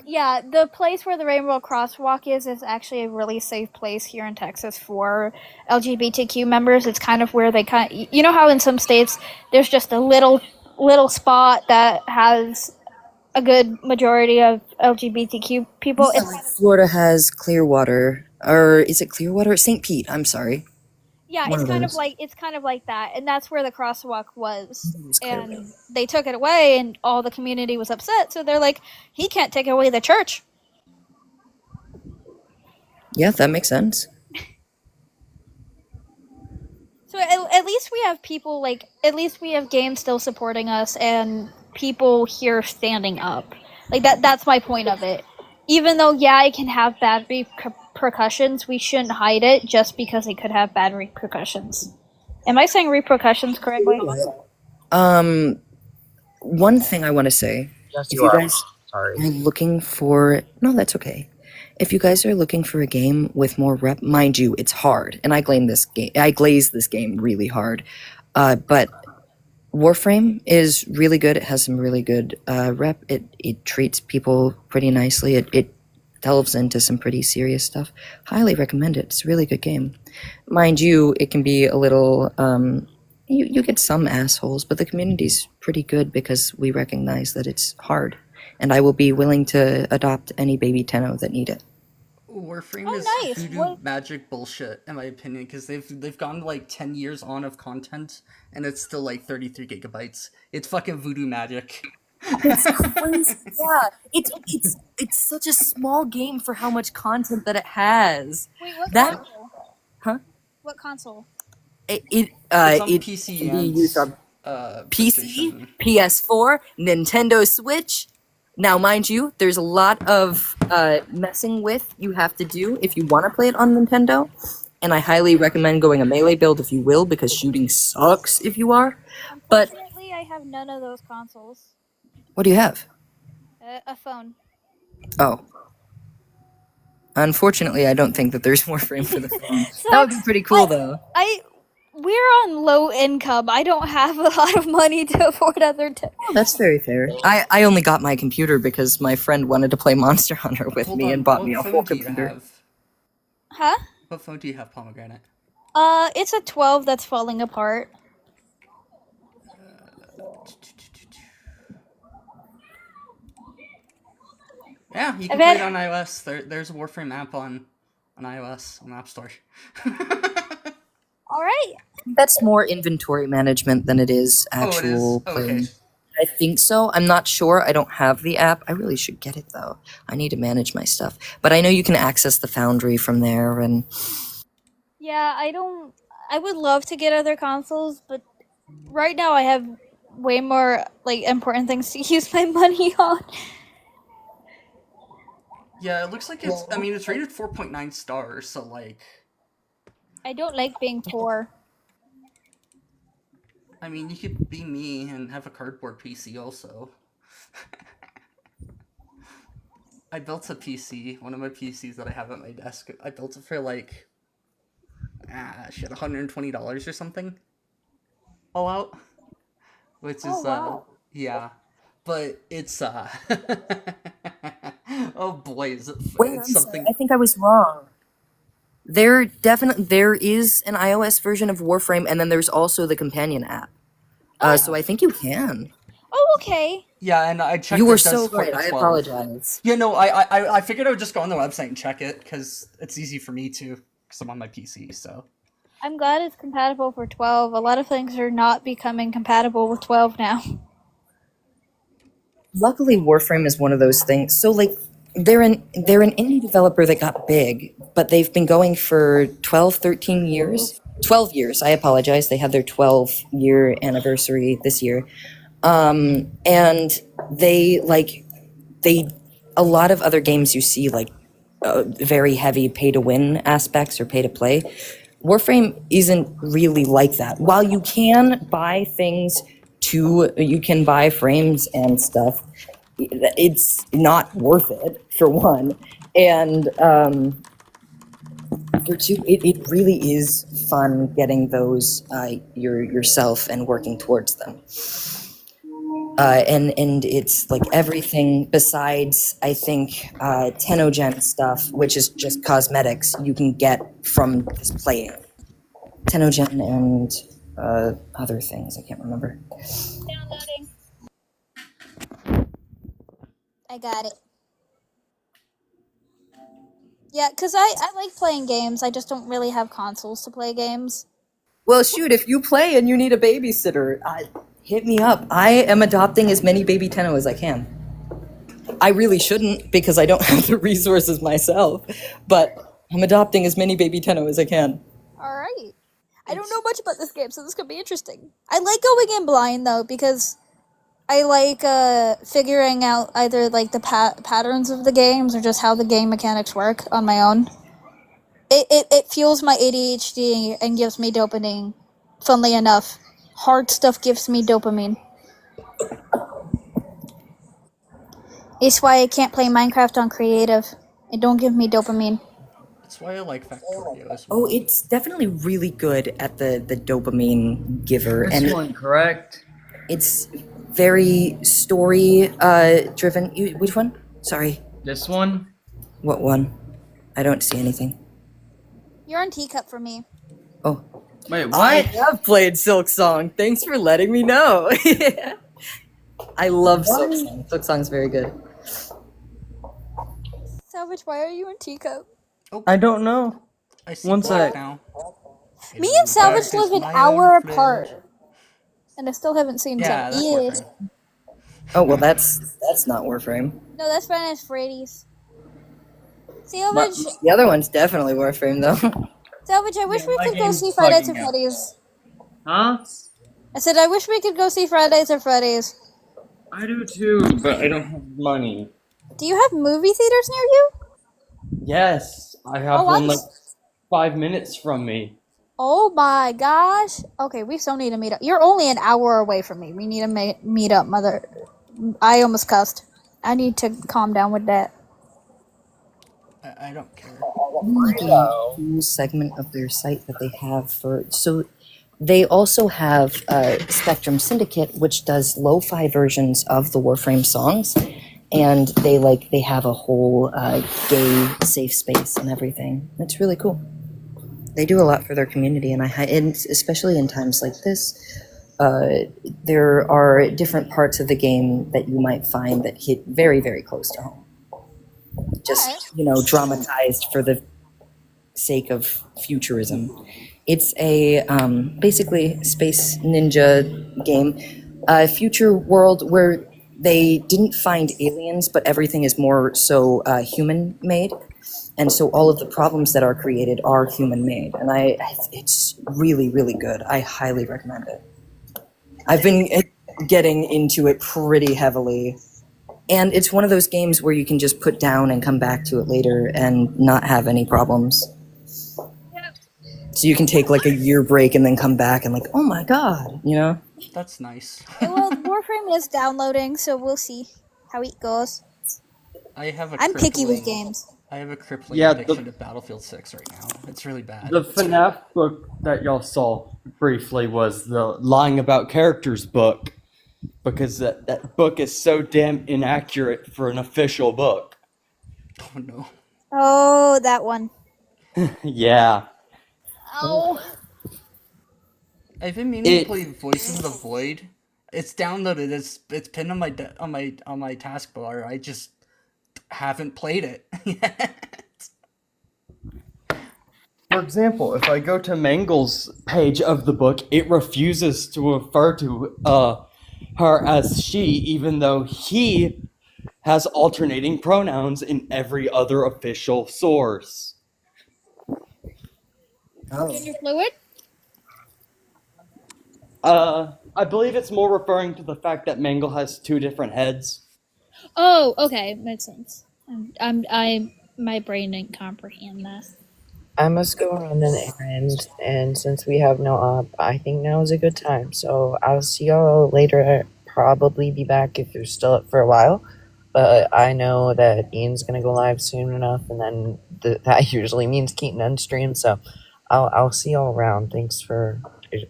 Yeah, the place where the Rainbow Crosswalk is actually a really safe place here in Texas for LGBTQ members. It's kind of where they you know how in some states there's just a little spot that has a good majority of LGBTQ people. Yeah, like Florida has Clearwater, or is it Clearwater? St. Pete. I'm sorry. Yeah, One it's of kind of those. like that, and that's where the crosswalk was. And they took it away, and all the community was upset. So they're like, he can't take away the church. Yeah, that makes sense. So at least we have people at least we have games still supporting us, and people here standing up. Like that's my point of it. Even though it can have bad repercussions, we shouldn't hide it just because it could have bad repercussions. Am I saying repercussions correctly? One thing I want to say, Yes, if you you are. guys Sorry. are looking for, no, that's okay. If you guys are looking for a game with more rep, mind you, it's hard, and I glaze this game really hard. But Warframe is really good. It has some really good rep. It treats people pretty nicely. It delves into some pretty serious stuff. Highly recommend it. It's a really good game. Mind you, it can be a little. You get some assholes, but the community's pretty good because we recognize that it's hard, and I will be willing to adopt any baby Tenno that need it. Warframe is nice. voodoo magic bullshit, in my opinion, because they've gone like 10 years on of content, and it's still like 33 gigabytes. It's fucking voodoo magic. It's crazy. Yeah, it's such a small game for how much content that it has. Wait, what That- console? Huh? What console? It's on It PC can be and used on PC, PlayStation. PS4, Nintendo Switch. Now, mind you, there's a lot of messing with you have to do if you want to play it on Nintendo, and I highly recommend going a melee build if you will, because shooting sucks if you are. But Unfortunately, I have none of those consoles. what do you have? A phone. Oh. Unfortunately, I don't think that there's Warframe for the phone. That would be pretty cool, though. We're on low income. I don't have a lot of money to afford other. That's very fair. I only got my computer because my friend wanted to play Monster Hunter with Hold me on, and bought what me a phone whole do you computer. have? Huh? What phone do you have, Pomegranate? It's a 12 that's falling apart. Yeah, you can I've play had- it on iOS. There's a Warframe app on iOS on the App Store. All right. That's more inventory management than it is Oh, it is? actual Okay. playing. I think so. I'm not sure. I don't have the app. I really should get it though. I need to manage my stuff. But I know you can access the Foundry from there, and Yeah, I would love to get other consoles, but right now I have way more important things to use my money on. Yeah, it looks like it's. I mean, it's rated 4.9 stars, so like. I don't like being poor. I mean, you could be me and have a cardboard PC also. I built a PC, one of my PCs that I have at my desk. I built it for like, $120 or something. All out. Which is, Oh, wow. yeah. But it's, oh boy, is it wait, I'm it's something. sorry. I think I was wrong. There is an iOS version of Warframe, and then there's also the companion app. So I think you can. Oh, okay. Yeah, and I checked. You were it does so support right. the I 12. apologize. Yeah, no, I figured I would just go on the website and check it because it's easy for me to, because I'm on my PC. So I'm glad it's compatible for 12. A lot of things are not becoming compatible with 12 now. Luckily, Warframe is one of those things. So like they're an indie developer that got big, but they've been going for 12, 13 years. 12 years. I apologize. They had their 12-year anniversary this year. And they a lot of other games you see like very heavy pay to win aspects or pay to play. Warframe isn't really like that. While you can buy things you can buy frames and stuff, it's not worth it for one. And for two, it really is fun getting those yourself and working towards them. And it's like everything besides, I think, Tenogen stuff, which is just cosmetics, you can get from just playing. Tenogen and other things, I can't remember. Downloading. I got it. Yeah, because I like playing games. I just don't really have consoles to play games. Well, shoot, if you play and you need a babysitter, hit me up. I am adopting as many baby Tenno as I can. I really shouldn't because I don't have the resources myself, but I'm adopting as many baby Tenno as I can. Alright. I don't know much about this game, so this could be interesting. I like going in blind, though, because I like figuring out either like the patterns of the games or just how the game mechanics work on my own. It fuels my ADHD and gives me dopamine. Funnily enough, hard stuff gives me dopamine. It's why I can't play Minecraft on creative. It don't give me dopamine. That's why I like Factorio as Oh, well. it's definitely really good at the dopamine giver. This one, correct? It's very story driven. Which one? Sorry. This one? What one? I don't see anything. You're on Teacup for me. Oh. Wait, what? I have played Silk Song. Thanks for letting me know. I love Silk Song. Silk Song's very good. Salvage, why are you on Teacup? I don't know. I see One black sec. now. Me and Salvage Practice live an my hour own fridge. apart. And I still haven't seen Yeah, him. that's Yeah. Warframe. Oh well, that's not Warframe. No, that's Finance Freddy's. Salvage, The other one's definitely Warframe though. Salvage, I wish we my could go game's see Friday plugging at out. Freddy's. Huh? I said I wish we could go see Fridays at Freddy's. I do too, but I don't have money. Do you have movie theaters near you? Yes, I have Oh, one like 5 minutes from me. Oh my gosh. Okay, we still need to meet up. You're only an hour away from me. We need to meet up, mother. I almost cussed. I need to calm down with that. I don't care. Cool segment of their site that they have for they also have Spectrum Syndicate, which does lo-fi versions of the Warframe songs, and they have a whole gay safe space and everything. It's really cool. They do a lot for their community, and especially in times like this, there are different parts of the game that you might find that hit very, very close to home. Just, dramatized for the sake of futurism. It's a basically space ninja game, a future world where they didn't find aliens, but everything is more so human made. And so all of the problems that are created are human made. And it's really, really good. I highly recommend it. I've been getting into it pretty heavily. And it's one of those games where you can just put down and come back to it later and not have any problems. So you can take like a year break and then come back and like, oh my god, That's nice. Well, Warframe is downloading, so we'll see how it goes. I have a I'm picky with crippling- games. I have a crippling Yeah, addiction to Battlefield 6 right now. It's really bad. The FNAF book that y'all saw briefly was the Lying About Characters book, because that book is so damn inaccurate for an official book. Oh no. Oh, that one. Yeah. Oh. I've been meaning to play Voices of the Void. It's downloaded. It's pinned on my on my taskbar. I just haven't played it yet. For example, if I go to Mangel's page of the book, it refuses to refer to her as she, even though he has alternating pronouns in every other official source. Gender fluid? I believe it's more referring to the fact that Mangel has two different heads. Oh, okay, makes sense. My brain didn't comprehend that. I must go on an errand, and since we have no op, I think now is a good time. So I'll see y'all later. I'll probably be back if you're still up for a while. But I know that Ian's gonna go live soon enough, and then that usually means Keaton unstream. So I'll see y'all around. Thanks for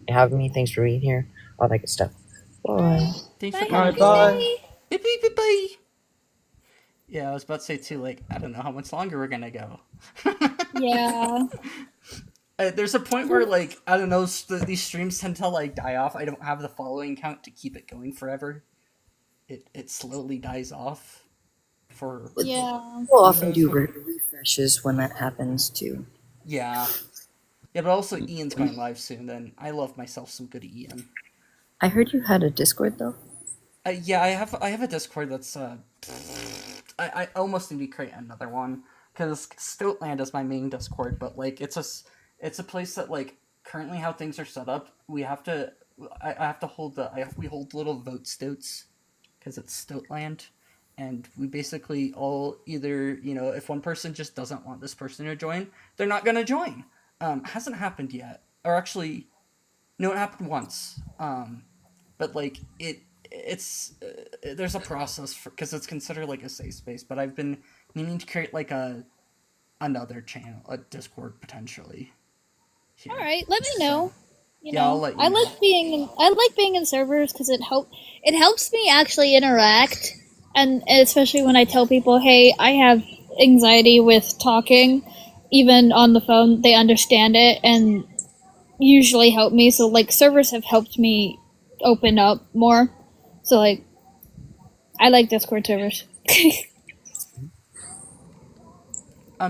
having me. Thanks for being here. All that good stuff. Bye. Thanks for Bye. coming. Bye. Bye. Yeah, I was about to say too. Like, I don't know how much longer we're gonna go. Yeah. There's a point where, like, I don't know, these streams tend to like die off. I don't have the following count to keep it going forever. It slowly dies off. For Yeah. We'll often do refreshes when that happens too. yeah, but also Ian's going live soon. Then I love myself some good Ian. I heard you had a Discord though. Yeah, I have a Discord that's I almost need to create another one because Stoutland is my main Discord, but like it's a place that like currently how things are set up, we have to I have to hold we hold little vote stouts because it's Stoutland, and we basically all either, you know, if one person just doesn't want this person to join, they're not gonna join. Hasn't happened yet, or actually, no, it happened once. But like it's there's a process for, because it's considered like a safe space. But I've been meaning to create like another channel, a Discord potentially. Here. All right, let me know. You Yeah, know, I'll let you I know. like being in servers because it helps me actually interact, and especially when I tell people, hey, I have anxiety with talking, even on the phone, they understand it and usually help me. So like servers have helped me open up more. So like, I like Discord servers.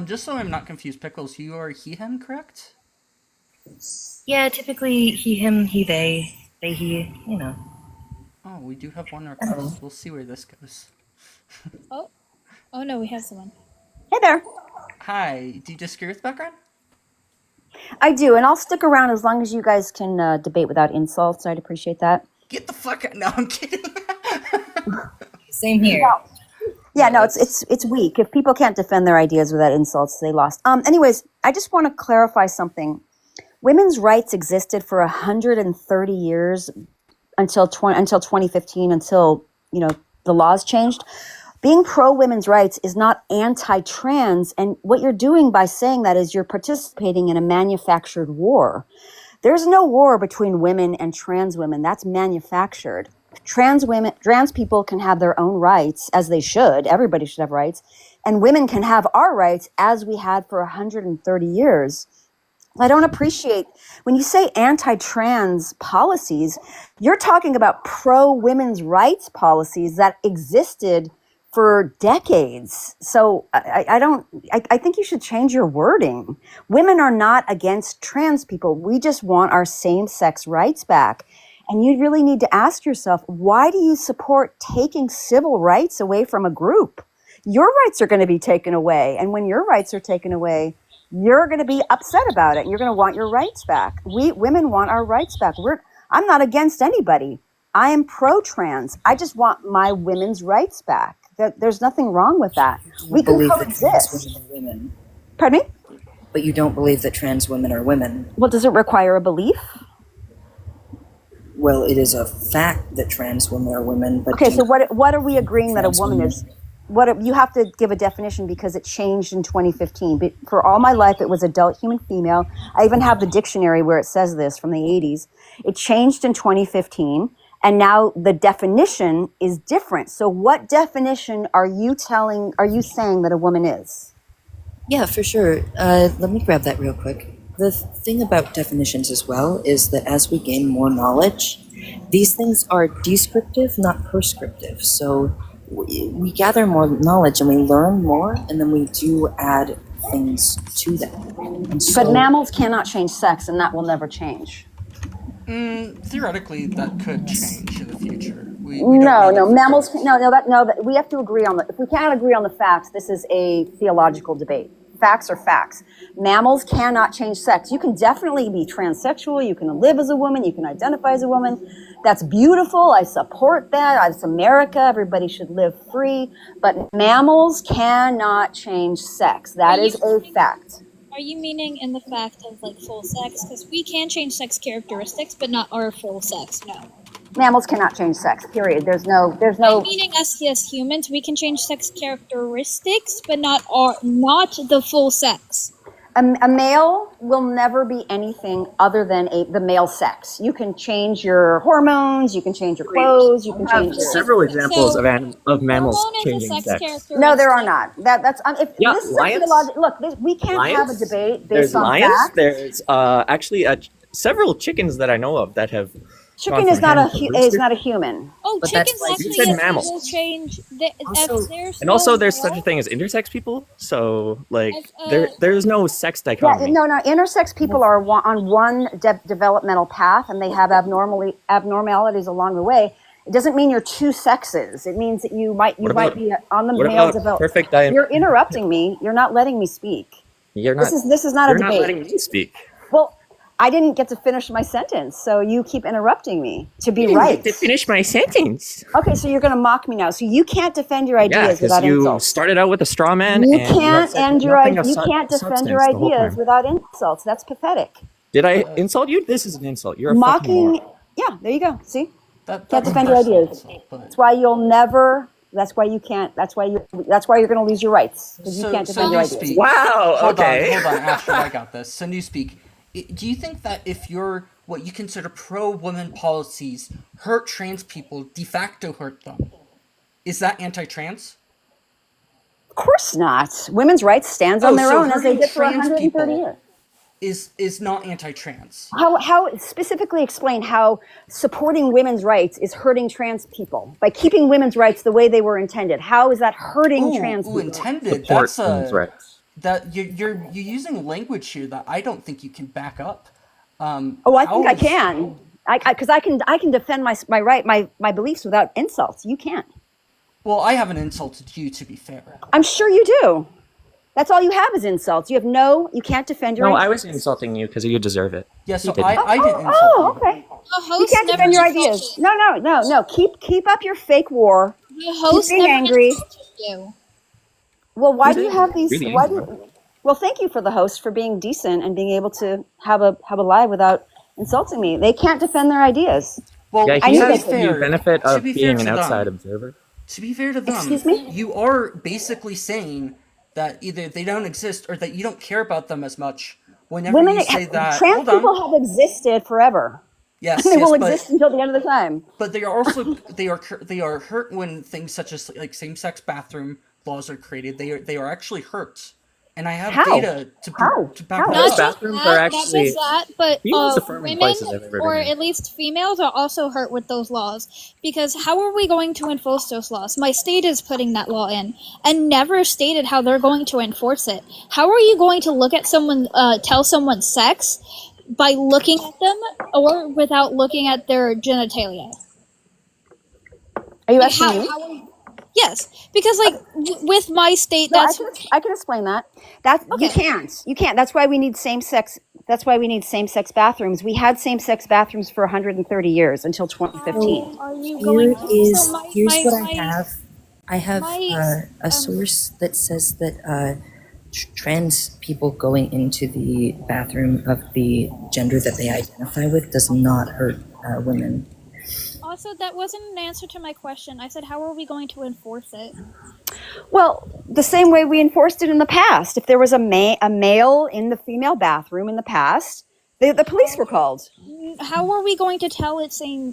Just so I'm not confused, Pickles, you are he, him, correct? Yeah, typically he, him, he, they, he, you know. Oh, we do have one request. We'll see where this goes. Oh no, we have someone. Hey there. Hi, do you disagree with background? I do, and I'll stick around as long as you guys can debate without insults. I'd appreciate that. Get the fuck out! No, I'm kidding. Same here. Yeah, no, it's weak. If people can't defend their ideas without insults, they lost. Anyways, I just want to clarify something. Women's rights existed for 130 years until 2015, until, you know, the laws changed. Being pro women's rights is not anti-trans, and what you're doing by saying that is you're participating in a manufactured war. There's no war between women and trans women. That's manufactured. Trans people can have their own rights, as they should. Everybody should have rights. And women can have our rights as we had for 130 years. I don't appreciate when you say anti-trans policies, you're talking about pro-women's rights policies that existed for decades. So I think you should change your wording. Women are not against trans people. We just want our same-sex rights back. And you really need to ask yourself, why do you support taking civil rights away from a group? Your rights are going to be taken away. And when your rights are taken away, you're going to be upset about it. You're going to want your rights back. We women want our rights back. I'm not against anybody. I am pro-trans. I just want my women's rights back. There's nothing wrong with that. We can coexist. Women. Pardon me? But you don't believe that trans women are women. Well, does it require a belief? Well, it is a fact that trans women are women. But okay, so what are we agreeing that a woman is? You have to give a definition because it changed in 2015. But for all my life, it was adult human female. I even have the dictionary where it says this from the 80s. It changed in 2015, and now the definition is different. So what definition are you saying that a woman is? Yeah, for sure. Let me grab that real quick. The thing about definitions as well is that as we gain more knowledge, these things are descriptive, not prescriptive. So we gather more knowledge and we learn more, and then we do add things to them. And But so, mammals cannot change sex, and that will never change. Theoretically, that could change in the future. We don't No, know no, that for mammals. facts. That we have to agree on the. If we can't agree on the facts, this is a theological debate. Facts are facts. Mammals cannot change sex. You can definitely be transsexual. You can live as a woman. You can identify as a woman. That's beautiful. I support that. It's America. Everybody should live free. But mammals cannot change sex. That is a fact. Are you meaning in the fact of like full sex? Because we can change sex characteristics, but not our full sex. No. Mammals cannot change sex. Period. There's no. I'm meaning us as humans, we can change sex characteristics, but not the full sex. A male will never be anything other than the male sex. You can change your hormones, you can change your clothes, you can change your... Several examples of mammals Hormone is a changing sex sex. characteristic. No, there are not. That's Yeah, this is lions? look, we can't have a Lions? debate There's based on lions. facts. There's actually several chickens that I know of that have. Chicken gone is from not hen a to is rooster. not a human. Oh, But that's chickens like- actually You said yes, mammals. will change. And also, there's such a thing as intersex people. So, like, there's no sex Yeah, dichotomy. no, intersex people are on one developmental path, and they have abnormalities along the way. It doesn't mean you're two sexes. It means that you might What about- be on the what male about development. perfect diet? You're interrupting me. You're not letting me speak. You're not. This is not a you're debate. not letting me speak. Well, I didn't get to finish my sentence, so you keep interrupting me to be You didn't right. get to finish my sentence. Okay, so you're going to mock me now. So you can't defend your Yeah, ideas because without you insults. started out with a straw man. You and can't said end your nothing of you can't defend substance your the whole ideas time. without insults. That's pathetic. Did I insult you? This is an insult. You're a fucking Mocking. moron. Yeah, there you go. See, That, can't that's defend your personal ideas. insult, but- That's why you'll never. That's why you can't. That's why you're going to lose your rights because you can't defend your ideas. Newspeak. Wow, Hold okay. on, Asher, I got this. So Newspeak, do you think that if you're what you consider pro-woman policies hurt trans people, de facto hurt them, is that anti-trans? Of course not. Women's rights stands on their so own as they hurting did for trans 130 people years. Is not anti-trans. How specifically explain how supporting women's rights is hurting trans people by keeping women's rights the way they were intended? How is that hurting trans people? Intended. Support That's women's rights. that you're using language here that I don't think you can back up. Oh, I think I can. Because I can defend my right, my beliefs without insults. You can't. Well, I haven't insulted you, to be fair. I'm sure you do. That's all you have is insults. You can't defend your No, rights. I was insulting you because you deserve it. Yeah, so You didn't. I didn't insult Oh, you. okay. The You host can't never defend your insulted ideas. you. No. Keep up your fake war. The host being never angry. insulted you. Well, why Who's do you angry? have these? Really Why angry. do? Well, thank you for the host for being decent and being able to have a live without insulting me. They can't defend their ideas. Well, Yeah, I he knew has they the could. benefit To of be fair being to an them. outside observer. To be fair to them, Excuse me? you are basically saying that either they don't exist or that you don't care about them as much. Whenever you say that, trans hold on. people have existed forever. Yes, and they will but, exist until the end of the time. but they are also they are hurt when things such as like same-sex bathroom laws are created. They are actually hurt, and I have How? data to How? back How? that Those up. bathrooms are Not actually just that, but the most affirming women, places I've ever or been in. at least females, are also hurt with those laws. Because how are we going to enforce those laws? My state is putting that law in, and never stated how they're going to enforce it. How are you going to look at someone, tell someone's sex by looking at them, or without looking at their genitalia? Are you Like, asking me? Yes, because like with my state, No, that's I can explain that. You can't. That's why we need same sex. That's why we need same sex bathrooms. We had same sex bathrooms for 130 years until 2015. are you Here going to? is So my- here's my- what my- I have. I have a source that says that trans people going into the bathroom of the gender that they identify with does not hurt women. Also, that wasn't an answer to my question. I said, how are we going to enforce it? Well, the same way we enforced it in the past. If there was a male in the female bathroom in the past, The police were called. How are we going to tell it's saying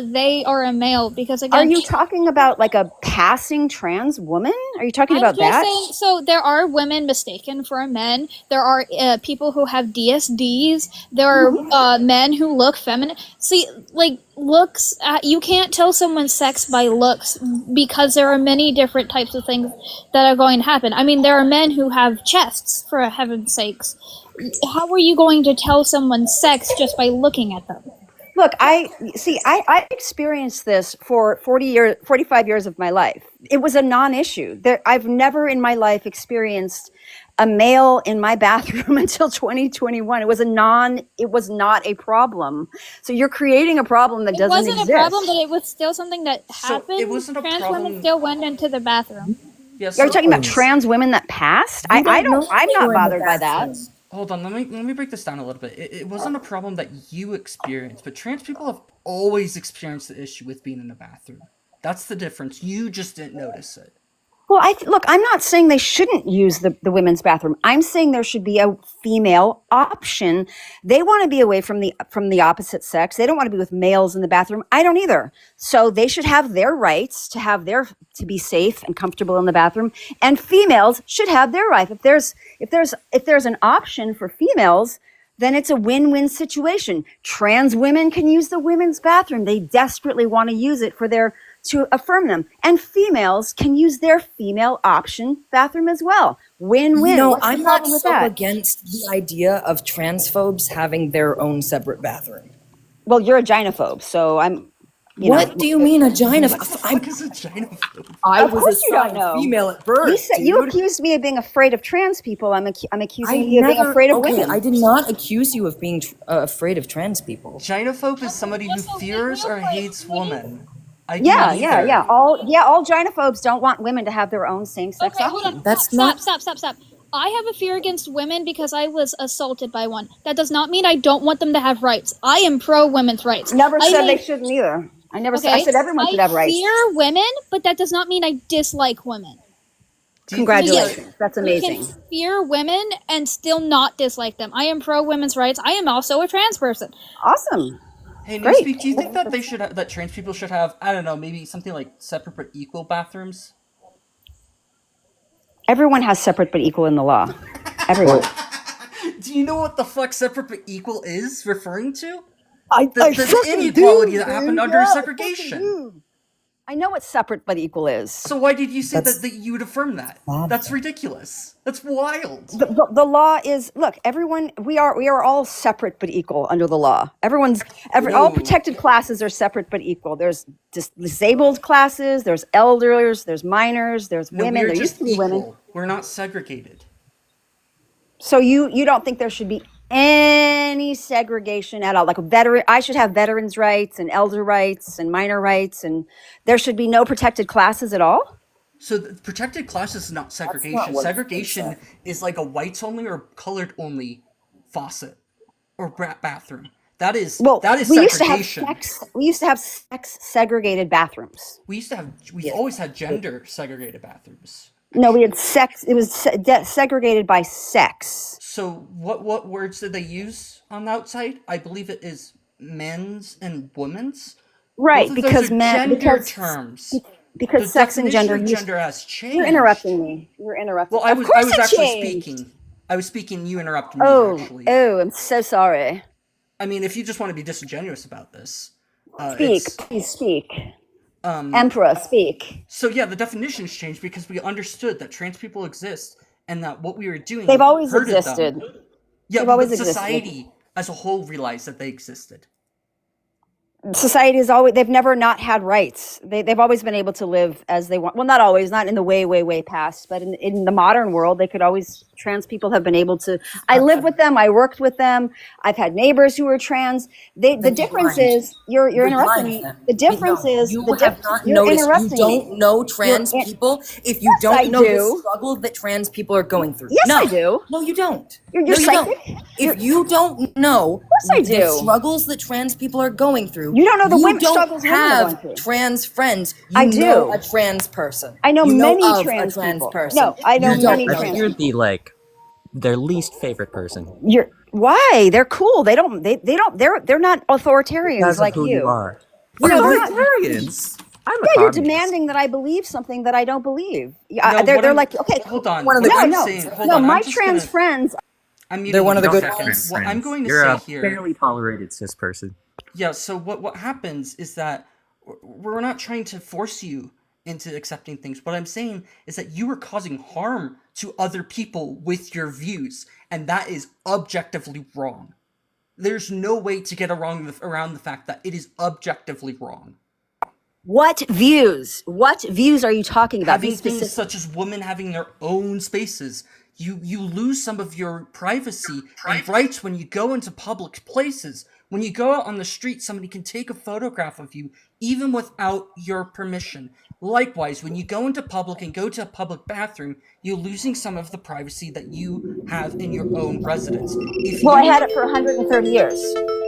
they are a male? Because Are again, you talking about like a passing trans woman? Are you talking I'm about just that? saying. So there are women mistaken for men. There are people who have DSDs. There are men who look feminine. See, like looks. You can't tell someone's sex by looks because there are many different types of things that are going to happen. I mean, there are men who have chests, for heaven's sakes. How are you going to tell someone's sex just by looking at them? Look, I experienced this for 45 years of my life. It was a non-issue. I've never in my life experienced a male in my bathroom until 2021. It was not a problem. So you're creating a problem that It doesn't wasn't exist. a problem, but it was still something that happened. it wasn't a Trans problem- women still went into the bathroom. Yes. Are you talking about trans women that passed? I'm not bothered by that. Hold on, let me break this down a little bit. It wasn't a problem that you experienced, but trans people have always experienced the issue with being in the bathroom. That's the difference. You just didn't notice it. Well, look, I'm not saying they shouldn't use the women's bathroom. I'm saying there should be a female option. They want to be away from the opposite sex. They don't want to be with males in the bathroom. I don't either. So they should have their rights to be safe and comfortable in the bathroom. And females should have their right. If there's an option for females, then it's a win-win situation. Trans women can use the women's bathroom. They desperately want to use it to affirm them. And females can use their female option bathroom as well. Win-win. No, What's the I'm not problem with so that? against the idea of transphobes having their own separate bathroom. Well, you're a gynophobe, so I'm. What do you mean a gynophobe? I Of was course you don't assigned know. female at birth. You dude. accused me of being afraid of trans people. I'm accusing I you of being never- afraid of okay, women. I did not accuse you of being afraid of trans people. Gynophobe is somebody who fears or hates women. I do Yeah. neither. All gynophobes don't want women to have their own same-sex Okay, hold option. on. Stop. I have a fear against women because I was assaulted by one. That does not mean I don't want them to have rights. I am pro women's rights. Never I said may- they shouldn't either. I never said. I said everyone should have I rights. fear women, but that does not mean I dislike women. Congratulations. That's You amazing. can fear women and still not dislike them. I am pro women's rights. I am also a trans person. Awesome. Hey, Great. Newspeak, do you think that that trans people should have, I don't know, maybe something like separate but equal bathrooms? Everyone has separate but equal in the law. Everyone. Do you know what the fuck separate but equal is referring to? I The fucking inequality do, that happened dude. under Yeah, I segregation. fucking do. I know what separate but equal is. So why did you say that you would affirm that? That's ridiculous. That's wild. The law is, look, everyone, we are all separate but equal under the law. All protected classes are separate but equal. There's disabled classes, there's elders, there's minors, there's No, women. we're There just used to be women. equal. We're not segregated. So you don't think there should be any segregation at all? Like I should have veterans' rights and elder rights and minor rights, and there should be no protected classes at all? So the protected classes is not segregation. what it Segregation is like a whites only or colored only faucet or bathroom. That is we used to have segregation. sex segregated bathrooms. We've always had gender segregated bathrooms. No, we had sex. It was segregated by sex. So what words did they use on the outside? I believe it is men's and women's. Right, Both of those because are gender terms. because The sex and definition gender. of gender has changed. You're interrupting me. You're interrupting. Well, I Of was course it actually changed. speaking. I was speaking. You interrupted me. Actually. Oh, I'm so sorry. I mean, if you just want to be disingenuous about this, Please speak. Emperor, speak. So yeah, the definitions changed because we understood that trans people exist and that what we were doing. They've always hurted them. existed. Yeah, They've but always society as a whole realized that they existed. Society is always, they've never not had rights. They've always been able to live as they want. Well, not always, not in the way past, but in the modern world, trans people have been able to, I lived with them, I worked with them, I've had neighbors who were trans. The difference is, you're interrupting me. The difference is, You have not noticed. You don't know trans people if you Yes, I don't know do. the struggle that trans people are going through. Yes, no. I do. No, you don't. You're no, you psychic? don't. If you don't know I the do. struggles that trans people are going through, You don't know the women don't struggles women are have going through. trans friends. You I know do. a trans person. I know You many of trans a trans people. person. No, I know You many don't I trans think you're the their least favorite person. You're Why? They're cool. They don't. They're not authoritarians Because of like who you are. No, they're not. Authoritarians. I'm a Yeah, you're communist. demanding that I believe something that I don't believe. No, They're what I'm- like, okay, hold on. One of What the I'm no, saying- hold no, on, I'm my just trans gonna- friends. I'm They're one of the good seconds. What I'm going to You're say a here. fairly tolerated cis person. Yeah, so what happens is that we're not trying to force you into accepting things. What I'm saying is that you are causing harm to other people with your views, and that is objectively wrong. There's no way to get around the fact that it is objectively wrong. What views? What views are you talking about? Having Be things specific. such as women having their own spaces, you lose some of your privacy and rights when you go into public places. When you go out on the street, somebody can take a photograph of you even without your permission. Likewise, when you go into public and go to a public bathroom, you're losing some of the privacy that you have in your own residence. Well, I had it for 130 years.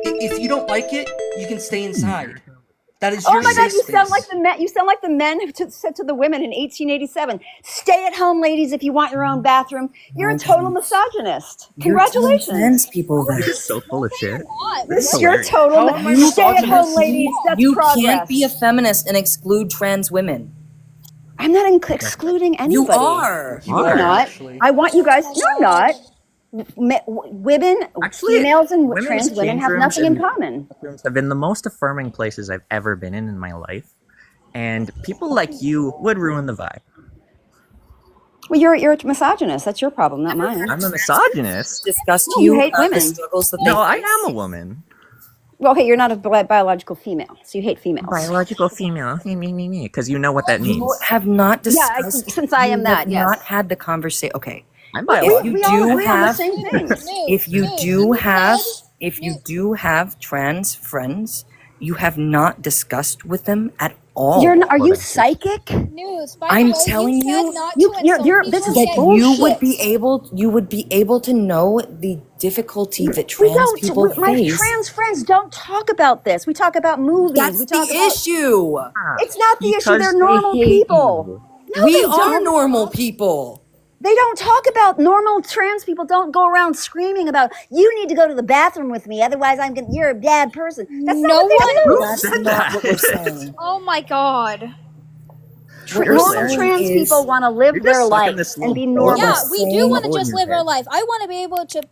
If you don't like it, you can stay inside. That is Oh your my God! safe You sound space. like the men. You sound like the men who said to the women in 1887, "Stay at home, ladies, if you want your own bathroom." You're a total misogynist. Congratulations. Trans people then. You're so full of shit. You're total. Stay at home, ladies. That's You progress. can't be a feminist and exclude trans women. I'm not excluding anybody. You are. I'm not. I want you guys. No, I'm not. Women, females, and women's trans women change have rooms nothing in and common. bathrooms have been the most affirming places I've ever been in my life, and people like you would ruin the vibe. Well, you're a misogynist. That's your problem, not mine. I'm a misogynist. Discuss to No, you hate the women. struggles that No, they I face. am a woman. Well, okay, you're not a biological female, so you hate females. Biological female, me, because you know what that means. You have not Yeah, discussed. since I am you that, have yes. not had the conversation. Okay. I'm We biological. all agree on the same things. If you do have trans friends, you have not discussed with them at all. Are you psychic? I'm telling you, This is that bullshit. you would be able to know the difficulty that We trans don't. people My face. trans friends don't talk about this. We talk about movies. That's we talk the about, issue. It's not the issue. Because They're they normal hate people. No, We they are don't. normal people. They don't talk about normal trans people. Don't go around screaming about you need to go to the bathroom with me, otherwise you're a bad person. That's not No what they do. That's not what we're saying. Oh my god. What we're Normal saying trans is- people want to live You're their just sucking life this and be little normal. Yeah, we're we saying do want to what just you live our said. life. I want to be able to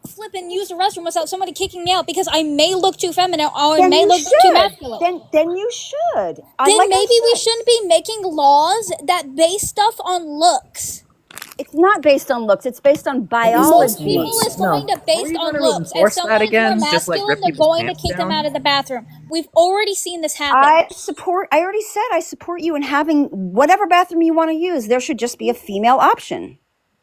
flip and use the restroom without somebody kicking me out because I may look too feminine or Then may you look too should. masculine. Then you should. Then Like I maybe we said, shouldn't be making laws that base stuff on looks. It's not based on looks. It's based on Most biology. people is going to base you on gonna looks. If enforce that someone is again? more Just, like, masculine, rip they're people's going to pants kick them down? out of the bathroom. We've already seen this happen. I already said I support you in having whatever bathroom you want to use. There should just be a female option.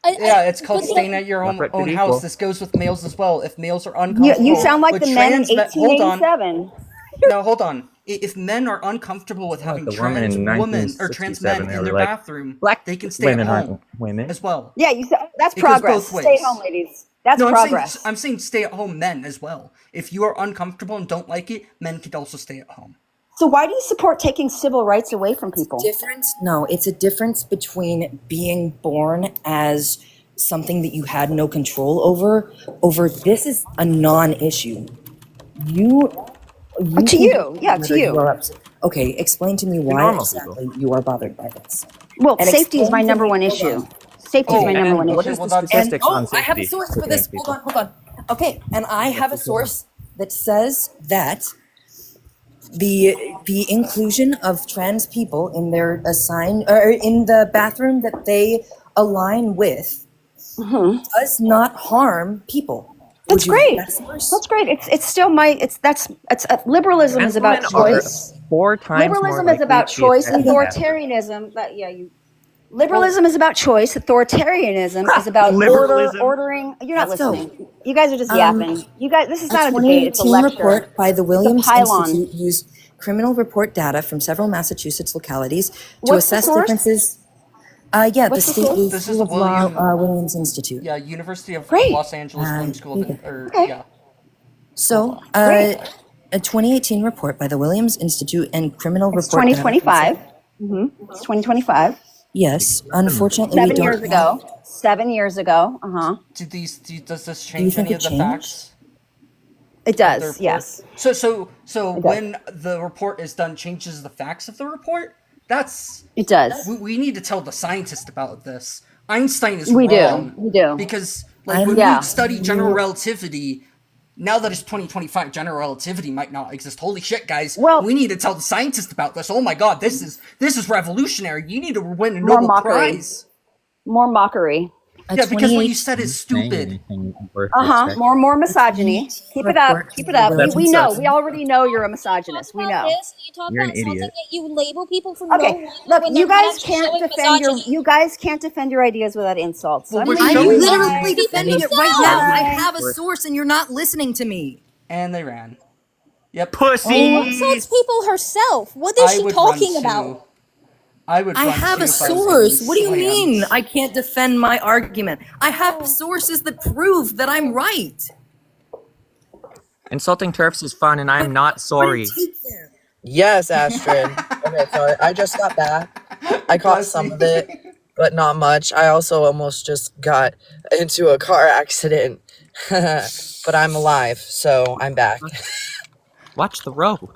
Yeah, it's called but staying at your own Separate but house. equal. This goes with males as well. If males are You, uncomfortable, you sound like with the men in trans hold on. 1887. No, hold on. If men are uncomfortable with having the woman trans in women or trans 1967, men they in were their like, bathroom, black they can stay women at home aren't women. as well. Yeah, that's It goes progress. both ways. Stay at home, ladies. That's No, progress. I'm saying stay at home men as well. If you are uncomfortable and don't like it, men can also stay at home. So why do you support taking civil rights away from people? Difference? No, it's a difference between being born as something that you had no control over. This is a non-issue. You To can you, get yeah, whether to you. are upset. Okay, explain to me why normal exactly you are bothered by this. Well, And safety is explain my to number me- one hold issue. on. Safety is my number one What issue. is the And statistics on I have a safety source for for this. trans Hold people? on. Okay, and I have a source that says that the inclusion of trans people in their assigned or in the bathroom that they align with does not harm people. That's Would you like great. that source? That's great. It's still my liberalism is Trans about women are choice. 4 times Liberalism more is about likely to be choice. attacked. Authoritarianism. Liberalism is about choice. Authoritarianism is about Liberalism. ordering. You're not So, listening. You guys are just yapping. You guys, this is A not a debate. It's a 2018 lecture. report by the Williams pylon. Institute used criminal report data from several Massachusetts localities to What's the assess source? differences. What's The the state source? This School is of Law William- Williams Institute. Yeah, University of Great. Los Angeles Williams School of Okay. yeah. So, Great. a 2018 report by the Williams Institute and criminal It's report data from 2025. It's 2025. Yes, unfortunately, we 7 don't years have. ago. 7 years ago. Uh-huh. Does this Do you change think any it of the changed? facts? It of the does, report? yes. So It does. when the report is done, changes the facts of the report? It does. We need to tell the scientist about this. Einstein is We do. wrong. We do. Because like I'm when Yeah. we study general relativity, now that it's 2025, general relativity might not exist. Holy shit, guys! Well- we need to tell the scientist about this. Oh my god, this is revolutionary. You need to win a More Nobel mockery. Prize. More mockery. Yeah, because what you said is stupid. More misogyny. Keep it up. Keep it up. That's We know. insane. We already know you're a misogynist. We know. You talk You're an about insulting idiot. that you label people for Okay, no reason look, when you they're not guys actually can't showing defend your misogyny. you guys can't defend your ideas without insults. So Well, I'm we're gonna I'm showing use you. literally defending it right yourself. now. I Bye. have a source, and you're not listening to me. And they ran. Yep. Pussy. She insults people herself. What is I she would talking run about? too. I would. I run have too a if I was source. getting What do you mean? slammed. I can't defend my argument. I have sources that prove that I'm right. Insulting turfs is fun, and I am not sorry. Yes, Astrid. Okay, sorry. I just got back. I caught Bless some you. of it, but not much. I also almost just got into a car accident, but I'm alive, so I'm back. Watch the road.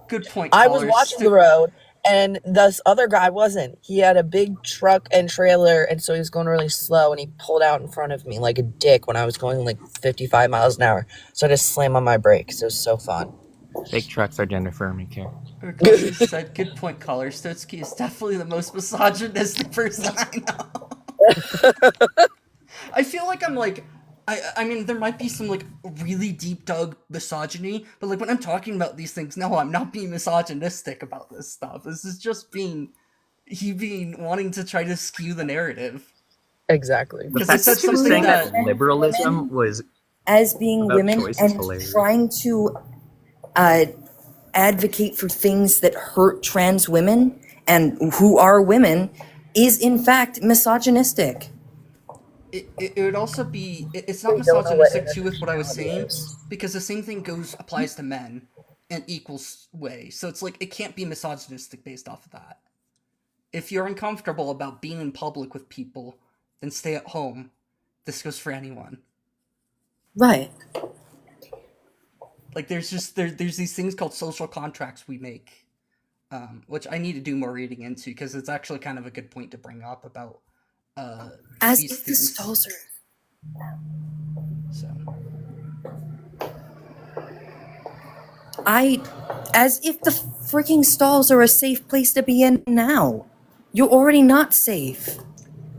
Good point. I was callers. watching the road, and this other guy wasn't. He had a big truck and trailer, and so he was going really slow, and he pulled out in front of me like a dick when I was going like 55 miles an hour. So I just slammed on my brakes. It was so fun. Big trucks are gender affirming here. Caller said, "Good point, caller. Stotsky is definitely the most misogynistic person I know." I feel like I'm like, I mean, there might be some like really deep dug misogyny, but like when I'm talking about these things, no, I'm not being misogynistic about this stuff. This is just being wanting to try to skew the narrative. Exactly. The Because I fact said that you were something saying that that liberalism was As being about women choice is and hilarious. trying to advocate for things that hurt trans women and who are women is in fact misogynistic. it would also be it's not We don't know what misogynistic too with what I was saying is. because the same thing applies to men in equal way. So it's like it can't be misogynistic based off of that. If you're uncomfortable about being in public with people, then stay at home. This goes for anyone. Right. Like there's these things called social contracts we make, which I need to do more reading into because it's actually kind of a good point to bring up about As these if the things. stalls are So as if the freaking stalls are a safe place to be in now. You're already not safe.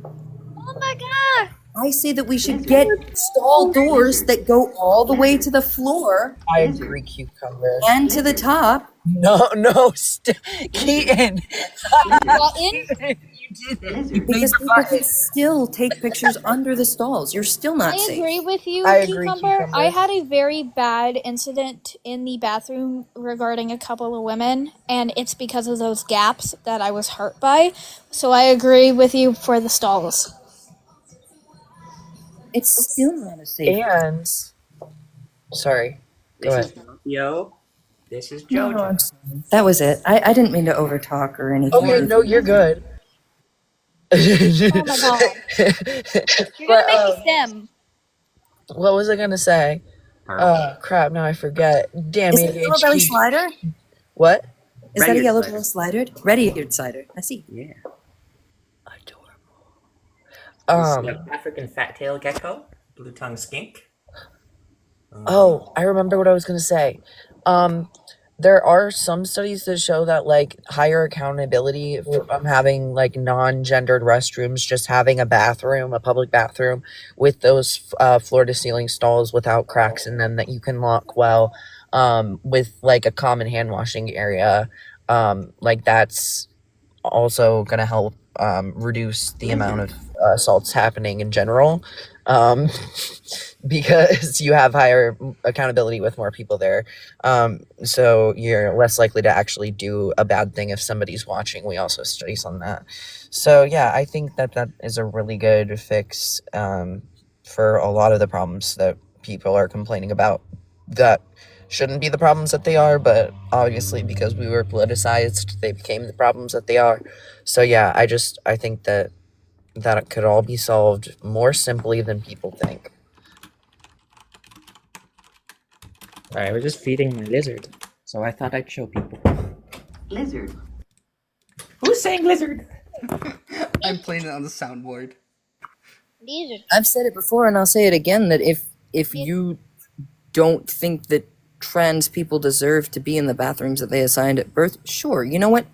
Oh my god! I say that we should get stall doors that go all the way to the floor I agree, cucumber. and to the top. No, Keaton. Button? Because people can still take pictures under the stalls. You're still not I safe. agree with you, I agree, Cucumber. Cucumber. I had a very bad incident in the bathroom regarding a couple of women, and it's because of those gaps that I was hurt by. So I agree with you for the stalls. It's still not a safe. And sorry, go This is ahead. Yo. This is No, JoJo. I'm sorry. That was it. I didn't mean to overtalk or anything. Okay, no, you're good. Oh my god. You're But, gonna make me stem. what was I gonna say? Crap, now I forget. Damn Is that a yellow belly ADHD. slider? What? Is that a Red-eared yellow slider. belly slider? Red-eared cider. I see. Yeah. African fat tail gecko, blue tongue skink. Oh, I remember what I was gonna say. There are some studies that show that like higher accountability from having like non-gendered restrooms, just having a bathroom, a public bathroom with those floor to ceiling stalls without cracks in them that you can lock well, with like a common hand washing area, like that's also gonna help reduce the amount of assaults happening in general, because you have higher accountability with more people there. So you're less likely to actually do a bad thing if somebody's watching. We also have studies on that. So yeah, I think that that is a really good fix for a lot of the problems that people are complaining about that shouldn't be the problems that they are, but obviously because we were politicized, they became the problems that they are. So yeah, I think that it could all be solved more simply than people think. I was just feeding my lizard, so I thought I'd show people. Lizard. Who's saying lizard? I'm playing it on the soundboard. I've said it before and I'll say it again that if you don't think that trans people deserve to be in the bathrooms that they assigned at birth, sure, you know what?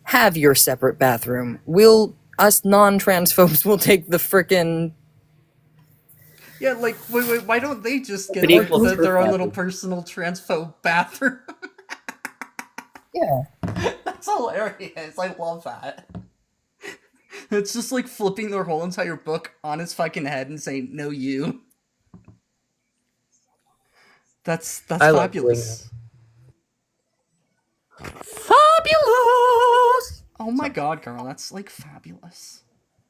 Have your separate bathroom. Us non-trans folks will take the frickin' Yeah, like, wait, why don't they just get But like, equals their own bathroom. little personal transphobe bathroom? Yeah. That's hilarious. I love that. It's just like flipping their whole entire book on its fucking head and saying, no, you. That's I love fabulous. Fabulous! Oh my god, girl, that's like fabulous.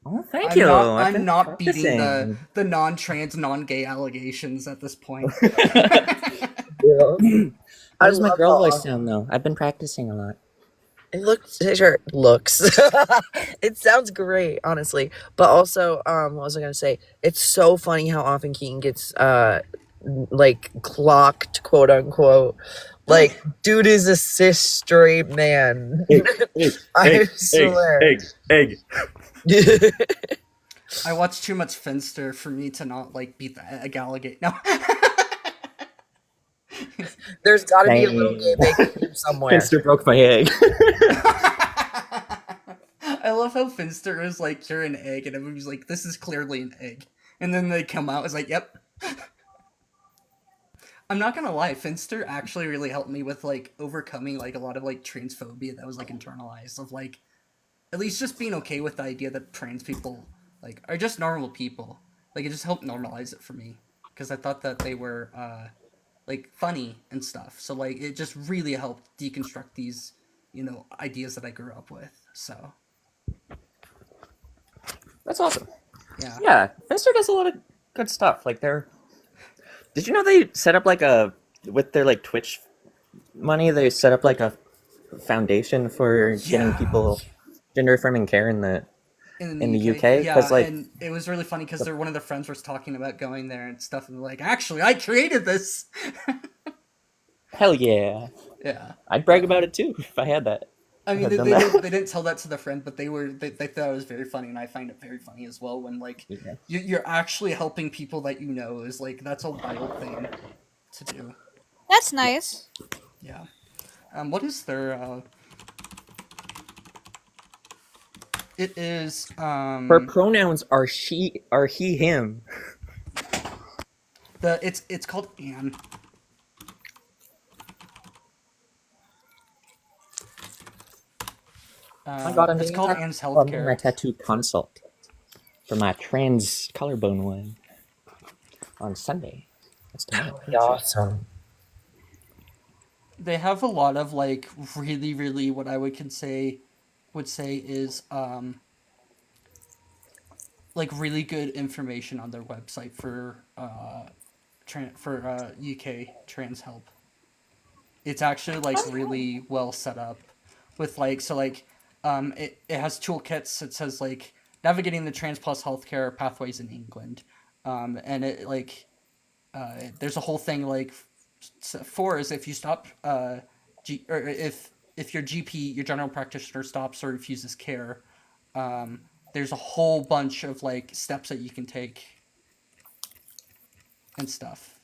Oh, thank I'm you. Not, I've I'm been not beating practicing. the non-trans, non-gay allegations at this point. How does my love girl how voice sound though? I've been practicing a lot. It looks it sounds great, honestly. But also, what was I gonna say? It's so funny how often Keaton gets like clocked, quote unquote. Like, dude is a cis straight man. I swear. Egg. I watch too much Finster for me to not like beat the egg alligator. No. There's gotta be a little gay bacon somewhere. Finster broke my egg. I love how Finster is like, you're an egg, and everybody's like, this is clearly an egg. And then they come out, it's like, yep. I'm not gonna lie, Finster actually really helped me with like overcoming like a lot of like transphobia that was like internalized, of like at least just being okay with the idea that trans people like are just normal people. Like, it just helped normalize it for me, because I thought that they were like funny and stuff. So like it just really helped deconstruct these, you know, ideas that I grew up with. So That's awesome. yeah. Yeah, Finster does a lot of good stuff. Like did you know they set up like with their like Twitch money, they set up like a foundation for getting people gender affirming care in the UK? Yeah, like, and it was really funny because one of their friends was talking about going there and stuff, and they're like, actually, I created this. hell yeah. Yeah. I'd brag about it too if I had that. I mean, I've they done that. didn't tell that to the friend, but they thought it was very funny, and I find it very funny as well when like you're actually helping people that you know. Is like, that's a wild thing to do. That's nice. Yeah. What is their It is Her pronouns are he, him. It's called Anne. I got it's called Anne's Healthcare. my tattoo consult for my trans collarbone one on Sunday. That's tomorrow. Awesome. They have a lot of like really, really what I would say is like really good information on their website for UK trans help. It's actually like really well set up with like, so like it has toolkits. It says like navigating the trans plus healthcare pathways in England, and it like there's a whole thing like for is if you stop or if your GP, your general practitioner, stops or refuses care, there's a whole bunch of like steps that you can take and stuff.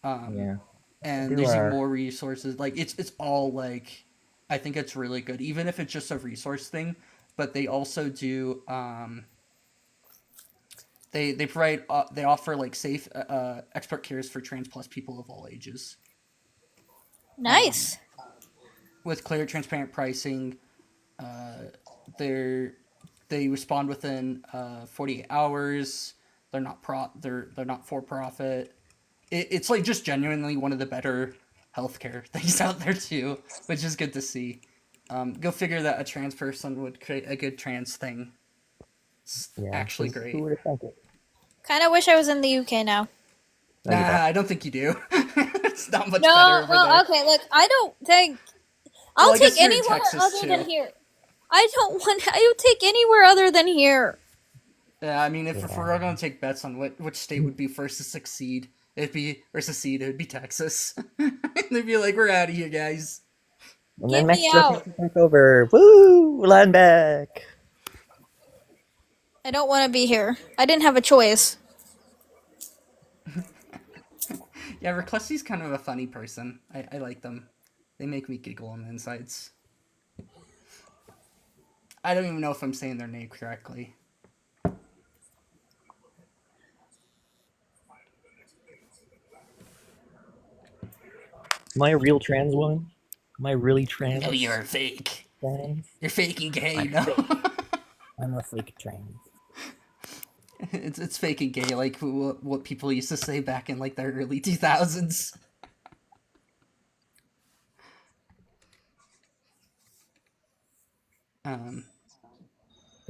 Yeah. And there's even more resources. Like it's all like, I think it's really good, even if it's just a resource thing. But they also do they provide they offer like safe expert cares for trans plus people of all ages. Nice. With clear, transparent pricing. They respond within 48 hours. They're not they're not for profit. It's like just genuinely one of the better healthcare things out there too, which is good to see. Go figure that a trans person would create a good trans thing. It's actually great. Who would have thunk it? Kind of wish I was in the UK now. Nah, I don't think you do. It's not much No, better over well, there. okay, look, I don't think I'll Well, I guess take you're in anywhere Texas, other than too. here. I'll take anywhere other than here. Yeah, I mean, if we're going to take bets on which state would be first to succeed, it'd be Texas. They'd be like, we're out of here, guys. And then Get me Mexico out. takes it back over. Woo! Land back. I don't want to be here. I didn't have a choice. Yeah, Reclusty's kind of a funny person. I like them. They make me giggle on the insides. I don't even know if I'm saying their name correctly. Am I a real trans woman? Am I really trans? No, you're fake. Trans? You're faking gay, I'm no? I'm a fake trans. It's fake and gay, like what people used to say back in like the early 2000s.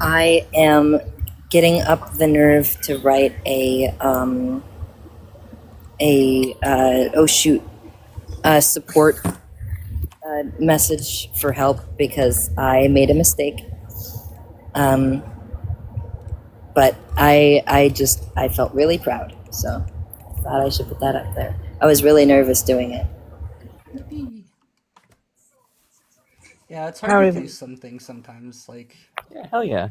I am getting up the nerve to write a support message for help because I made a mistake. But I felt really proud, so I thought I should put that up there. I was really nervous doing it. Yeah, it's How hard to is do it? some things sometimes, like... Yeah, hell yeah.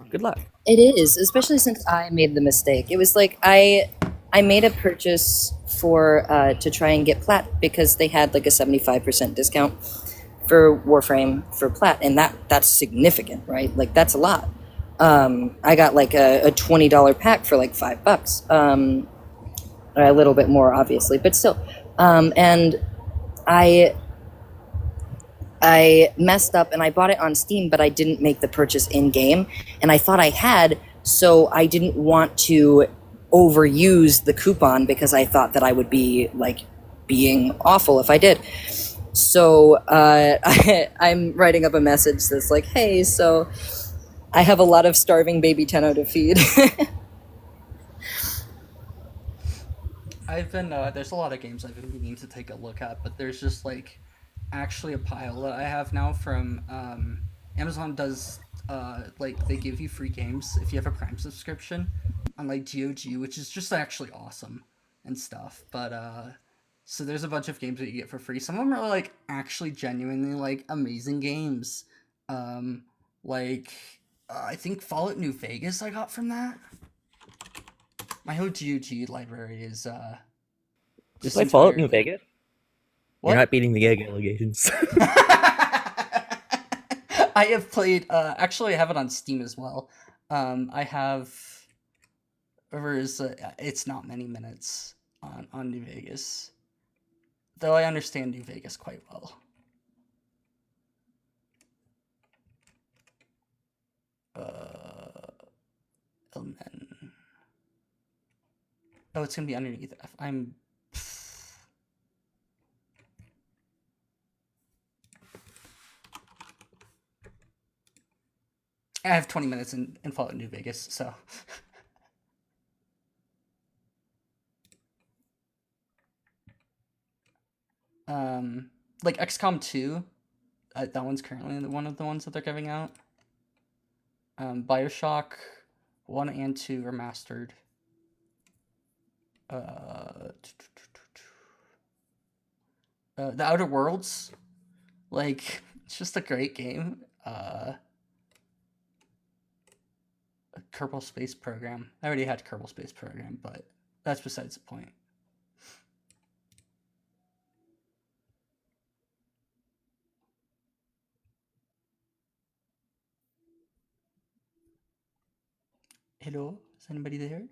Good luck. It is, especially since I made the mistake. It was like I made a purchase for to try and get Plat because they had like a 75% discount for Warframe for Plat, and that's significant, right? Like that's a lot. I got like a $20 pack for like $5, or a little bit more, obviously, but still. And I messed up and I bought it on Steam, but I didn't make the purchase in game, and I thought I had, so I didn't want to overuse the coupon because I thought that I would be like being awful if I did. So I'm writing up a message that's like, hey, so I have a lot of starving baby Tenno to feed. I've been, there's a lot of games I've been meaning to take a look at, but there's just, like, actually a pile that I have now from, Amazon does, like, they give you free games if you have a Prime subscription on, like, GOG, which is just actually awesome and stuff, but, so there's a bunch of games that you get for free. Some of them are, like, actually genuinely, like, amazing games. Like, I think Fallout New Vegas I got from that. My whole GOG library is, Just like Fallout New entirely- Vegas? What? You're not beating the gag allegations. I have played, actually I have it on Steam as well. I have, it's not many minutes on New Vegas. Though I understand New Vegas quite well. And then... Oh, it's gonna be underneath. I'm... I have 20 minutes in Fallout New Vegas, so... like XCOM 2, that one's currently one of the ones that they're giving out. Bioshock 1 and 2 remastered. The Outer Worlds, like, it's just a great game. Kerbal Space Program. I already had Kerbal Space Program, but that's besides the point. Hello? Is anybody there?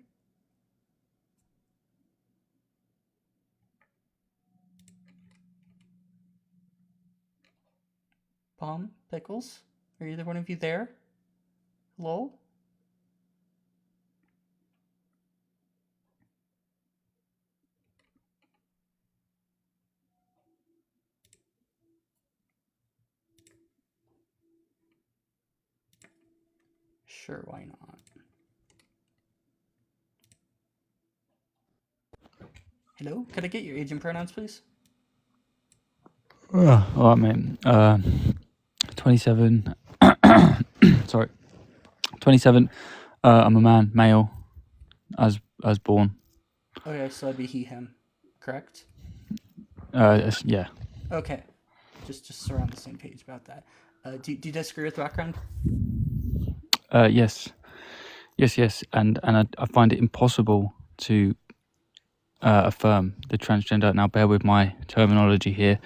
Palm? Pickles? Are either one of you there? Hello? Sure, why not? Hello, could I get your age and pronouns, please? All right, mate. 27. Sorry, 27. I'm a man, male, as born. Okay, so that'd be he, him, correct? Yeah. Okay, just so we're on the same page about that. Do you disagree with the background? Yes. And I find it impossible to affirm the transgender. Now, bear with my terminology here.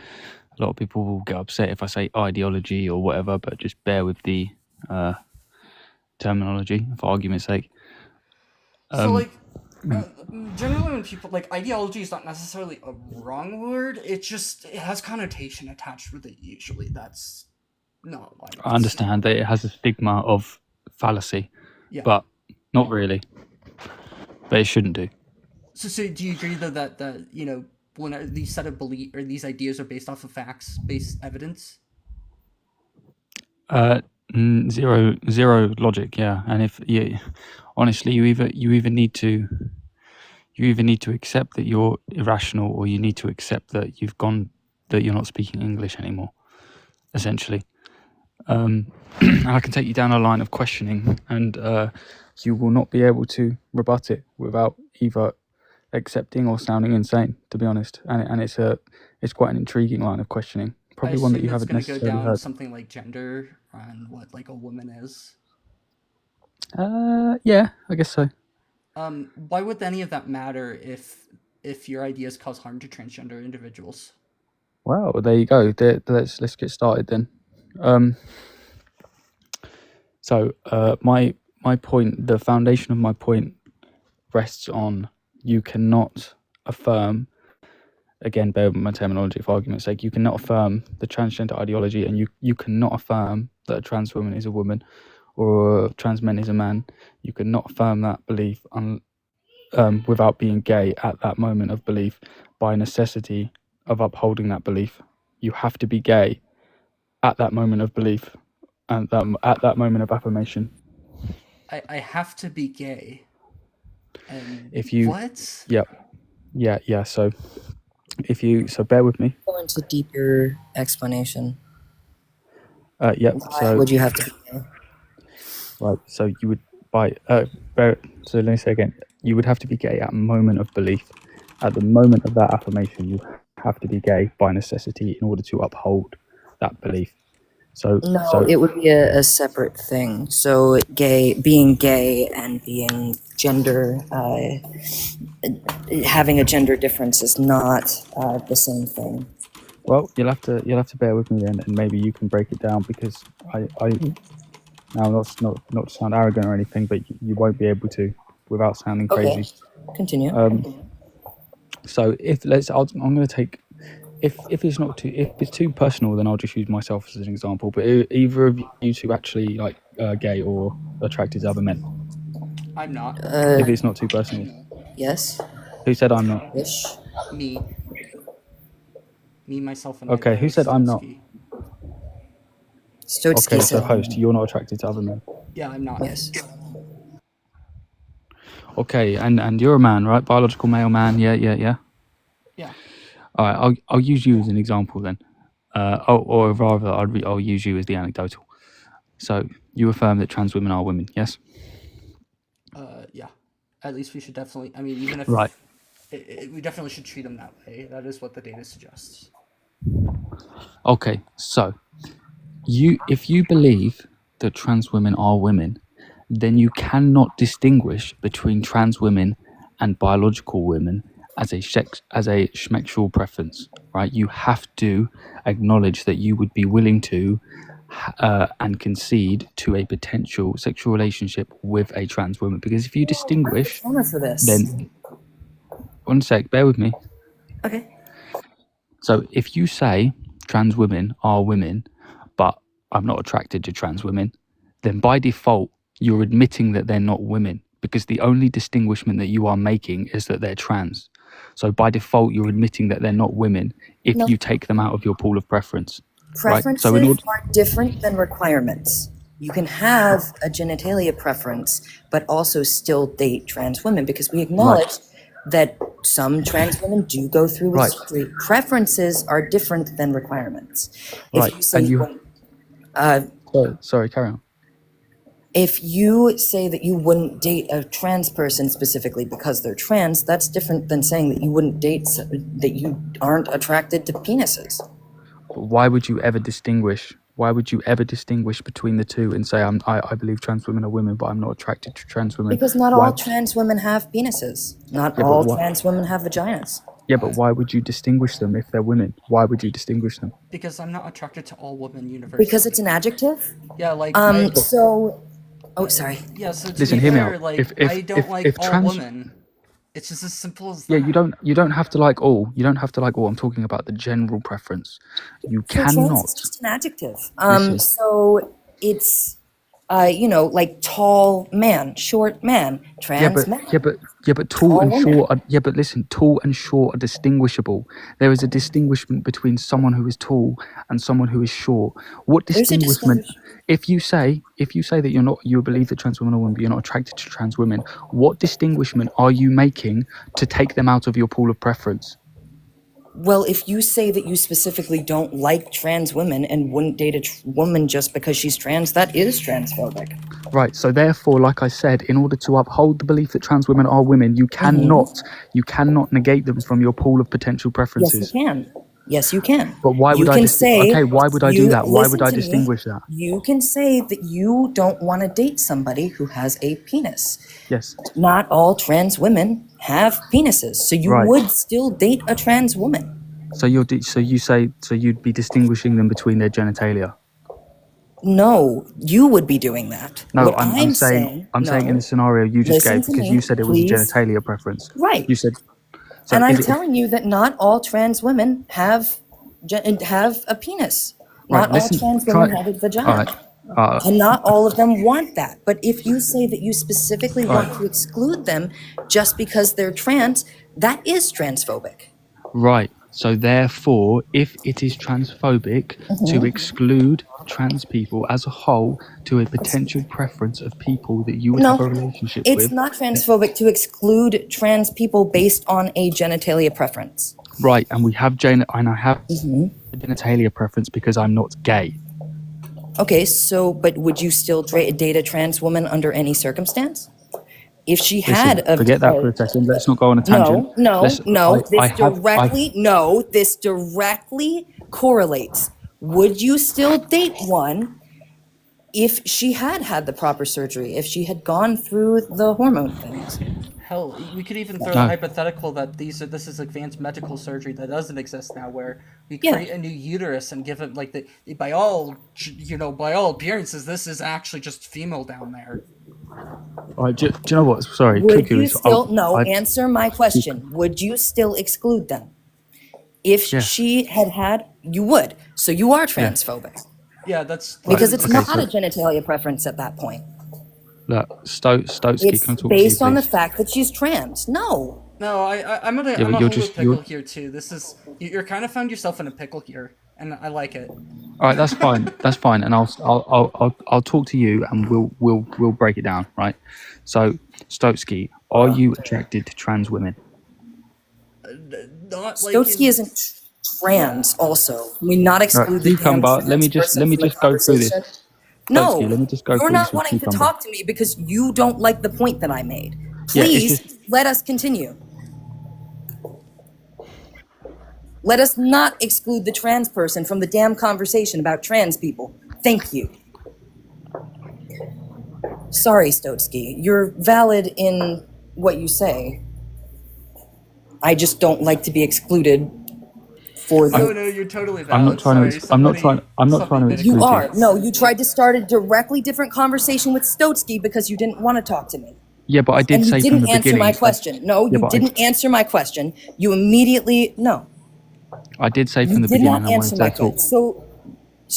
A lot of people will get upset if I say ideology or whatever, but just bear with the terminology for argument's sake. So, generally when people, ideology is not necessarily a wrong word, it has connotation attached with it usually. That's not like... I understand that it has a stigma of fallacy, but not really. But it shouldn't do. So do you agree though that when these set of belief or these ideas are based off of facts-based evidence? Zero logic, yeah. And honestly, you either need to accept that you're irrational, or you need to accept that you're not speaking English anymore, essentially. And I can take you down a line of questioning, and you will not be able to rebut it without either accepting or sounding insane, to be honest. And it's quite an intriguing line of questioning. Probably one that you haven't necessarily go down heard. Something like gender and what a woman is. Yeah, I guess so. Why would any of that matter if your ideas cause harm to transgender individuals? Well, there you go. Let's get started then. So my point, the foundation of my point, rests on you cannot affirm. Again, bear with my terminology for argument's sake. You cannot affirm the transgender ideology, and you cannot affirm that a trans woman is a woman or a trans man is a man. You cannot affirm that belief without being gay at that moment of belief, by necessity of upholding that belief. You have to be gay at that moment of belief and at that moment of affirmation. I have to be gay. And If you what? Yeah. So bear with me. Go into deeper explanation. Why Why would you have to be gay? Right. So you would so let me say again. You would have to be gay at a moment of belief. At the moment of that affirmation, you have to be gay by necessity in order to uphold that belief. No, it would be a separate thing. So being gay and being gender, having a gender difference is not the same thing. Well, you'll have to bear with me then, and maybe you can break it down, because I now not to sound arrogant or anything, but you won't be able to without sounding crazy. Continue. So I'm going to take. If it's too personal, then I'll just use myself as an example. But either of you two actually gay or attracted to other men? I'm not. If it's not too personal. Yes. Who said I'm not? Ish. Me, myself, and Okay, who said I'm not? Stotsky Okay, so said. host, you're not attracted to other men. Yeah, I'm not. Yes. Okay, and you're a man, right? Biological male man. Yeah. Yeah. All right, I'll use you as an example then, or rather, I'll use you as the anecdotal. So you affirm that trans women are women, yes? Yeah. At least we should definitely. I mean, even if Right. We definitely should treat them that way. That is what the data suggests. Okay, so if you believe that trans women are women, then you cannot distinguish between trans women and biological women as a sexual preference, right? You have to acknowledge that you would be willing to and concede to a potential sexual relationship with a trans woman, because if you distinguish, For this. then one sec, bear with me. Okay. So if you say trans women are women, but I'm not attracted to trans women, then by default, you're admitting that they're not women, because the only distinguishment that you are making is that they're trans. So by default, you're admitting that they're not women if No. you take them out of your pool of preference. Preferences Right? So are different than requirements. You can have a genitalia preference, but also still date trans women, because we acknowledge that some trans women do go through with Right. surgery. Preferences are different than requirements. Right, If you say and you. Sorry, carry on. if you say that you wouldn't date a trans person specifically because they're trans, that's different than saying that you wouldn't date that you aren't attracted to penises. Why would you ever distinguish? Why would you ever distinguish between the two and say I believe trans women are women, but I'm not attracted to trans women? Because not Why- all trans women have penises. Not Yeah, but all why- trans women have vaginas. Yeah, but why would you distinguish them if they're women? Why would you distinguish them? Because I'm not attracted to all women universally. Because it's an adjective? Yeah, like Oh, sorry. Yeah, so to Listen, be hear me fair, out. like If I don't like all trans, women. It's just as simple as yeah, that. you don't have to like all. You don't have to like all. I'm talking about the general preference. You So trans cannot. is just an adjective. Listen. So it's, like tall man, short man, trans man. But tall Tall and woman. short. But listen, tall and short are distinguishable. There is a distinguishment between someone who is tall and someone who is short. What There's a distinguishment? If you say that you believe that trans women are women, but you're not attracted to trans women, what distinguishment are you making to take them out of your pool of preference? Well, if you say that you specifically don't like trans women and wouldn't date a woman just because she's trans, that is transphobic. Right. So therefore, like I said, in order to uphold the belief that trans women are women, you cannot negate them from your pool of potential Yes, preferences. you can. Yes, you can. But why would You I? can say, Okay, why would I do that? Why would listen I to me. distinguish that? You can say that you don't want to date somebody who has a penis. Yes. Not all trans women have penises, so you Right. would still date a trans woman. So you'd be distinguishing them between their genitalia. No, you would be doing that. No, What I'm saying in no. the scenario you just Listen gave to because me, you said it was please. a genitalia preference. Right. You said. So And I'm is it- telling you that not all trans women have a penis. Right, Not listen, all trans try- women have a vagina. all right. And not all of them want that. But if you say that you specifically All want right. to exclude them just because they're trans, that is transphobic. Right. So therefore, if it is transphobic to exclude trans people as a whole to a potential preference of people that you would have a relationship It's with, not transphobic to exclude trans people based on a genitalia preference. right? And we have I have a genitalia preference because I'm not gay. Okay, so, but would you still date a trans woman under any circumstance? If she had Listen, forget that for a second. Let's not go on a tangent. This directly correlates. Would you still date one if she had the proper surgery, if she had gone through the hormone things? Hell, we could even throw No. the hypothetical that this is advanced medical surgery that doesn't exist now, where we Yeah. create a new uterus and give it like by all appearances, this is actually just female down there. All right, do you know what? Sorry, Would Cuckoo you is- still, I- answer my question. Would you still exclude them? If Yeah. she had, you would. So you are transphobic. Yeah, that's Because it's Okay, not so- a genitalia preference at that point. Look, Stotsky, It's can I talk based to you, on the please? fact that she's trans. No. No, I'm gonna Yeah, I'm but gonna you're hold just- a pickle you're- here too. This is you're kind of found yourself in a pickle here, and I like it. All right, that's fine. That's fine, and I'll talk to you, and we'll break it down, right? So, Stotsky, are you attracted to trans women? Not Stotsky isn't trans also. We not exclude the Cucumber, damn let me trans just person from the go through this. conversation. No, Stotsky, let me just go you're through not this with wanting to Cucumber. talk to me because you don't like the point that I made. Yeah, it's Please just- let us continue. Let us not exclude the trans person from the damn conversation about trans people. Thank you. Sorry, Stotsky. You're valid in what you say. I just don't like to be excluded for the. No, you're totally valid. I'm not trying to. I'm not trying to exclude You are. No, you tried to start a directly different conversation with Stotsky because you didn't want to talk to me. Yeah, but I did And you say from didn't the answer beginning. my question. No, Yeah, you but didn't answer my question. You immediately no. I did say from You the did beginning not I answer wanted my to talk. question. So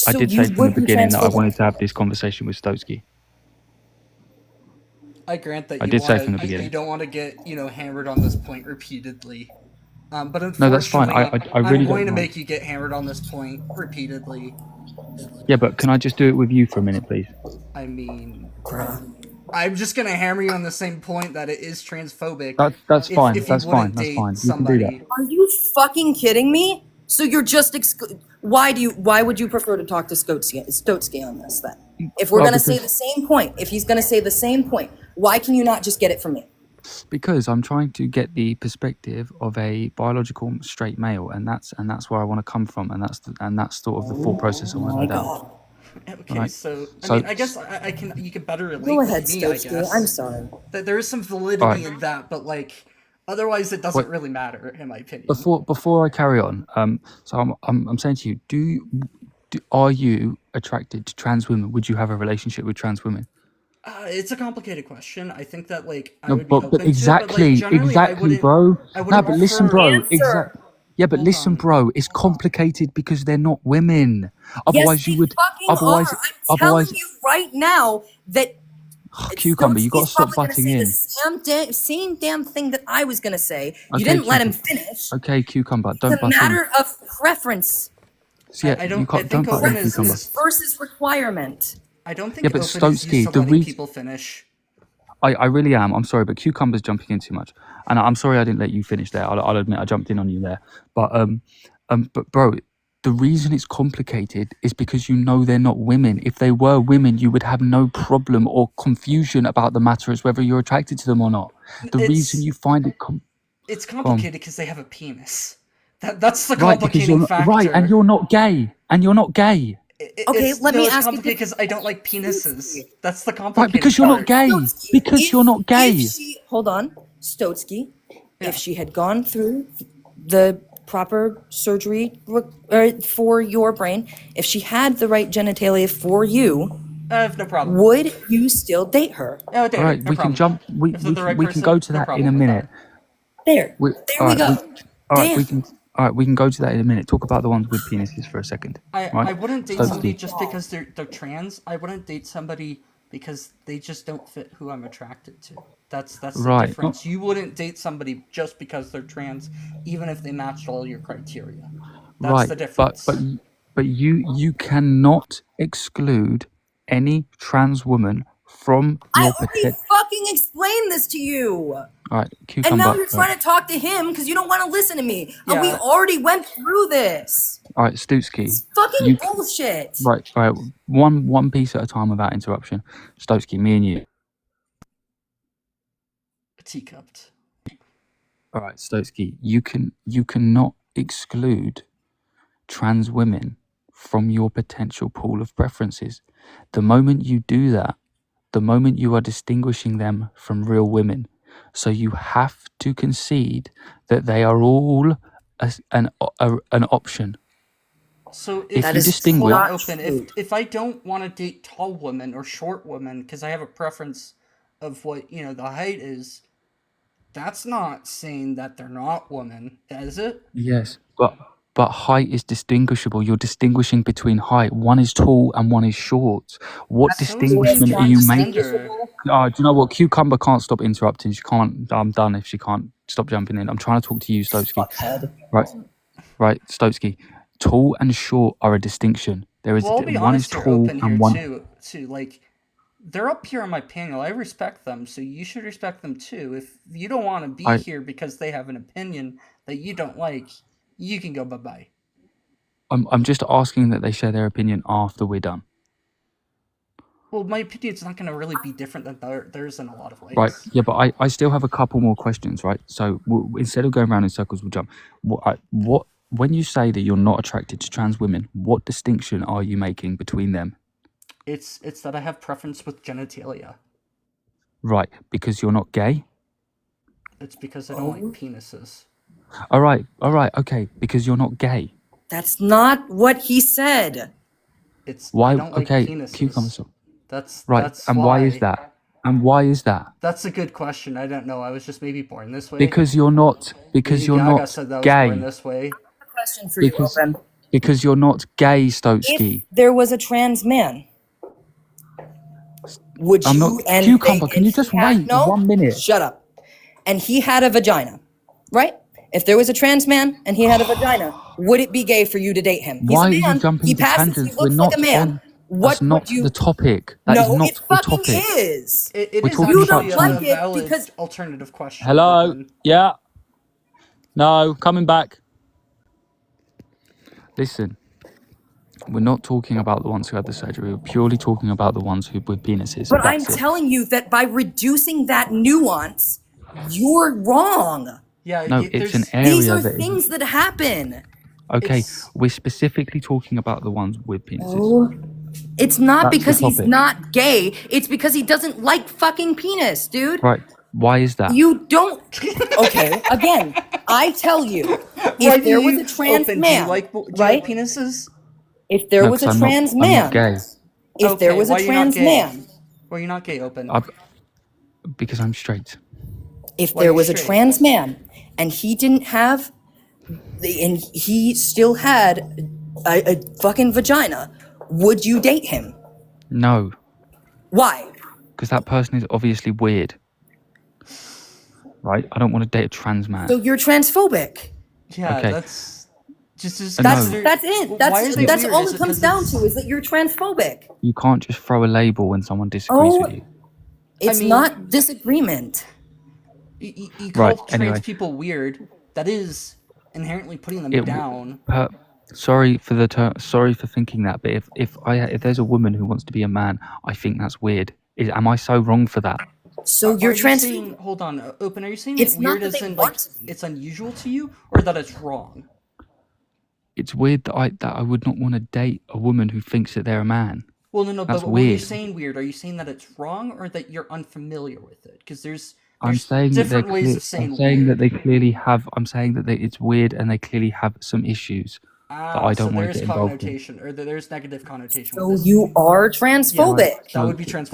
I did you say from the would be beginning that I transphobic. wanted to have this conversation with Stotsky. I grant that I you did say wanna, from the you beginning. don't want to get hammered on this point repeatedly. But unfortunately, No, that's fine. I really I'm don't going to mind. make you get hammered on this point repeatedly. Yeah, but can I just do it with you for a minute, please? I mean, I'm just gonna hammer you on the same point that it is transphobic. That's fine. If you That's fine. wouldn't That's date fine. You can do somebody. that. Are you fucking kidding me? So you're just why would you prefer to talk to Stotsky on this then? If we're Well, gonna say the because same point, if he's gonna say the same point, why can you not just get it from me? because I'm trying to get the perspective of a biological straight male, and that's where I want to come from, and that's sort of the thought process I want to go down. Okay, Right. so I So mean, I guess I can you can better relate Go ahead, with me. I Stotsky. guess I'm sorry. There is some validity Alright. in that, but like otherwise, it doesn't Wait. really matter in my opinion. before I carry on, so I'm saying to you, are you attracted to trans women? Would you have a relationship with trans women? It's a complicated question. I think that like I No, would be open but to it, exactly, but like generally exactly, bro. I No, wouldn't but listen, prefer. bro. Exactly. Yeah, but listen, bro. It's complicated because they're not women. Yes, Otherwise, they you would. fucking Otherwise, are. I'm telling otherwise, you right now that cucumber. You got to Stotsky's stop probably gonna butting say in. the same damn thing that I was gonna say. You Okay, didn't let him cucumber. finish. Okay, cucumber. It's Don't a butt in. matter of preference So, yeah, I you don't. I can't. think Don't butt in, open cucumber. versus requirement. I don't think Yeah, but open is used Stotsky, to the letting reason. people finish. I really am. I'm sorry, but cucumber's jumping in too much, and I'm sorry I didn't let you finish there. I'll admit I jumped in on you there, but bro, the reason it's complicated is because you know they're not women. If they were women, you would have no problem or confusion about the matter as whether you're attracted to them or not. The reason you find it It's Go on. complicated because they have a penis. That's the Right, because you're complicating not, factor. right, and you're not gay, and you're not gay. Okay, let me it's ask you complicated because I don't like penises. That's the Right, complicated because you're not part. gay. Because you're not gay. Hold on, Stotsky. If she had gone through the proper surgery for your brain, if she had the right genitalia for you, I have no problem. would you still date her? Oh, date All her, right, no we problem. can jump. We If they're the right we can person, go to no that in problem a with minute. There, We, there all we right, go. all right, Damn. we can. All right, we can go to that in a minute. Talk about the ones with penises for a second. I Right? wouldn't date Stotsky. somebody just because they're trans. I wouldn't date somebody because they just don't fit who I'm attracted to. That's the Right. difference. You wouldn't date somebody just because they're trans, even if they matched all your criteria. That's Right, the difference. but you cannot exclude any trans woman from I your already potential. fucking explained this to you. All right, And cucumber. now you're Right. trying to talk to him because you don't want to listen to me. And we Yeah. already went through this. All right, Stotsky. Fucking You bullshit. right, all right. One piece at a time without interruption. Stotsky, me and you. Teacupped. All right, Stotsky. You cannot exclude trans women from your potential pool of preferences. The moment you do that, the moment you are distinguishing them from real women. So you have to concede that they are all an option. So If if you distinguish, open, if I don't want to date tall women or short women because I have a preference of what the height is, that's not saying that they're not women, is it? yes, but height is distinguishable. You're distinguishing between height. One is tall and one is short. What So is distinguishment are you making? transgender. Do you know what? Cucumber can't stop interrupting. She can't. I'm done if she can't stop jumping in. I'm trying to talk to you, Stotsky. Right, Stotsky. Tall and short are a distinction. There is Well, I'll be one is honest, you're tall open here and one. too. Like, they're up here on my panel. I respect them, so you should respect them too. If you don't want to be I here because they have an opinion that you don't like, you can go bye-bye. I'm just asking that they share their opinion after we're done. Well, my opinion's not going to really be different than theirs in a lot of ways. Right. Yeah, but I still have a couple more questions. Right. So instead of going around in circles, we'll jump. What when you say that you're not attracted to trans women, what distinction are you making between them? It's that I have preference with genitalia. Right, because you're not gay? It's because I don't like penises. All right, okay, because you're not gay. That's not what he said. It's Why? I don't like Okay, penises. cucumber. That's Right, that's and why is that? And why is that? That's a good question. I don't know. I was just maybe born this way. Because you're not. Because Lady you're Gaga not said that I was born gay. this way. Question for you, Open. Because you're not gay, Stotsky. If there was a trans man, would I'm you not. and Cucumber, they- can you and just he had- wait no, 1 minute? Shut up. And he had a vagina, right? If there was a trans man and he had a vagina, would it be gay for you to date him? He's Why a are you man. jumping He to passes. He tangents? We're looks not like a man. on. What That's not would you? the topic. That is No, not it the fucking topic. is. It We're is talking You about don't actually like a it valid because alternative question. Hello? Open. Yeah? No, coming back. Listen, we're not talking about the ones who had the surgery. We're purely talking about the ones who with penises. But I'm That's it. telling you that by reducing that nuance, you're wrong. Yeah, No, it's an These area are that is. things that happen. Okay, It's we're specifically talking about the ones with penises. Oh, it's not That's the because he's topic. not gay. It's because he doesn't like fucking penis, dude. Right. Why is that? You don't. Okay, again, I tell you, Why if do there was you a trans open? man, Do you right? like penises? If there No, was 'cause a I'm not- trans I'm not man, gay. if there Okay, was why a are you not trans gay? man, Why are you not gay? Open. Because I'm straight. if Why there you was a straight? trans man and he didn't have, and he still had a fucking vagina, would you date him? No, Why? because that person is obviously weird. Right? I don't want to date a trans man. So you're transphobic. Yeah, Okay. that's just No. That's it. Why are they That's weird? all Is it it comes 'cause down it's- to is that you're transphobic. You can't just throw a label when someone disagrees Oh, with you. it's mean- not disagreement. You call Right, trans anyway. people weird. That is inherently putting them It- down. Sorry for the sorry for thinking that, but if there's a woman who wants to be a man, I think that's weird. Am I so wrong for that? So you're Are you trans. saying, hold on, Open, are you saying It's that not weird that as they in want like to be. it's unusual to you, or that it's wrong? It's weird that I would not want to date a woman who thinks that they're a man. Well, no, That's but when you're weird. saying weird, are you saying that it's wrong or that you're unfamiliar with it? Because there's I'm saying that different ways of saying I'm saying weird. that they clearly have. I'm saying that it's weird and they clearly have some issues that I don't so want to there's get involved in. connotation, or there's negative connotation. So with this. you are transphobic. That would be transphobic.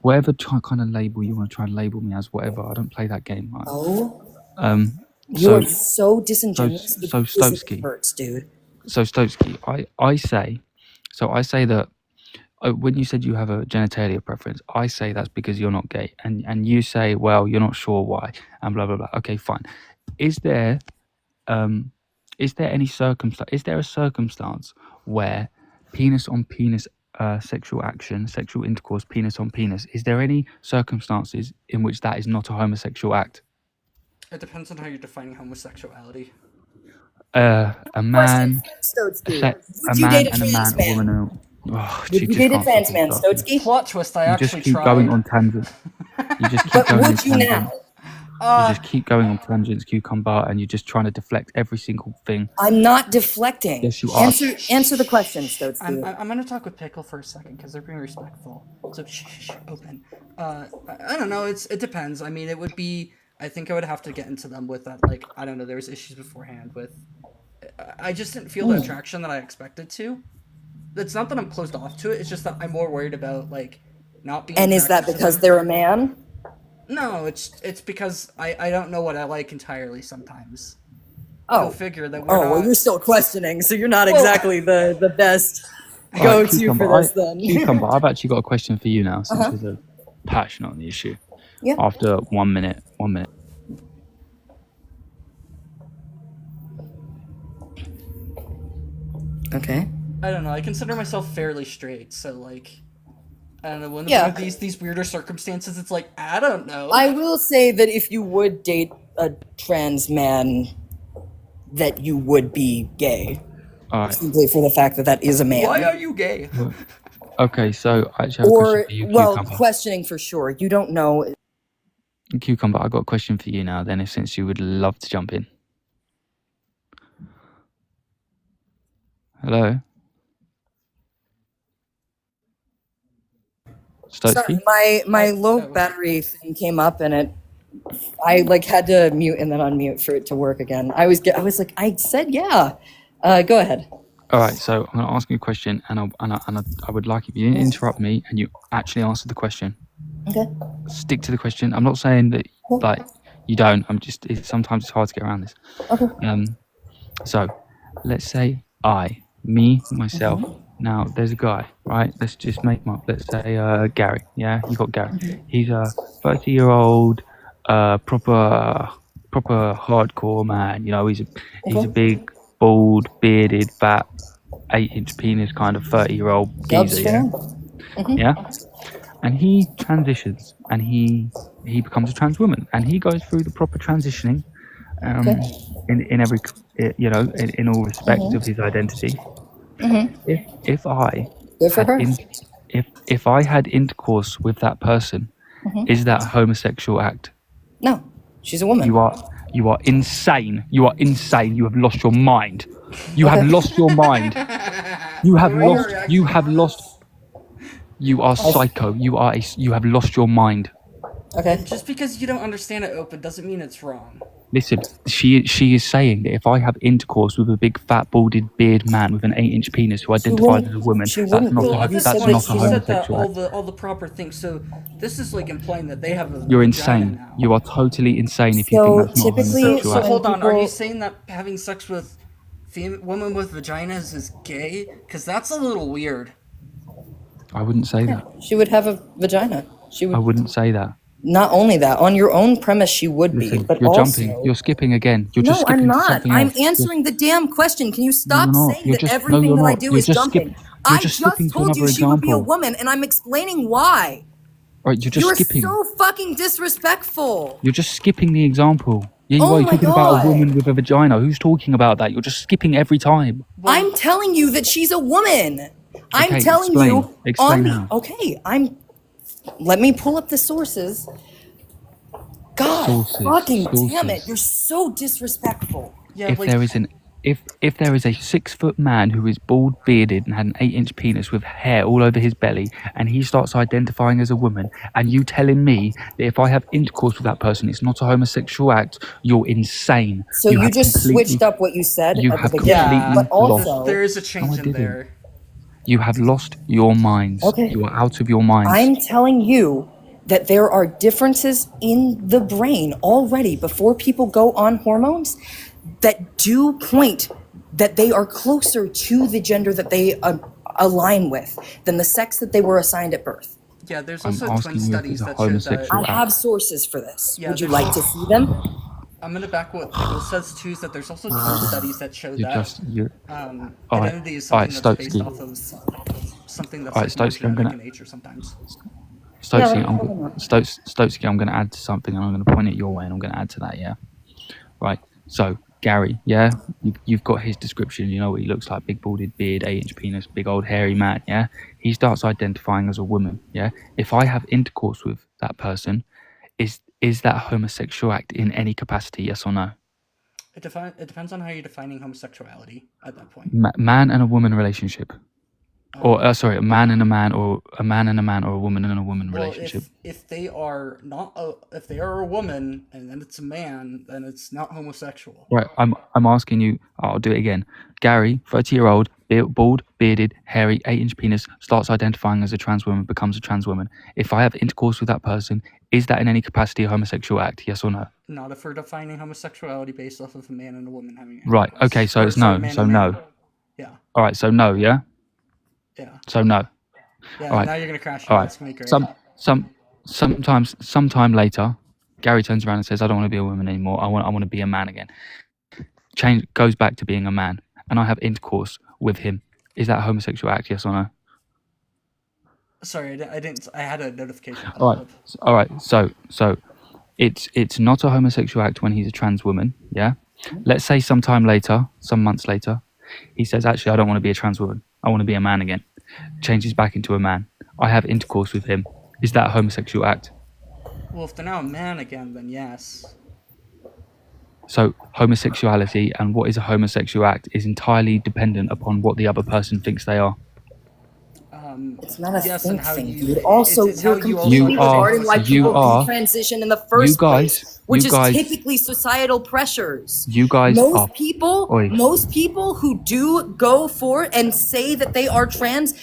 Whatever kind of label you want to try and label me as, whatever. I don't play that game. Right? Oh, So you're so disingenuous. It so physically Stokesky. hurts, dude. So Stokesky, I say that when you said you have a genitalia preference, I say that's because you're not gay, and you say, well, you're not sure why, and blah blah blah. Okay, fine. Is there any circumstance? Is there a circumstance where penis on penis sexual action, sexual intercourse, penis on penis? Is there any circumstances in which that is not a homosexual act? It depends on how you're defining homosexuality. A man, Stokesky. a Would you man date a and a trans man, a man? woman. Oh, Would you date a trans man, Stokesky? Plot twist, I You actually just keep tried. going on tangents. You just keep But going on would you now? tangents. You just keep going on tangents, Cucumber, and you're just trying to deflect every single thing. I'm not deflecting. Yes, you are. Answer the question, Stokesky. I'm gonna talk with Pickle for a second because they're being respectful. So shh, Open. I don't know. It depends. I mean, it would be. I think I would have to get into them with that. Like, I don't know. There was issues beforehand with. I just didn't feel the attraction that I expected to. It's not that I'm closed off to it. It's just that I'm more worried about like not being. And is that attracted to because them. they're a man? No, it's because I don't know what I like entirely sometimes. Oh. Go figure that we're Oh, well, not. you're still questioning, so you're not Well- exactly the best All right, go-to Cucumber, for this then. Cucumber, I've actually got a question for you now, since Uh-huh. you're so passionate on the issue. Yeah. After 1 minute. Okay. I don't know. I consider myself fairly straight, so like, I don't know. When Yeah. there are these weirder circumstances, it's like I don't know. I will say that if you would date a trans man, that you would be gay. All right. Simply for the fact that that is a man. Why are you gay? Okay, so I actually have a Or, question for you, well, Cucumber. questioning for sure. You don't know. Cucumber, I've got a question for you now, then, since you would love to jump in. Hello? Sorry, Stokesky? my low battery thing came up and I like had to mute and then unmute for it to work again. I was like, I said yeah. Go ahead. All right, so I'm going to ask you a question, and I would like if you didn't interrupt me and you actually answer the question. Okay. Stick to the question. I'm not saying that like you don't. Sometimes it's hard to get around this. Okay. So let's say myself. Now there's a guy, right? Let's just make him up. Let's say Gary. Yeah, you got Gary. He's a 30-year-old, proper hardcore man. You know, he's a big, bald, bearded, fat 8-inch penis kind of 30-year-old Dub's geezer, yeah? fan. Yeah? And he transitions and he becomes a trans woman and he goes through the proper transitioning Okay. in every, in all respect Mhm. of his identity. Mhm. If I Good for had her. if I had intercourse with that person, Mhm. is that a homosexual act? No, she's a woman. You are insane. You are insane. You have lost your mind. You have lost your mind. You have lost. You are psycho. You have lost your mind. Okay. Just because you don't understand it, Open, doesn't mean it's wrong. Listen, she is saying that if I have intercourse with a big fat balded beard man with an 8-inch penis who identifies as a woman, that's not a homosexual act. all the proper things. So this is like implying that they have a You're vagina insane. now. You are totally insane if you think that's not a homosexual So act. hold on, are you saying that having sex with women with vaginas is gay? Because that's a little weird. I wouldn't say that. She would have a vagina. She would. I wouldn't say that. Not only that, on your own premise, she would be. Listen, But you're also, jumping. You're skipping again. You're just no, skipping I'm to not. something I'm else. answering the damn question. Can you stop You're not. saying You're that just- no, everything you're that I not. do You're is just jumping? you're I just just skipping to told you another she would be a example. woman, and I'm explaining why. Right, you're just You're skipping. so fucking disrespectful. You're just skipping the example. Yeah, you Oh are. You're my talking about God. a woman with a vagina. Who's talking about that? You're just skipping every time. I'm telling you that she's a woman. I'm Okay, telling explain. you Explain on the how. okay. Let me pull up the sources. God, Sources, fucking damn sources. it! You're so disrespectful. If there is if there is a 6-foot man who is bald bearded and had an 8-inch penis with hair all over his belly, and he starts identifying as a woman, and you telling me that if I have intercourse with that person, it's not a homosexual act, you're insane. So you have just completely- switched up what you said You at have the beginning, completely but also lost. There is a No, change I in didn't. there. You have lost your minds. Okay. You are out of your minds. I'm telling you that there are differences in the brain already before people go on hormones that do point that they are closer to the gender that they align with than the sex that they were assigned at birth. Yeah, there's I'm also asking twin you if studies it's a that show that. homosexual I have sources for this. Yeah, Would you there's like to also- see them? I'm gonna back what Nicole says too. Is that there's also twin studies that show You're that just you're. Alright, identity is alright, something that's based Stokesky. off of something that's Alright, like more Stokesky, I'm genetic gonna. in nature sometimes. Stokesky, I'm going to add something and I'm going to point it your way and I'm going to add to that, yeah? Right, so Gary, yeah? You've got his description, you know what he looks like, big balded beard, 8-inch penis, big old hairy man, yeah? He starts identifying as a woman, yeah? If I have intercourse with that person, is that a homosexual act in any capacity, yes or no? It depends on how you're defining homosexuality at that point. Man and a woman relationship. Or sorry, a man and a man, or a man and a man, or a woman and a woman Well, relationship. if they are if they are a woman and then it's a man, then it's not homosexual. Right, I'm asking you. I'll do it again. Gary, 30-year-old, bald, bearded, hairy, 8-inch penis, starts identifying as a trans woman, becomes a trans woman. If I have intercourse with that person, is that in any capacity a homosexual act? Yes or no? Not if we're defining homosexuality based off of a man and a woman having. Right. Okay. So it's sorry, no. man So and no. man. Yeah. All right. So no. Yeah. Yeah. So no. Yeah. All right. Now you're gonna crash. All right. That's gonna be great. Sometime later, Gary turns around and says, "I don't want to be a woman anymore. I want to be a man again." Goes back to being a man, and I have intercourse with him. Is that a homosexual act? Yes or no? Sorry, I didn't. I had a notification. pop All right. up. All right. So it's not a homosexual act when he's a trans woman. Yeah. Let's say sometime later, some months later, he says, "Actually, I don't want to be a trans woman. I want to be a man again." Changes back into a man. I have intercourse with him. Is that a homosexual act? Well, if they're now a man again, then yes. So homosexuality and what is a homosexual act is entirely dependent upon what the other person thinks they are. It's not a yes, think and how thing, you- dude. Also, it's how you're you completely You are- regarding why you people are- detransition in the first you guys- place, which you is guys- typically societal pressures. You guys most are- people, Oi. most people who do go for and say that they are trans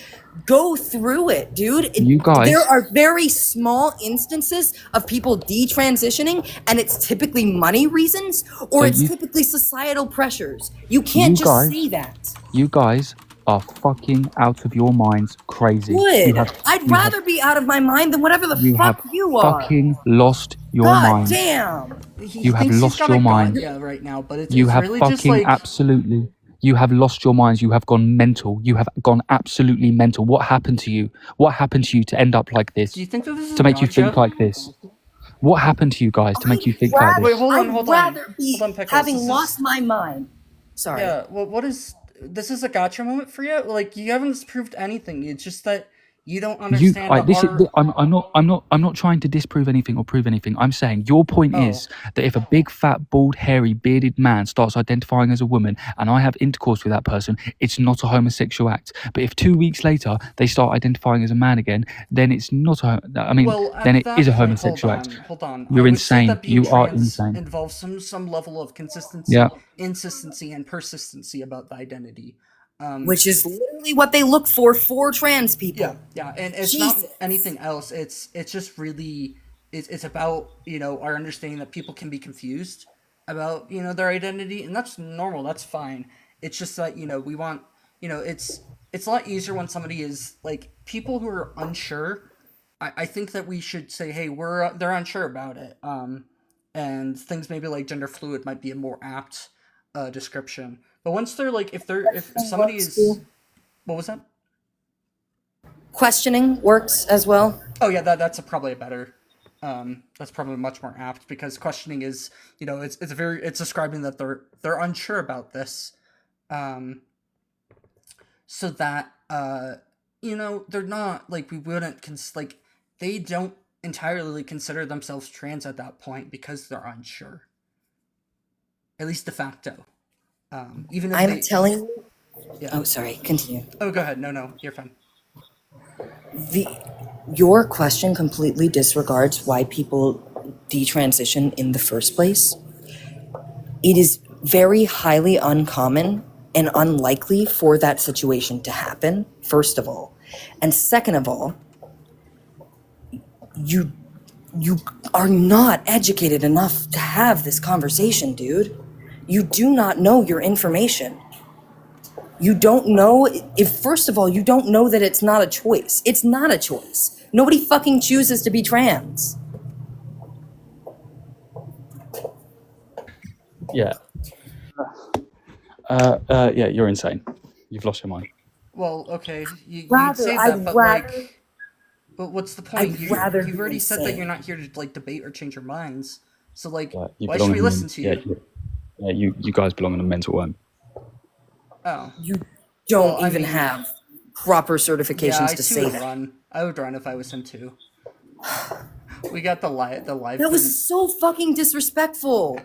go through it, dude. You guys- there are very small instances of people detransitioning, and it's typically money reasons or So it's you- typically societal pressures. You can't You just guys- say that. You guys are fucking out of your minds crazy. Good. You have, I'd you rather be out of my mind than whatever the you fuck have you are. fucking lost your God mind. damn. You have lost your mind. Yeah, right now, but it's You it's have really fucking just like absolutely. You have lost your minds. You have gone mental. You have gone absolutely mental. What happened to you? What happened to you to end up like this? Do you think that this is To make you think gotcha? like this? What happened to you guys to make you think like Wait, this? hold on, I'd hold on. rather be Hold on, Pickles. having This is- lost my mind. Sorry. Yeah, well, what is... This is a gotcha moment for you? Like, you haven't disproved anything. It's just that you don't understand I'm not trying to disprove anything or prove anything. I'm saying your point is that if a big, fat, bald, hairy, bearded man starts identifying as a woman and I have intercourse with that person, it's not a homosexual act. But if 2 weeks later they start identifying as a man again, then it's not a. I mean, Well, then at it that is a point, homosexual hold act. on, hold on. You're I would say insane. that being You are trans insane. involves some level of consistency, Yeah. insistency, and persistency about the identity. Which is literally what they look for trans people. Yeah, and it's Jesus. not anything else. It's just really it's about, you know, our understanding that people can be confused about, you know, their identity, and that's normal. That's fine. It's just that, you know, we want, you know, it's a lot easier when somebody is like people who are unsure. I think that we should say, hey, they're unsure about it. And things maybe like gender fluid might be a more apt description. But once they're like, if somebody is, what was that? Questioning works as well. Oh yeah, that's probably a better. That's probably much more apt because questioning is, you know, it's describing that they're unsure about this, so that you know, they're not like we wouldn't like they don't entirely consider themselves trans at that point because they're unsure. At least de facto. Even if I'm telling you. Yeah. Oh, sorry. Continue. Oh, go ahead. No, you're fine. Your question completely disregards why people detransition in the first place. It is very highly uncommon and unlikely for that situation to happen, first of all. And second of all, you are not educated enough to have this conversation, dude. You do not know your information. You don't know first of all, you don't know that it's not a choice. It's not a choice. Nobody fucking chooses to be trans. Yeah. Yeah, you're insane. You've lost your mind. Well, okay, you'd Rather, say that, I'd but rather- like, but what's the point? I'd rather You've already be said that insane. you're not here to like debate or change your minds. So like, You why belong should we in- listen to you? Yeah, you guys belong in a mental home. Oh, You don't Well, I even mean- have proper certifications yeah, I to too say would that. run. I would run if I was him too. We got the live. That was so fucking disrespectful.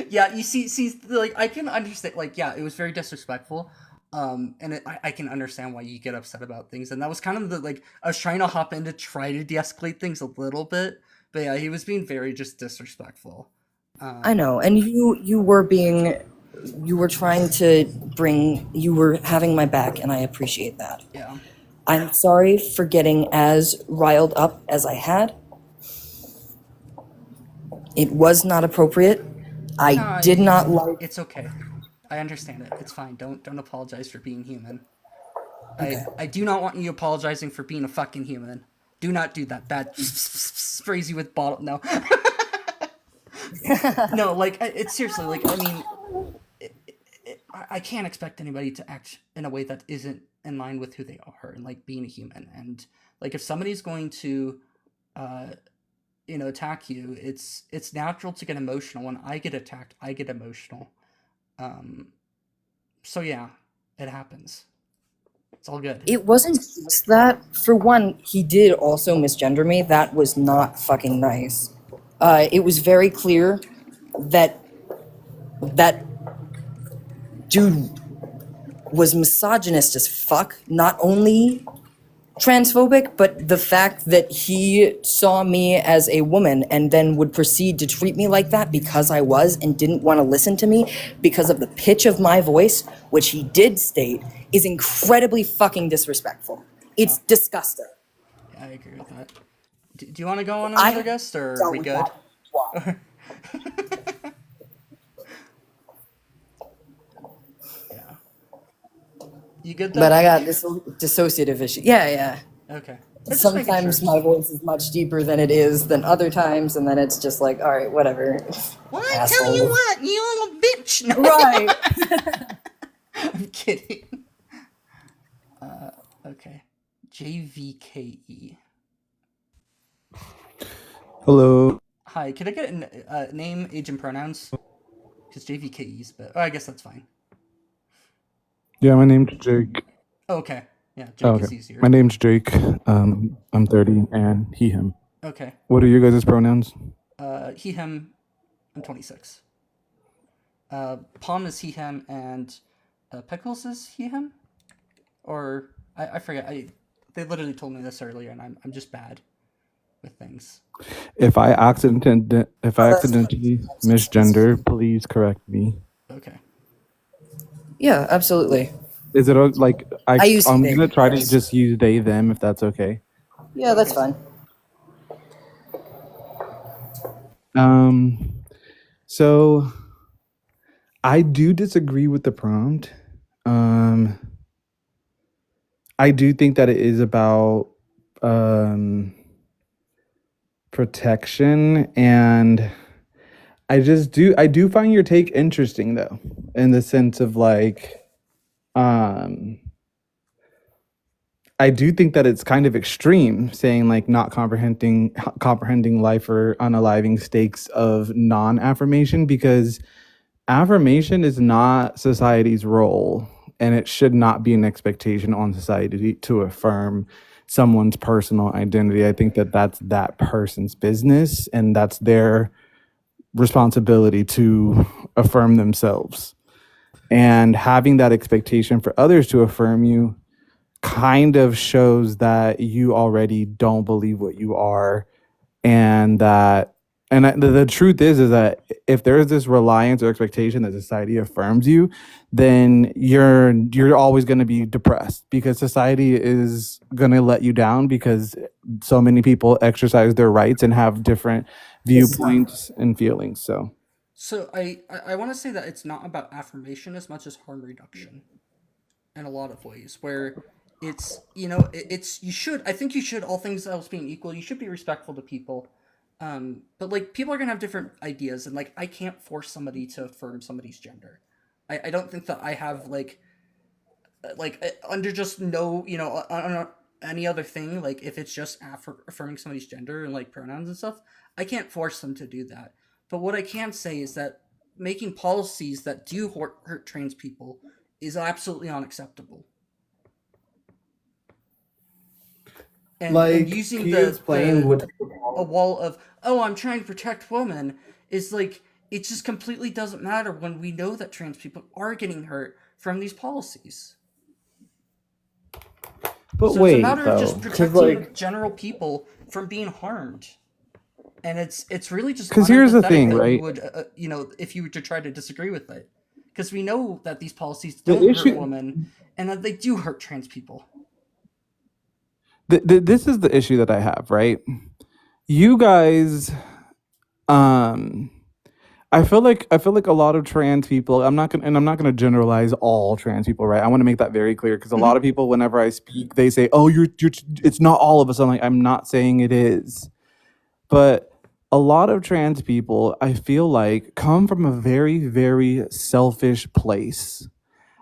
Yeah, you see, like I can understand. Like, yeah, it was very disrespectful. And I can understand why you get upset about things, and that was kind of the like I was trying to hop in to try to de-escalate things a little bit, but yeah, he was being very just disrespectful. I know, and you were trying to you were having my back, and I appreciate that. Yeah. I'm sorry for getting as riled up as I had. It was not appropriate. I did not like. It's okay. I understand it. It's fine. Don't apologize for being human. Okay. I do not want you apologizing for being a fucking human. Do not do that. That sprays you with bottle. No. No, like it's seriously like I mean, I can't expect anybody to act in a way that isn't in line with who they are and like being a human. And like if somebody's going to, you know, attack you, it's natural to get emotional. When I get attacked, I get emotional. So yeah, it happens. It's all good. It wasn't just that. For one, he did also misgender me. That was not fucking nice. It was very clear that that dude was misogynist as fuck. Not only transphobic, but the fact that he saw me as a woman and then would proceed to treat me like that because I was and didn't want to listen to me because of the pitch of my voice, which he did state, is incredibly fucking disrespectful. It's disgusting. Yeah, I agree with that. Do you want to go on another guest, or are we good? Yeah. You good though? But I got dissociative issues. Yeah. Okay. Sometimes my voice is much deeper than it is than other times, and then it's just like, all right, whatever. Well, I tell you what, you little bitch. No. Right. I'm kidding. Okay. JVKE. Hello. Hi, could I get a name, age, and pronouns? Because JVKE's, but I guess that's fine. Yeah, my name's Jake. Oh, okay. Yeah, Jake Oh, is okay. easier. My name's Jake. I'm 30 and he, him. Okay. What are your guys' pronouns? He, him. I'm 26. Palm is he, him, and Pickles is he, him? Or I forget. They literally told me this earlier, and I'm just bad with things. If I accidentally misgender, please correct me. Okay. Yeah, absolutely. Is it like I use I'm they, gonna try to yes. just use they them if that's okay. Yeah, that's fine. So I do disagree with the prompt. I do think that it is about protection, and I do find your take interesting though, in the sense of like I do think that it's kind of extreme saying like not comprehending life or unaliving stakes of non-affirmation, because affirmation is not society's role, and it should not be an expectation on society to affirm someone's personal identity. I think that that's that person's business, and that's their responsibility to affirm themselves. And having that expectation for others to affirm you kind of shows that you already don't believe what you are, and the truth is that if there's this reliance or expectation that society affirms you, then you're always going to be depressed, because society is going to let you down, because so many people exercise their rights and have different viewpoints and feelings. So I want to say that it's not about affirmation as much as harm reduction, in a lot of ways, where it's, I think you should, all things else being equal, you should be respectful to people. But like, people are gonna have different ideas, and like, I can't force somebody to affirm somebody's gender. I don't think that I have under just no, on any other thing, like if it's just affirming somebody's gender and like pronouns and stuff, I can't force them to do that. But what I can say is that making policies that do hurt trans people is absolutely unacceptable. And using can you explain what a wall of, oh, I'm trying to protect women, is like, it just completely doesn't matter when we know that trans people are getting hurt from these policies. But So wait, it's a matter of though, just 'cause, protecting general people from being harmed. And it's really just 'Cause here's the unempathetic thing, that right? you would, if you were to try to disagree with it. Because we know that these policies The don't issue- hurt women, and that they do hurt trans people. This is the issue that I have, right? You guys, I feel like a lot of trans people. I'm not gonna generalize all trans people, right? I want to make that very clear, because a lot of people, whenever I speak, they say, "Oh, you're it's not all of us." I'm like, I'm not saying it is, but a lot of trans people, I feel like, come from a very, very selfish place.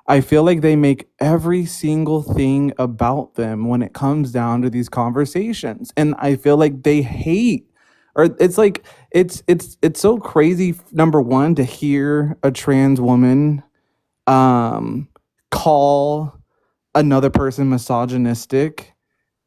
I feel like they make every single thing about them when it comes down to these conversations. And I feel like they hate, or it's like, it's so crazy, number one, to hear a trans woman call another person misogynistic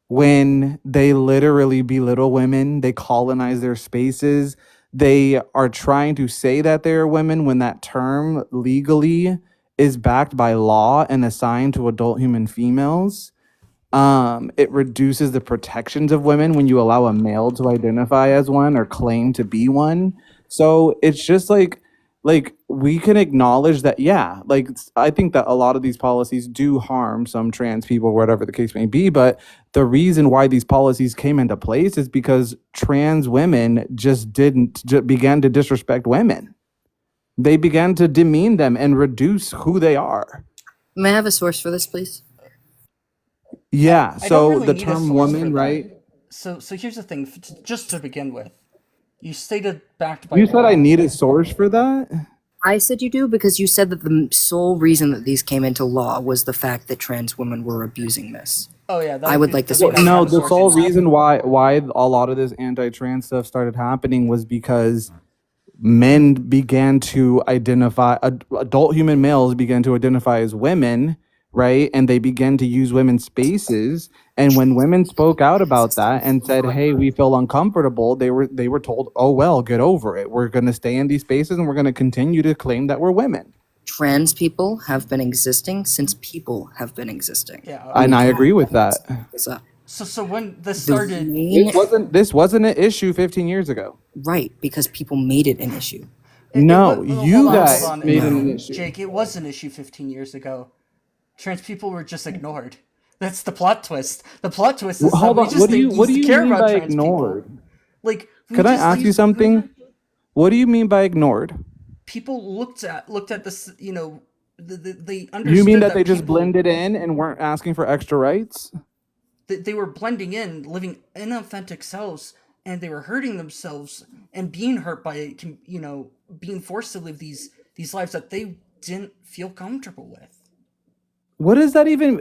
when they literally belittle women, they colonize their spaces, they are trying to say that they're women when that term legally is backed by law and assigned to adult human females. It reduces the protections of women when you allow a male to identify as one or claim to be one. So it's just like we can acknowledge that, yeah, like I think that a lot of these policies do harm some trans people, whatever the case may be. But the reason why these policies came into place is because trans women just began to disrespect women. They began to demean them and reduce who they are. May I have a source for this, please? Yeah. I don't So really the need a term source for woman, that. right? So here's the thing, just to begin with. You stated backed by You said law. I need a source for that? I said you do because you said that the sole reason that these came into law was the fact that trans women were abusing this. Oh yeah, I would like to say No, that. the sole reason why a lot of this anti-trans stuff started happening was because men began to identify adult human males began to identify as women, right? And they began to use women's spaces. And when women spoke out about that and said, "Hey, we feel uncomfortable," they were told, "Oh well, get over it. We're going to stay in these spaces and we're going to continue to claim that we're women." Trans people have been existing since people have been existing. Yeah. And I agree with that. So when this started, This wasn't an issue 15 years ago. Right, because people made it an issue. No, you hold guys on, made it an issue. Jake, it was an issue 15 years ago. Trans people were just ignored. That's the plot twist. The plot twist is Hold that on. we just What do you didn't care mean about by trans ignored? people. Like, we Could I just ask you used- something? What do you mean by ignored? People looked at this, they understood. You mean that they just people- blended in and weren't asking for extra rights? They were blending in, living inauthentic selves, and they were hurting themselves and being hurt by, being forced to live these lives that they didn't feel comfortable with. What does that even?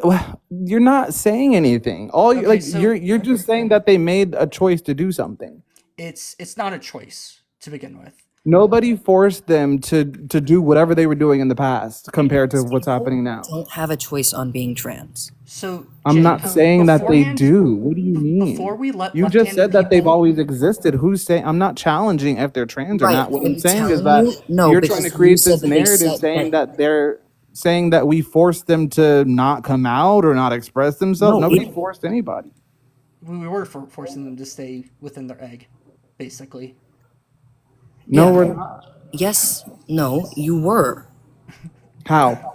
You're not saying anything. Okay, so- you're just saying that they made a choice to do something. It's not a choice to begin with. Nobody forced them to do whatever they were doing in the past compared to what's happening now. Don't have a choice on being trans. So I'm not Jake, saying that they beforehand- do. What do you mean? Before we let You just left-handed said that they've people- always existed. Who's saying? I'm not challenging if they're trans or Right, not. What I'm I'm saying is telling that you- no, you're because trying to you create said this that they narrative said saying that- that they're saying that we forced them to not come out or not express themselves. No, Nobody forced anybody. we were forcing them to stay within their egg, basically. No, Yeah. we're not. Yes, no, you were. How?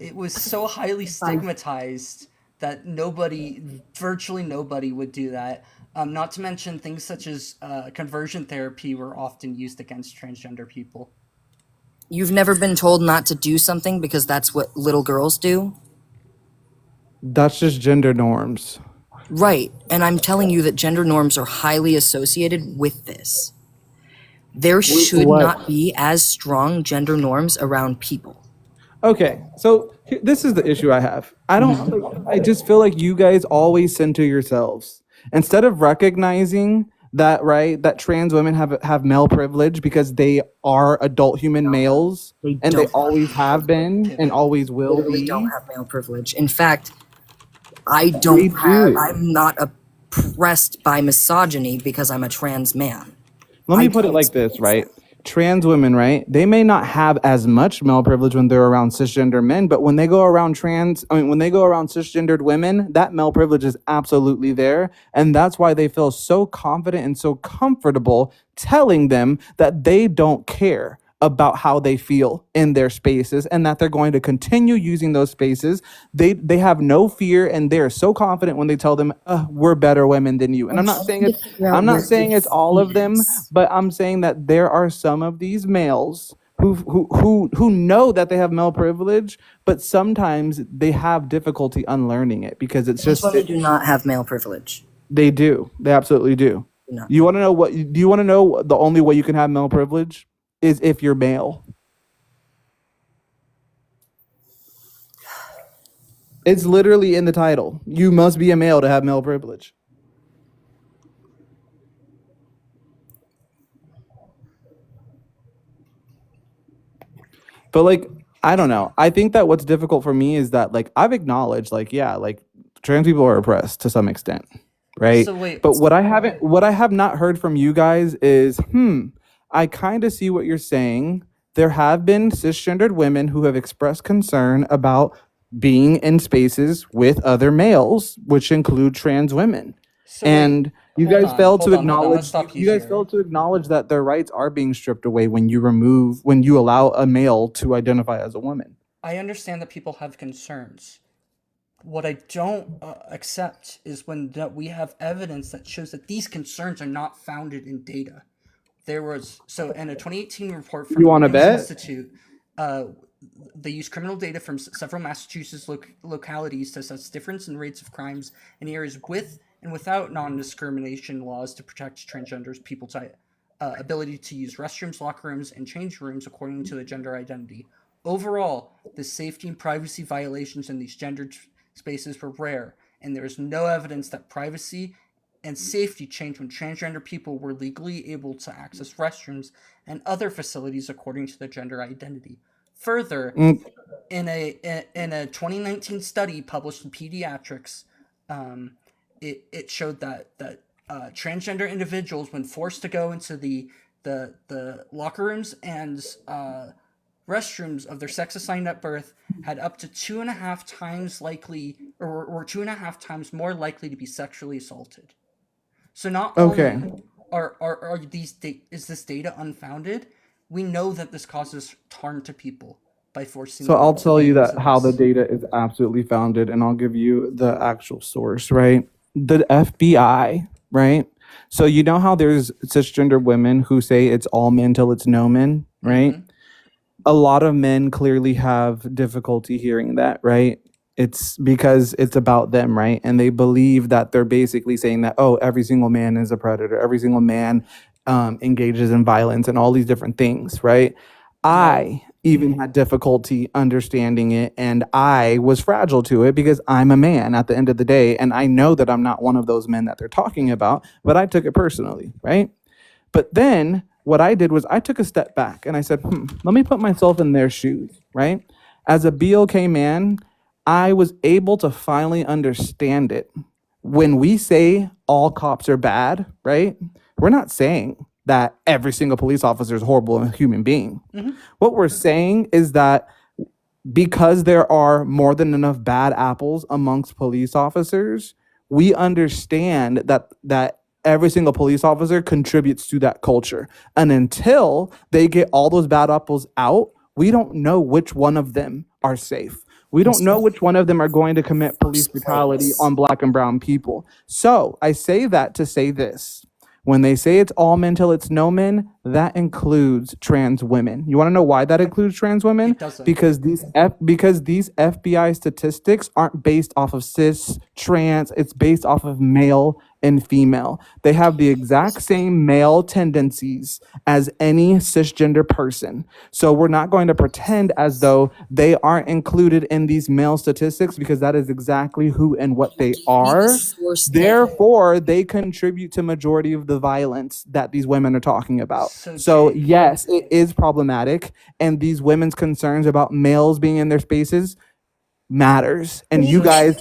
It was so highly stigmatized that virtually nobody would do that. Not to mention things such as conversion therapy were often used against transgender people. You've never been told not to do something because that's what little girls do? That's just gender norms. Right, and I'm telling you that gender norms are highly associated with this. There should what? not be as strong gender norms around people. Okay, so this is the issue I have. I just feel like you guys always center yourselves instead of recognizing that, right, that trans women have male privilege because they are adult human males and they don't. always have been and always will Literally be. don't have male privilege. In fact, They I'm not oppressed by misogyny because I'm a trans man. Let me put it like this, right? Trans women, right? They may not have as much male privilege when they're around cisgender men, but when they go around when they go around cisgendered women, that male privilege is absolutely there. And that's why they feel so confident and so comfortable telling them that they don't care about how they feel in their spaces and that they're going to continue using those spaces. They have no fear and they're so confident when they tell them, we're better women than you. And I'm not saying it's all of them, but I'm saying that there are some of these males who know that they have male privilege, but sometimes they have difficulty unlearning it because it's Trans just women do not have male privilege. they do. They absolutely do. No. You want to know do you want to know the only way you can have male privilege is if you're male. It's literally in the title. You must be a male to have male privilege. But like, I don't know. I think that what's difficult for me is that like I've acknowledged trans people are oppressed to some extent, right? So wait- But what I have not heard from you guys is, I kind of see what you're saying. There have been cisgendered women who have expressed concern about being in spaces with other males, which include trans women. So wait, And you hold guys on, failed to hold on, hold on. acknowledge Let's stop you guys here. failed to acknowledge that their rights are being stripped away when you allow a male to identify as a woman. I understand that people have concerns. What I don't accept is that we have evidence that shows that these concerns are not founded in data. There was in a 2018 report from You the wanna Williams bet? Institute, they used criminal data from several Massachusetts localities to assess difference in rates of crimes in areas with and without non-discrimination laws to protect transgenders, people to ability to use restrooms, locker rooms, and change rooms according to the gender identity. Overall, the safety and privacy violations in these gendered spaces were rare, and there is no evidence that privacy and safety changed when transgender people were legally able to access restrooms and other facilities according to their gender identity. Further, in a 2019 study published in Pediatrics, it showed that transgender individuals, when forced to go into the locker rooms and restrooms of their sex assigned at birth, had up to 2.5 times likely, or 2.5 times more likely to be sexually assaulted. So not only are these is this data unfounded, we know that this causes harm to people by forcing. So them I'll to tell be you that into how the this. data is absolutely founded, and I'll give you the actual source, right? The FBI, right? So you know how there's cisgender women who say it's all men till it's no men, right? A lot of men clearly have difficulty hearing that, right? It's because it's about them, right? And they believe that they're basically saying that, oh, every single man is a predator, every single man engages in violence and all these different things, right? I even had difficulty understanding it, and I was fragile to it because I'm a man at the end of the day, and I know that I'm not one of those men that they're talking about, but I took it personally, right? But then what I did was I took a step back and I said, let me put myself in their shoes, right? As a BLK man, I was able to finally understand it. When we say all cops are bad, right? We're not saying that every single police officer is horrible and a human being. What we're saying is that because there are more than enough bad apples amongst police officers, we understand that every single police officer contributes to that culture. And until they get all those bad apples out, we don't know which one of them are safe. We don't know which one of them are going to commit police brutality on black and brown people. So I say that to say this. When they say it's all men till it's no men, that includes trans women. You want to know why that includes trans women? It doesn't. Because these FBI statistics aren't based off of cis, trans. It's based off of male and female. They have the exact same male tendencies as any cisgender person. So we're not going to pretend as though they aren't included in these male statistics, because that is exactly who and what they are. Therefore, they contribute to majority of the violence that these women are talking about. So yes, it is problematic, and these women's concerns about males being in their spaces matters. And you guys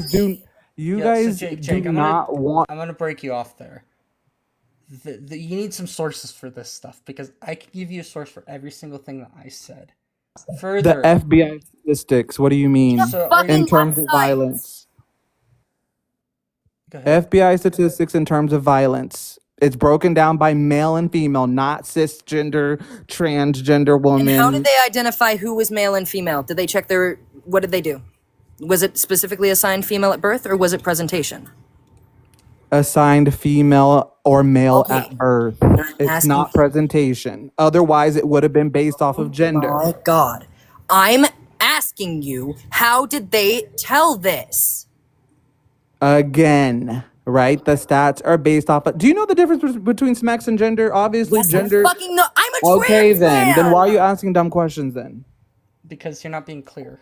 do. You guys Jake, do I'm not want. I'm gonna break you off there. You need some sources for this stuff, because I can give you a source for every single thing that I said. Further, The FBI statistics. What do you mean in terms of violence? FBI statistics in terms of violence. It's broken down by male and female, not cisgender, transgender women. And how did they identify who was male and female? Did they check their? What did they do? Was it specifically assigned female at birth, or was it presentation? Assigned female or male at birth. It's asking not presentation. Otherwise, it would have been based off of gender. My God. I'm asking you, how did they tell this? Again, right? The stats are based off of. Do you know the difference between sex and gender? Obviously, gender. Fucking no, I'm a Okay, trans then. man! Then why are you asking dumb questions then? because you're not being clear.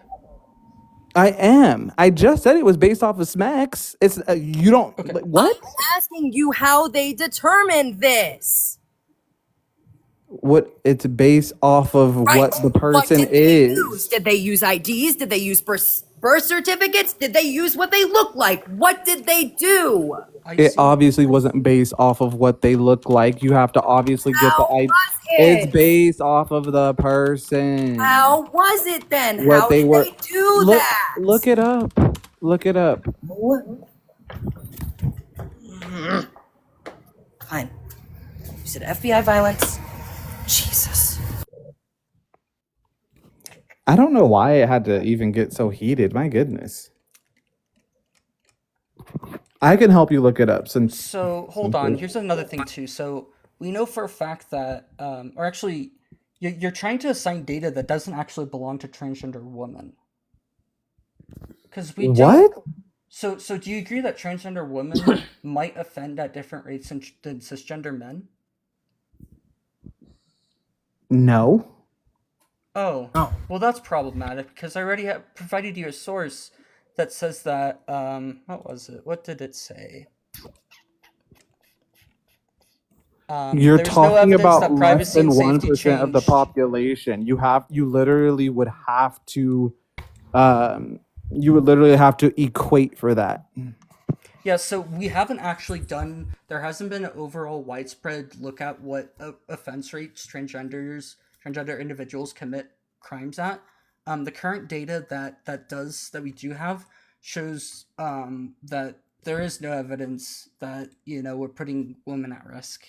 I am. I just said it was based off of Smex. It's you don't. Like, what? I'm asking you how they determined this. What? It's based off of what the What person did they is. use? Did they use IDs? Did they use birth certificates? Did they use what they look like? What did they do? It obviously wasn't based off of what they look like. You have to obviously get the ID. It's based off of the person. How was it then? What How they did were. they do Look, that? look it up. Look it up. Fine. You said FBI violence. Jesus. I don't know why it had to even get so heated. My goodness. I can help you look it up since. So hold on. Here's another thing too. So we know for a fact that, or actually, you're trying to assign data that doesn't actually belong to transgender women. Because we don't. What? So do you agree that transgender women might offend at different rates than cisgender men? No. Oh, well, that's problematic because I already have provided you a source that says that. What was it? What did it say? You're There's no talking evidence about that less privacy than and safety 1% of the changed. population. You literally would have to, equate for that. Yeah, so we haven't actually done. There hasn't been an overall widespread look at what offense rates transgender individuals commit crimes at. The current data that we do have shows that there is no evidence that we're putting women at risk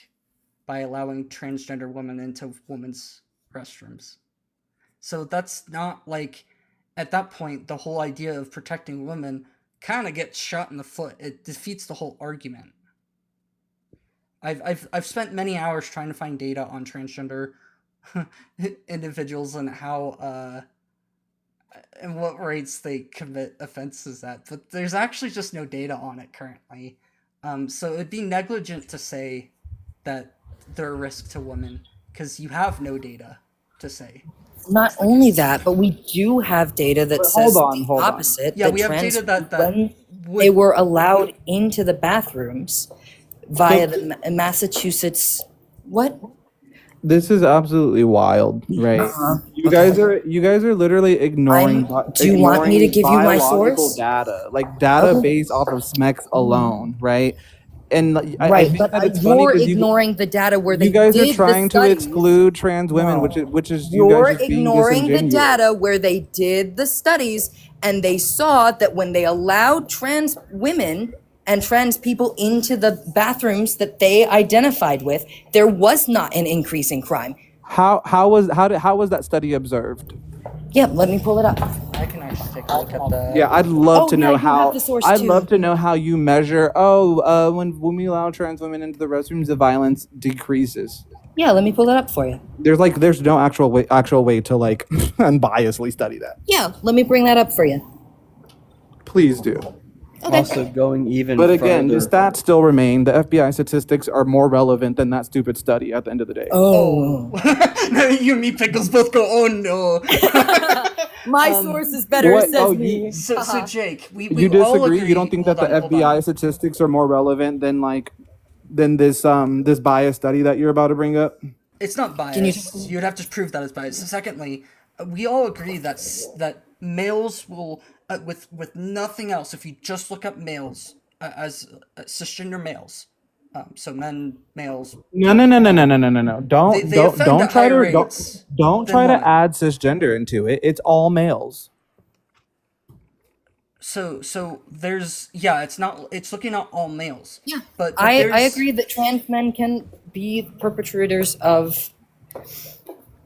by allowing transgender women into women's restrooms. So that's not like, at that point, the whole idea of protecting women kind of gets shot in the foot. It defeats the whole argument. I've spent many hours trying to find data on transgender individuals and how and what rates they commit offenses at, but there's actually just no data on it currently. So it'd be negligent to say that they're a risk to women because you have no data to say. Not only that, but we do have data that says the opposite. Yeah, that we have trans data that when they were allowed into the bathrooms via the Massachusetts. What? This is absolutely wild, right? You guys are literally ignoring. Do you want me to give you my biological source? data, like data based off of SMECS alone, right? And I think but that it's funny you're 'cause ignoring the data where they you guys did are trying the to studies. exclude trans women, which is you You're guys just being ignoring the disingenuous. data where they did the studies and they saw that when they allowed trans women and trans people into the bathrooms that they identified with, there was not an increase in crime. How was that study observed? Yeah, let me pull it up. I can actually take a look at the. Yeah, I'd love to yeah, know you how. have the source I'd too. love to know how you measure. When we allow trans women into the restrooms, the violence decreases. Yeah, let me pull it up for you. There's no actual way to like unbiasedly study that. Yeah, let me bring that up for you. Please do. Okay. Also going even But again, the further. stats still remain. The FBI statistics are more relevant than that stupid study at the end of the day. Oh. You and me, Pickles, both go, oh no. My source is better, What? says Oh, me. So Jake, we You all disagree? agree. You don't think that the FBI statistics are more relevant than this bias study that you're about to bring up? It's not biased. You'd have to prove that it's biased. So secondly, we all agree that males will, with nothing else, if you just look up males as cisgender males, so men, males. No. They offend Don't at try higher to rates don't than try to women. add cisgender into it. It's all males. So there's it's looking at all males. Yeah, but I there's- agree that trans men can be perpetrators of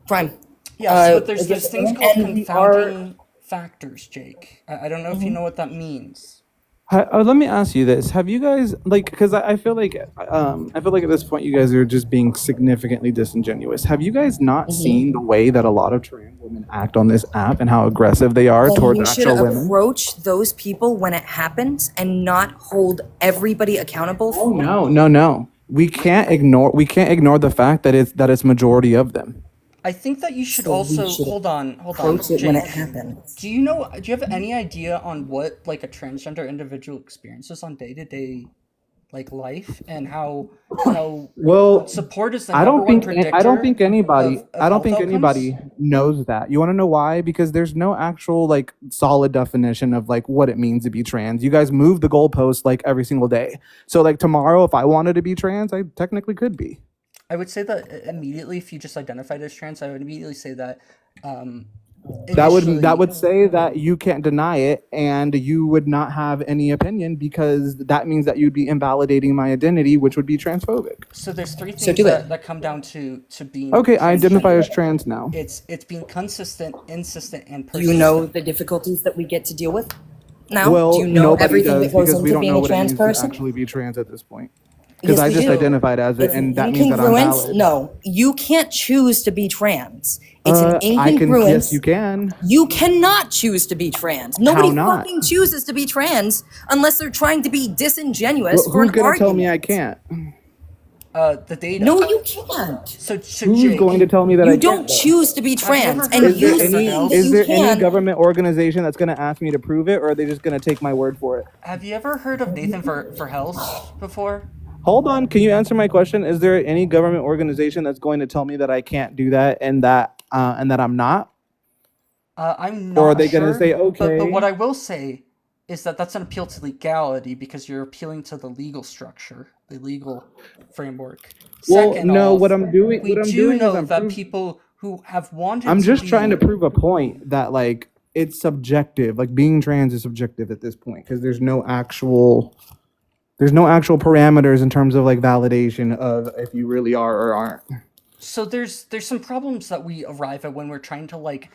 crime. Yes, but there's against things women, called and we are- confounding factors, Jake. I don't know if you know what that means. Let me ask you this: have you guys because I feel like at this point you guys are just being significantly disingenuous. Have you guys not seen the way that a lot of trans women act on this app and how aggressive they are Then towards we should actual women? approach those people when it happens and not hold everybody accountable. Oh no. We can't ignore the fact that it's majority of them. I think that you should So we also should hold on. approach it when Jake. it happens. Do you have any idea on what like a transgender individual experiences on day-to-day like life and how Well, support is the I number don't one think predictor I don't think anybody of I don't think health anybody knows that. You want to know why? Because there's no actual like solid definition of like what it means to be trans. You guys move the goalposts like every single day. So like tomorrow, if I wanted to be trans, I technically could be. I would say that immediately, if you just identified as trans, I would immediately say that That would say that you can't deny it, and you would not have any opinion because that means that you'd be invalidating my identity, which would be transphobic. So there's three things So do it. that come down to being Okay, I identify transgender. as trans now. It's being consistent, insistent, and Do persistent. you know the difficulties that we get to deal with now? Well, Do you know nobody everything does that goes because we into don't being know a what it trans means to person? actually be trans at this point. Because Yes, I we just do. identified as it, It's and that means that I'm incongruence. valid. No, you can't choose to be trans. It's an I can. incongruence. Yes, you can. You cannot choose to be trans. Nobody not? fucking chooses to be trans unless they're trying to be disingenuous for Who's an gonna argument. tell me I can't? The data. No, you can't. So Who's Jake, going to tell me that You I don't can't? Though? choose to be have you ever trans, heard and of Is there you Nathan any saying that is you there any can. government organization that's going to ask me to prove it, or are they just going to take my word for it? Have you ever heard of Nathan Verhelst before? Hold on, can you answer my question? Is there any government organization that's going to tell me that I can't do that and that I'm not? I'm Or are not they going to sure, say, but what okay? I will say is that that's an appeal to legality because you're appealing to the legal structure, the legal framework. Well, Second no. off, What we I'm do doing is know that people who have wanted I'm to just trying to be prove a point that like it's subjective. Like being trans is subjective at this point because there's no actual parameters in terms of like validation of if you really are or aren't. so there's some problems that we arrive at when we're trying to like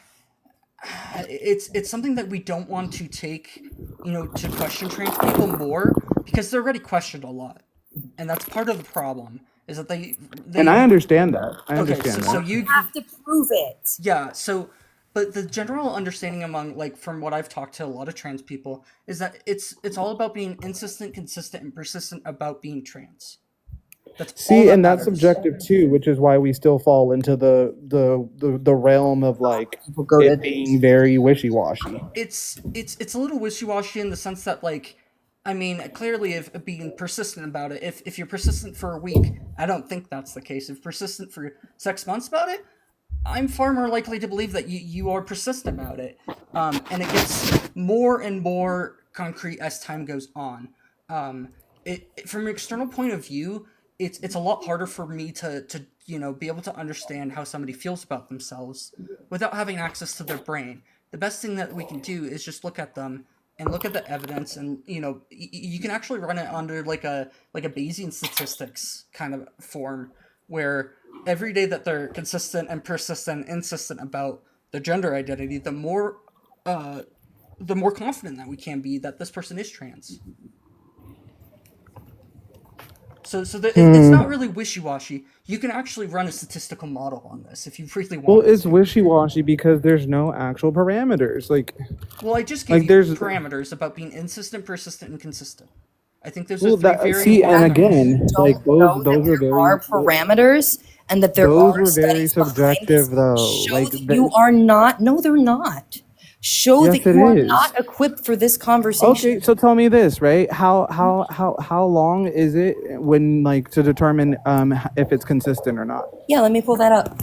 it's something that we don't want to take, to question trans people more because they're already questioned a lot, and that's part of the problem is that And I understand that. I okay, understand so that. you Have to prove it. yeah, so but the general understanding among like from what I've talked to a lot of trans people is that it's all about being insistent, consistent, and persistent about being trans. That's all See, that and that's matters. subjective too, which is why we still fall into the realm of like Go it to being very wishy-washy. It's a little wishy-washy in the sense that like I mean clearly if being persistent about it, if you're persistent for a week, I don't think that's the case. If persistent for 6 months about it, I'm far more likely to believe that you are persistent about it, and it gets more and more concrete as time goes on. From an external point of view, it's a lot harder for me to be able to understand how somebody feels about themselves without having access to their brain. The best thing that we can do is just look at them and look at the evidence, and you can actually run it under like a Bayesian statistics kind of form where every day that they're consistent and persistent, insistent about their gender identity, the more confident that we can be that this person is trans. So it's not really wishy-washy. You can actually run a statistical model on this if you really Well, want it's to. wishy-washy because there's no actual parameters. Well, I just Like gave you there's parameters about being insistent, persistent, and consistent. I think those well are three that very see and important things. again Don't like know that those are there are very parameters and that there those are were very studies behind subjective this. though. Show Like that you the, are not. No, they're not. Show yes, that it you are is. not equipped for this conversation. Okay, so tell me this, right? How long is it when like to determine if it's consistent or not? Yeah, let me pull that up.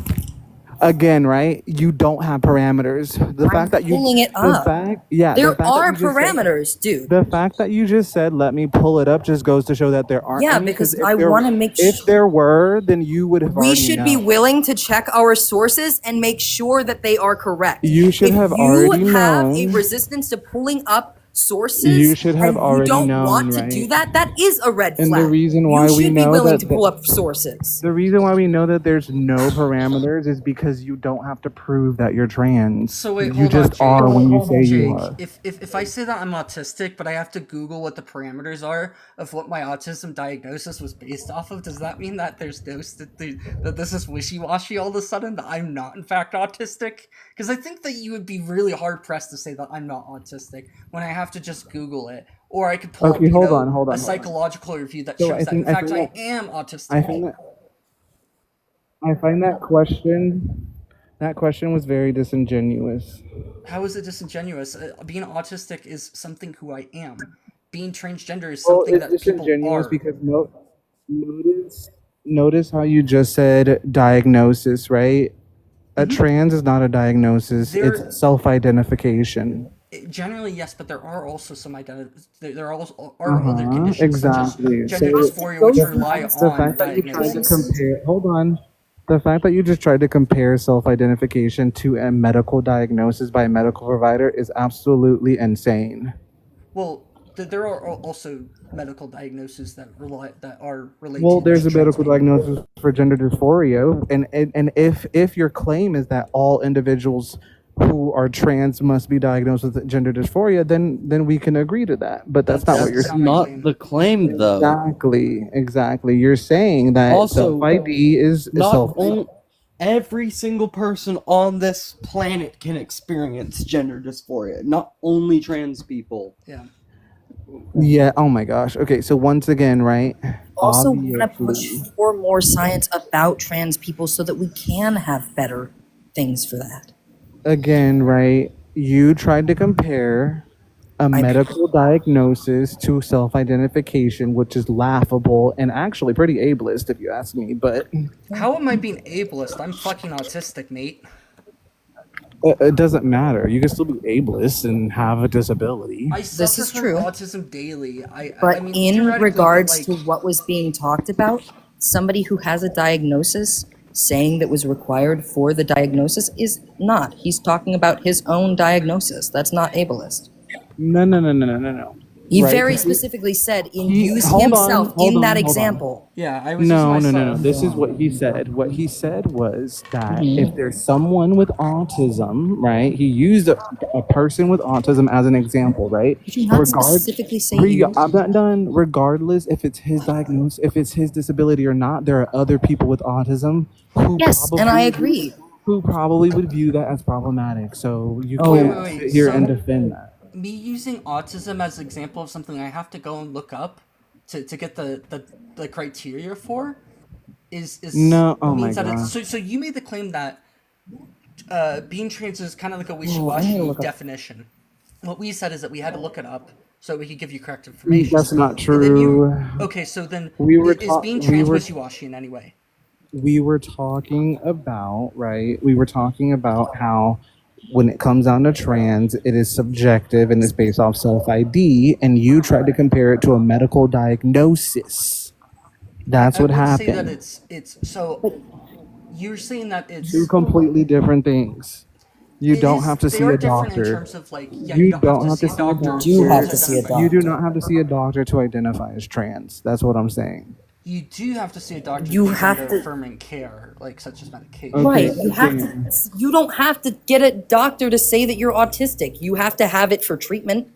Again, right? You don't have parameters. The I'm fact that you pulling it the up. fact yeah, the There fact that are you just said parameters, dude. the fact that you just said let me pull it up just goes to show that there aren't Yeah, any because because I want to make if sure there were, then you would have we already should be known. willing to check our sources and make sure that they are correct. You should If have you already have a known. resistance to pulling up You sources should have and you already don't known, want to do right? that, that is a red And the flag. reason You why we should be know willing that to pull up sources. the reason why we know that there's no parameters is because you don't have to prove that you're trans. So wait, You hold on, just Jake. are when you say you Jake, are. if I say that I'm autistic, but I have to Google what the parameters are of what my autism diagnosis was based off of, does that mean that there's no that this is wishy-washy all of a sudden, that I'm not in fact autistic? Because I think that you would be really hard pressed to say that I'm not autistic when I have to just Google it, or I could pull up, Okay, hold on. a psychological review that So shows that in fact I am autistic. I find that question was very disingenuous. How is it disingenuous? Being autistic is something who I am. Being transgender is Well, something it's that people disingenuous are. because notice how you just said diagnosis, right? A trans is not a diagnosis; it's self-identification. Generally, yes, but there are also some there are also are other conditions Exactly. such as gender dysphoria, which rely the on fact that you tried to diagnosis. compare, hold on. The fact that you just tried to compare self-identification to a medical diagnosis by a medical provider is absolutely insane. Well, there are also medical diagnoses that are related. Well, to there's a trans medical people. diagnosis for gender dysphoria, and if your claim is that all individuals who are trans must be diagnosed with gender dysphoria, then we can agree to that. But that's not what you're That's saying. not the claim, though. Exactly. You're saying that Also, self-ID is not self. only every single person on this planet can experience gender dysphoria, not only trans people. Yeah. Yeah. Oh my gosh. Okay. So once again, right? Also want to push Obviously, for more science about trans people so that we can have better things for that. again, right? You tried to compare a medical diagnosis to self-identification, which is laughable and actually pretty ableist, if you ask me. But How am I being ableist? I'm fucking autistic, mate. it doesn't matter. You can still be ableist and have a disability. I This suffer is from true. autism daily. But I mean, in theoretically, regards like, to what was being talked about, somebody who has a diagnosis saying that was required for the diagnosis is not. He's talking about his own diagnosis. That's not ableist. No. He Right? very 'Cause he- specifically said he- use hold on, himself hold in on, that hold on. example. yeah, I was No. using myself. This is what he said. What he said was that Mhm. if there's someone with autism, right? He used a person with autism as an example, right? Did you not specifically say you? I'm not done. Regardless if it's his diagnosis, if it's his disability or not, there are other people with autism who Yes, and I agree. who probably would view that as problematic. So you Oh, can't wait, sit here and so- defend that. Me using autism as an example of something I have to go and look up to get the criteria for is No, oh means my that God. it's so you made the claim that being trans is kind of like a I need wishy-washy to look up. definition. What we said is that we had to look it up so we could give you correct information. That's not And then true. okay, so then We were is ta- being we trans were- wishy-washy in any way? We were talking about, right? We were talking about how when it comes down to trans, it is subjective and it's based off self ID, and you tried to compare it to a medical diagnosis. That's I what would happened. say that it's so you're saying that it's Two completely different things. You It don't is- have to they see are a different in doctor. terms of, like, yeah, you you don't have to see a doctor. You have to see a doctor. You do not have to see a doctor to identify as trans. That's what I'm saying. You do have to see a doctor You for have gender to- affirming care, like such as medication. Right. You have to. You don't have to get a doctor to say that you're autistic. You have to have it for treatment.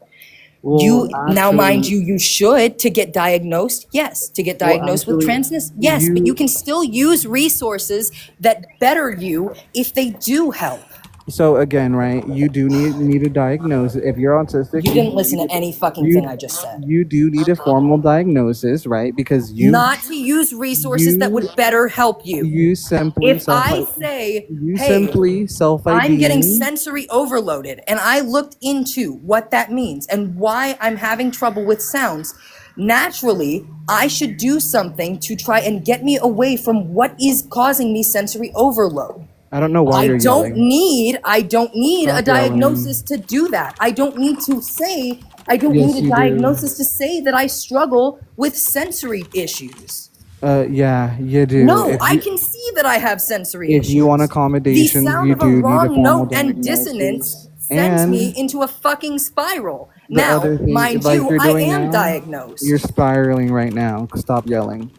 Well, You now, mind actually- you should to get diagnosed. Yes, to get Well, diagnosed with actually, transness. Yes, but you can still use resources that better you if they do help. So again, right? You do need a diagnosis if you're autistic. You didn't listen to any fucking you- thing I just said. You do need a formal diagnosis, right? Because you Not to use resources that would better help you. you simply If I say, you hey, simply self-ID. I'm getting sensory overloaded, and I looked into what that means and why I'm having trouble with sounds. Naturally, I should do something to try and get me away from what is causing me sensory overload. I don't know why I you're don't yelling. need a Stop yelling. diagnosis to do that. I don't need to say I don't Yes, need you a do. diagnosis to say that I struggle with sensory issues. Yeah, you do. No, If I you- can see that I have sensory If issues. you want The accommodation, sound you of do a need a wrong formal note and diagnosis. dissonance sends And me into a fucking spiral. the Now, other thing, mind like you, you're I doing am now, diagnosed. You're spiraling right now. Stop yelling.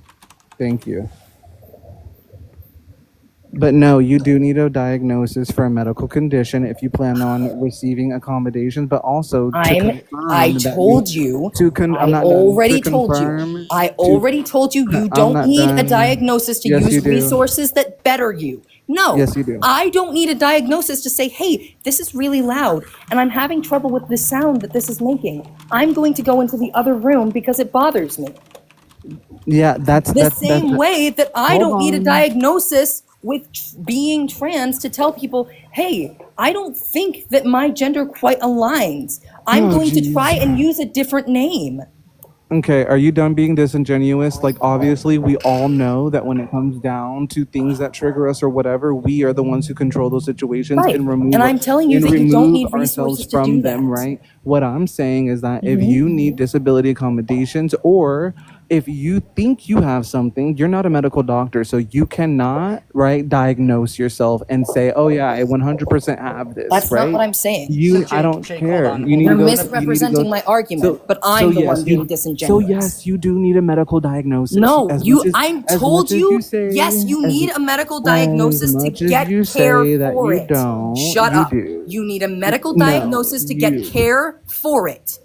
Thank you. But no, you do need a diagnosis for a medical condition if you plan on receiving accommodations, but also to confirm I that told you. I'm I not done. already To told confirm- you. I to- already told you. You I'm don't not need a done. diagnosis to Yes, you use do. resources that better you. No. Yes, you do. I don't need a diagnosis to say, hey, this is really loud and I'm having trouble with the sound that this is making. I'm going to go into the other room because it bothers me. Yeah, that's The that's same that's, way that I Hold don't need a on. diagnosis with being trans to tell people, hey, I don't think that my gender quite aligns. I'm Oh, going to geez. try and use a different name. Okay, are you done being disingenuous? Like, obviously, we all know that when it comes down to things that trigger us or whatever, we are the ones who control those situations Right. and remove. And I'm telling you and that you don't remove need ourselves resources to from do them, that. right? What I'm saying is that if Mhm. you need disability accommodations or if you think you have something, you're not a medical doctor, so you cannot, right, diagnose yourself and say, "Oh yeah, I 100% have this." That's right? not what I'm saying. You, So I don't Jake, care. hold on. You need You're to go. misrepresenting my argument, but I'm the one being disingenuous. So yes, you do need a medical diagnosis. No, As you. much as- I'm as told much as you. say- Yes, you as- need a medical diagnosis to much as get you care say that for you it. don't, Shut you up. do. You need a medical No, diagnosis to get you- care for it.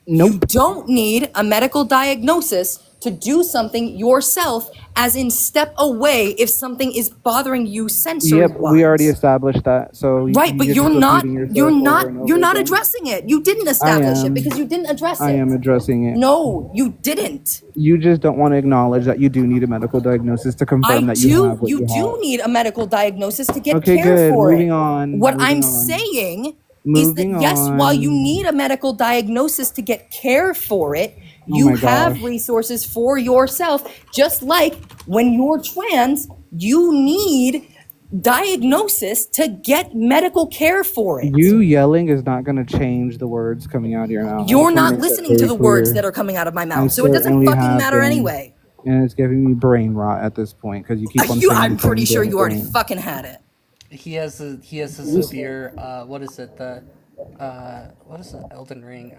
Nope. You don't need a medical diagnosis to do something yourself, as in step away if something is bothering you sensory Yep, we already established that. So Right, but you're you're just not repeating yourself you're over not and you're over not again. addressing it. You didn't I establish it am. because you didn't address I it. am addressing it. No, you didn't. You just don't want to acknowledge that you do need a medical diagnosis to confirm that you have what You you do have. need a medical diagnosis to get Okay, care good. for Moving it. on. What Moving I'm on. saying Moving is that yes, while you on. need a medical diagnosis to get care for it, Oh you my have gosh. resources for yourself. Just like when you're trans, you need diagnosis to get medical care for it. You yelling is not going to change the words coming out of your mouth. I You're just want to not make that listening to very the words clear. that are coming out of my I mouth, so it doesn't certainly fucking have matter been. anyway. And it's giving me brain rot at this point because you keep on saying I'm the same pretty sure damn you already thing. fucking had it. He has a severe what is it, the what is it, Elden Ring,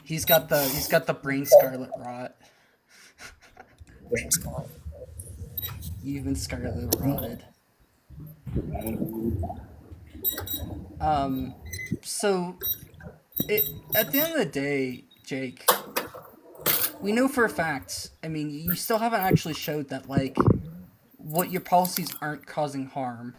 he's got the brain scarlet rot. You've been scarlet rotted. So at the end of the day, Jake, we know for a fact, I mean, you still haven't actually showed that, like, what your policies aren't causing harm,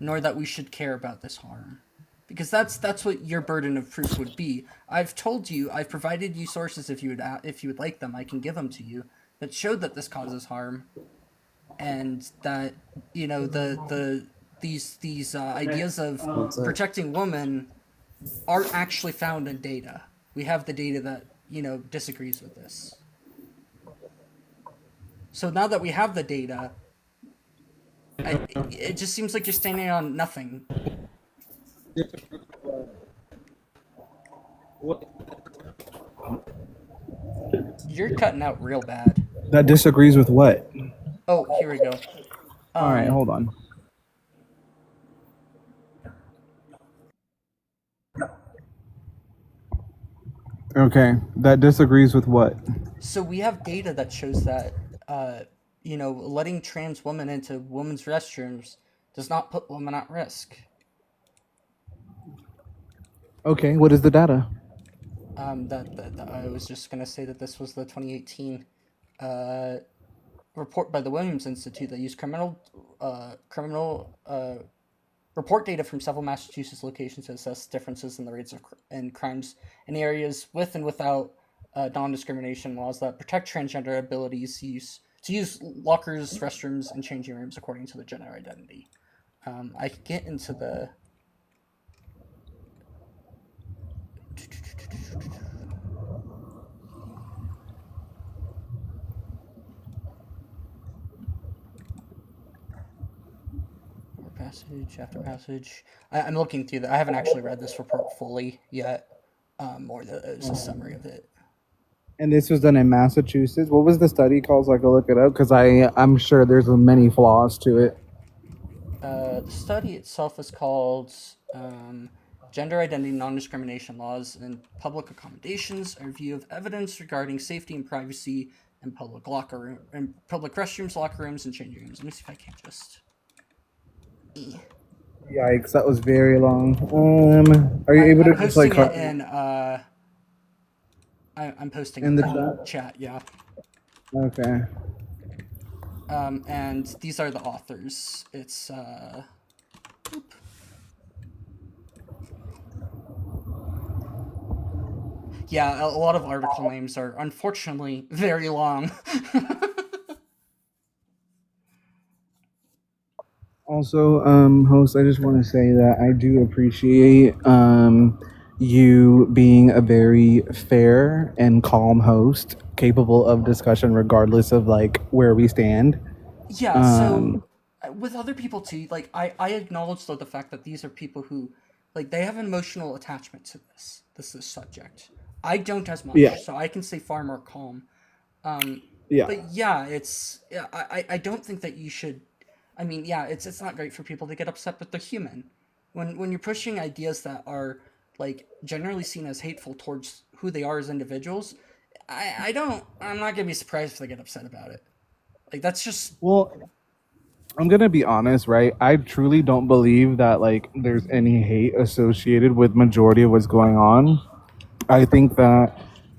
nor that we should care about this harm. Because that's what your burden of proof would be. I've told you, I've provided you sources if you would like them, I can give them to you, that showed that this causes harm, and that, you know, these ideas of protecting women aren't actually found in data. We have the data that, you know, disagrees with this. So now that we have the data, it just seems like you're standing on nothing. You're cutting out real bad. That disagrees with what? Oh, here we go. All right, hold on. Okay, that disagrees with what? So we have data that shows that, you know, letting trans women into women's restrooms does not put women at risk. Okay, what is the data? That I was just gonna say that this was the 2018 report by the Williams Institute that used criminal report data from several Massachusetts locations to assess differences in the rates of crimes in areas with and without non-discrimination laws that protect transgender abilities to use lockers, restrooms, and changing rooms according to their gender identity. I could get into the passage after passage. I'm looking through that. I haven't actually read this report fully yet, or it's a summary of it. And this was done in Massachusetts. What was the study called so I can look it up? Because I'm sure there's many flaws to it. The study itself is called Gender Identity Non-Discrimination Laws in Public Accommodations, a review of evidence regarding safety and privacy in public restrooms, locker rooms, and changing rooms. Let me see if I can just... Yikes, that was very long. Are you able to just like... I'm posting in it the in chat, yeah. Okay. And these are the authors. It's yeah, a lot of article names are unfortunately very long. Also, host, I just want to say that I do appreciate you being a very fair and calm host, capable of discussion regardless of like where we stand. Yeah, so with other people too, like I acknowledge though the fact that these are people who, like, they have an emotional attachment to this subject. I don't as much, Yeah. so I can stay far more calm. Yeah. But yeah, I don't think that you should. I mean, yeah, it's not great for people to get upset, but they're human. When you're pushing ideas that are like generally seen as hateful towards who they are as individuals, I'm not gonna be surprised if they get upset about it. Like that's just Well, I'm gonna be honest, right? I truly don't believe that like there's any hate associated with majority of what's going on. I think that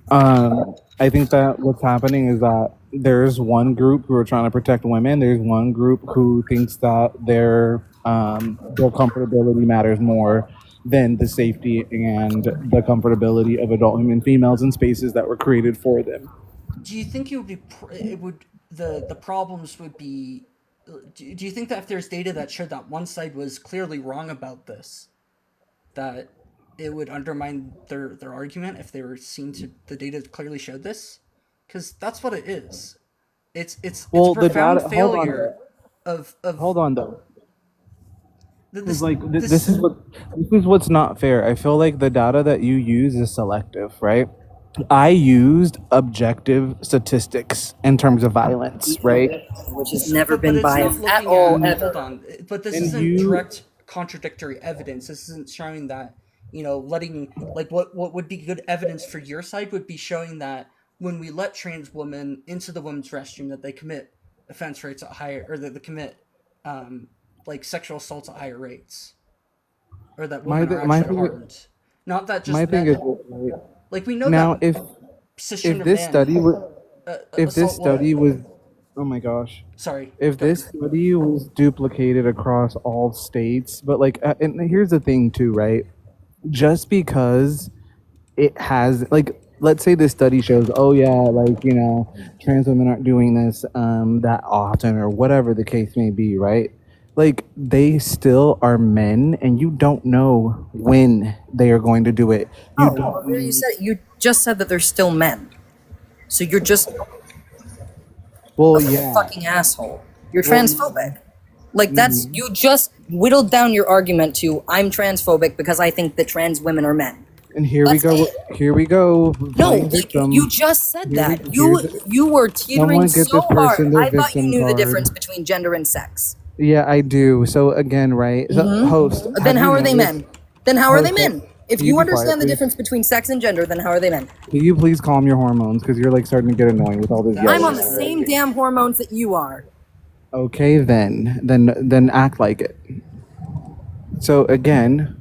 what's happening is that there's one group who are trying to protect women. There's one group who thinks that their comfortability matters more than the safety and the comfortability of adult human females in spaces that were created for them. Do you think the problems would be? Do you think that if there's data that showed that one side was clearly wrong about this, that it would undermine their argument if they were seen to the data clearly showed this? Because that's what it is. It's Well, a the profound data. Hold on. failure of Hold on though. this. This is what's not fair. I feel like the data that you use is selective, right? I used objective statistics in terms of violence, right? Which has never But been it's not biased looking at all, at. Hold ever. on. But this And isn't direct contradictory evidence. This isn't showing that, letting, like, what would be good evidence for your side would be showing that when we let trans women into the women's restroom, that they commit offense rates at higher, or that they commit like sexual assaults at higher rates, or that My women are thi- my actually thing- harmed. Not that just My thing men. is, Like, we know now that if cisgender this men, study was if this assault women. study was oh my gosh, Sorry. if this study was duplicated across all states, but like and here's the thing too, right? Just because it has like, let's say this study shows, oh yeah, like trans women aren't doing this that often or whatever the case may be, right? Like, they still are men, and you don't know when they are going to do it. You Oh, don't well, there you just said that they're still men. So you're just well a yeah fucking asshole. You're Well, transphobic. Like that's you just whittled down your argument to I'm transphobic because I think that trans women are men. and here we go No, playing like victim. you just said Here we- that. here's- You were teetering Someone get so this person hard. their I thought you victim knew the card. difference between gender and sex. Yeah, I do. So again, right? So, host. Then have how you are they noticed- men? Then how are they Host, men? If can you be understand quiet, the please? difference between sex and gender, then how are they men? Can you please calm your hormones? Because you're like starting to get annoying with all this I'm yelling. on the same damn hormones that you are. Okay, then act like it. So again,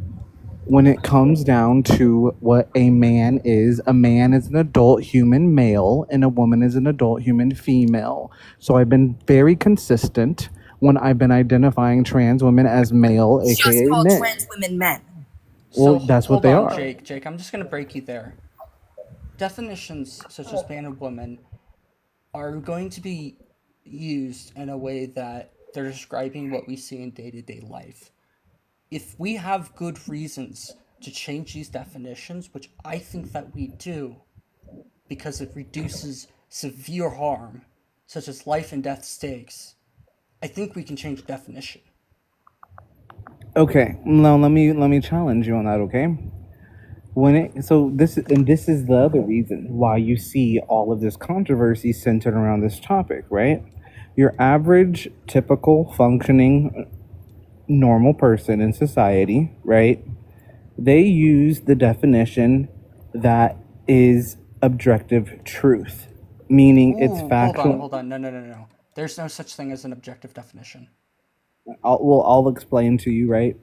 when it comes down to what a man is an adult human male, and a woman is an adult human female. So I've been very consistent when I've been identifying trans women as male, Just aka call men. trans women men. Well, So, that's what hold they on, are. Jake, I'm just going to break you there. Definitions such as man and woman are going to be used in a way that they're describing what we see in day-to-day life. If we have good reasons to change these definitions, which I think that we do, because it reduces severe harm, such as life and death stakes, I think we can change the definition. Okay, now let me challenge you on that. Okay, this is the other reason why you see all of this controversy centered around this topic, right? Your average, typical, functioning, normal person in society, right? They use the definition that is objective truth, meaning it's Ooh, factual. Hold on. No. There's no such thing as an objective definition. I'll explain to you, right?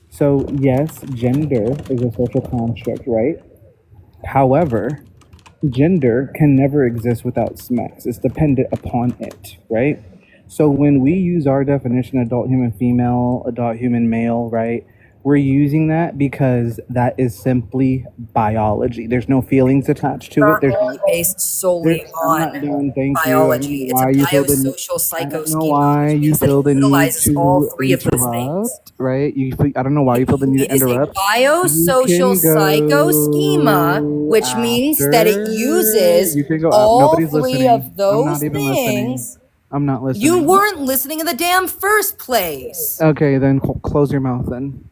So, yes, gender is a social construct, right? However, gender can never exist without sex. It's dependent upon it, right? So when we use our definition, adult human female, adult human male, right? We're using that because that is simply biology. There's no feelings attached to it. There's Not based solely on biology. It's a biosocial I don't know psychoschema, why which you means that feel it the need utilizes all to three of those things. interrupt, right? I don't know why you feel the need It to is a interrupt. biosocial psychoschema, which means that it uses You can go all Nobody's three listening. of I'm those not even listening. things. I'm not listening. You weren't listening in the damn first place. Okay, then close your mouth then.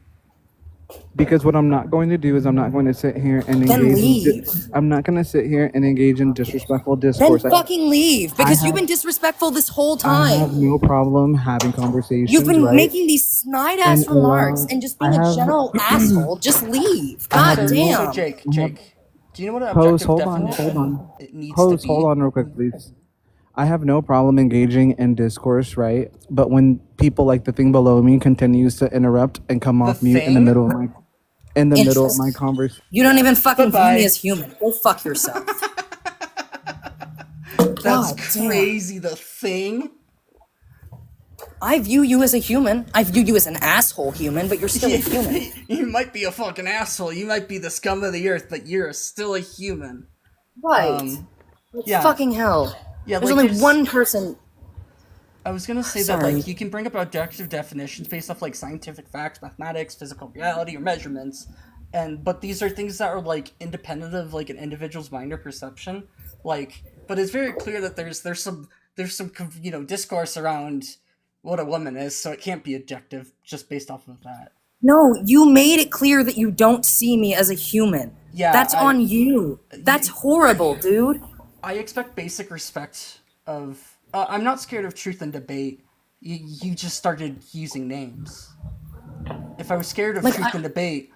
Because what I'm not going to do is I'm not going to sit here and Then engage. leave. I'm not going to sit here and engage in disrespectful Then discourse. fucking leave, because I you've have- been disrespectful this whole I have time. no problem having conversations. You've been right? making these snide ass And remarks allow- and just I being a have- general asshole. Just leave. I have God no- damn. So Jake, do you know what an Host, objective hold on, definition hold on. it needs Host, to be? hold on real quick, please. I have no problem engaging in discourse, right? But when people like the thing below me continues to interrupt and come The off mute in the thing? middle of my Interesting. conversation. You don't even fucking view me Bye-bye. as human. Go fuck yourself. That's God damn. crazy. The thing? I view you as a human. I view you as an asshole human, but you're still a human. You might be a fucking asshole. You might be the scum of the earth, but you're still a human. Right. Yeah. Fucking hell. Yeah, There's like, only there's- one person. I was gonna say that Sorry. like you can bring up objective definitions based off like scientific facts, mathematics, physical reality, or measurements, but these are things that are like independent of like an individual's mind or perception. Like, but it's very clear that there's some discourse around what a woman is, so it can't be objective just based off of that. No, you made it clear that you don't see me as a human. Yeah, That's on you. That's horrible, dude. I expect basic respect of. I'm not scared of truth and debate. You just started using names. If I was scared of Like, truth and debate,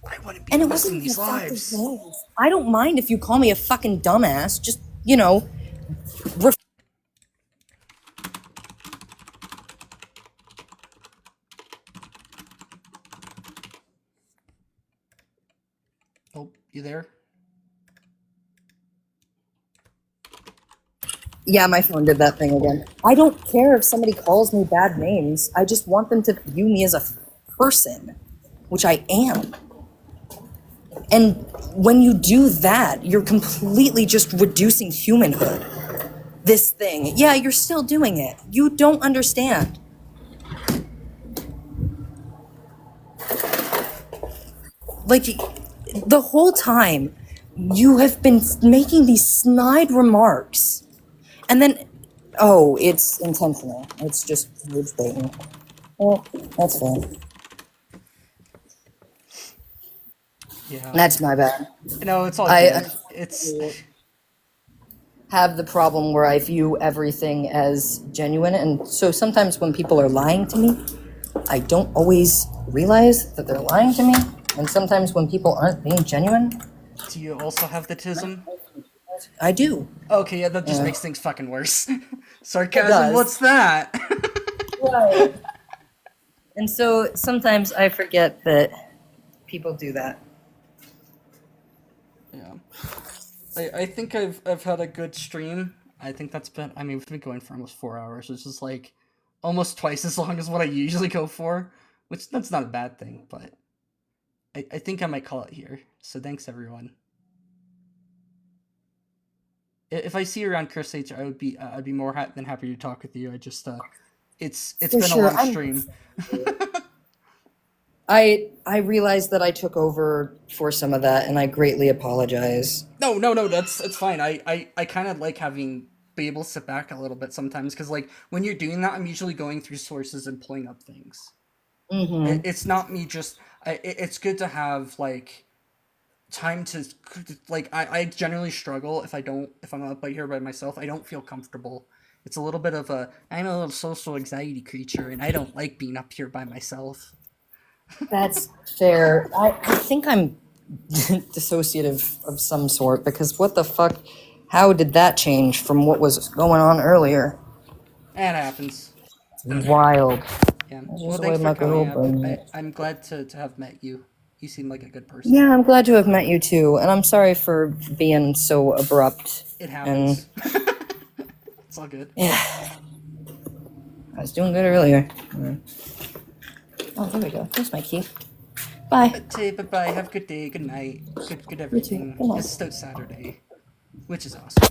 I wouldn't be And it investing wasn't these even fucking lives. names. I don't mind if you call me a fucking dumbass. Just, Oh, you there? Yeah, my phone did that thing again. I don't care if somebody calls me bad names. I just want them to view me as a person, which I am. And when you do that, you're completely just reducing humanhood. This thing. Yeah, you're still doing it. You don't understand. Like, the whole time, you have been making these snide remarks. And then, oh, it's intentional. It's just rage baiting. Well, that's fine. Yeah. That's my bad. No, it's all I good. It's have the problem where I view everything as genuine, and so sometimes when people are lying to me, I don't always realize that they're lying to me. And sometimes when people aren't being genuine, Do you also have the tism? I do. Okay, yeah, that just Yeah. makes things fucking worse. It Sarcasm, does. what's that? Right. And so sometimes I forget that people do that. Yeah. I think I've had a good stream. I think that's been, I mean, we've been going for almost 4 hours, which is like almost twice as long as what I usually go for, which that's not a bad thing, but I think I might call it here. So thanks everyone. If I see you around Chris H, I'd be more than happy to talk with you. I just it's For been sure, a long stream. I realized that I took over for some of that, and I greatly apologize. No, it's fine. I kind of like be able to sit back a little bit sometimes, because like when you're doing that, I'm usually going through sources and pulling up things. Mhm. It's not me just. It's good to have like time to like. I generally struggle if I'm up here by myself. I don't feel comfortable. It's a little bit of I'm a little social anxiety creature, and I don't like being up here by myself. That's fair. I think I'm dissociative of some sort, because what the fuck? How did that change from what was going on earlier? It happens. Wild. Yeah. That's Well, just the thanks way my for coming girl brings up. it. I'm glad to have met you. You seem like a good person. Yeah, I'm glad to have met you too, and I'm sorry for being so abrupt. It happens. And It's all good. yeah, I was doing good earlier. Oh, there we go. There's my key. Bye. Bye. Have a good day. Good night. Good You too. everything. Good night. It's Stoat Saturday, which is awesome.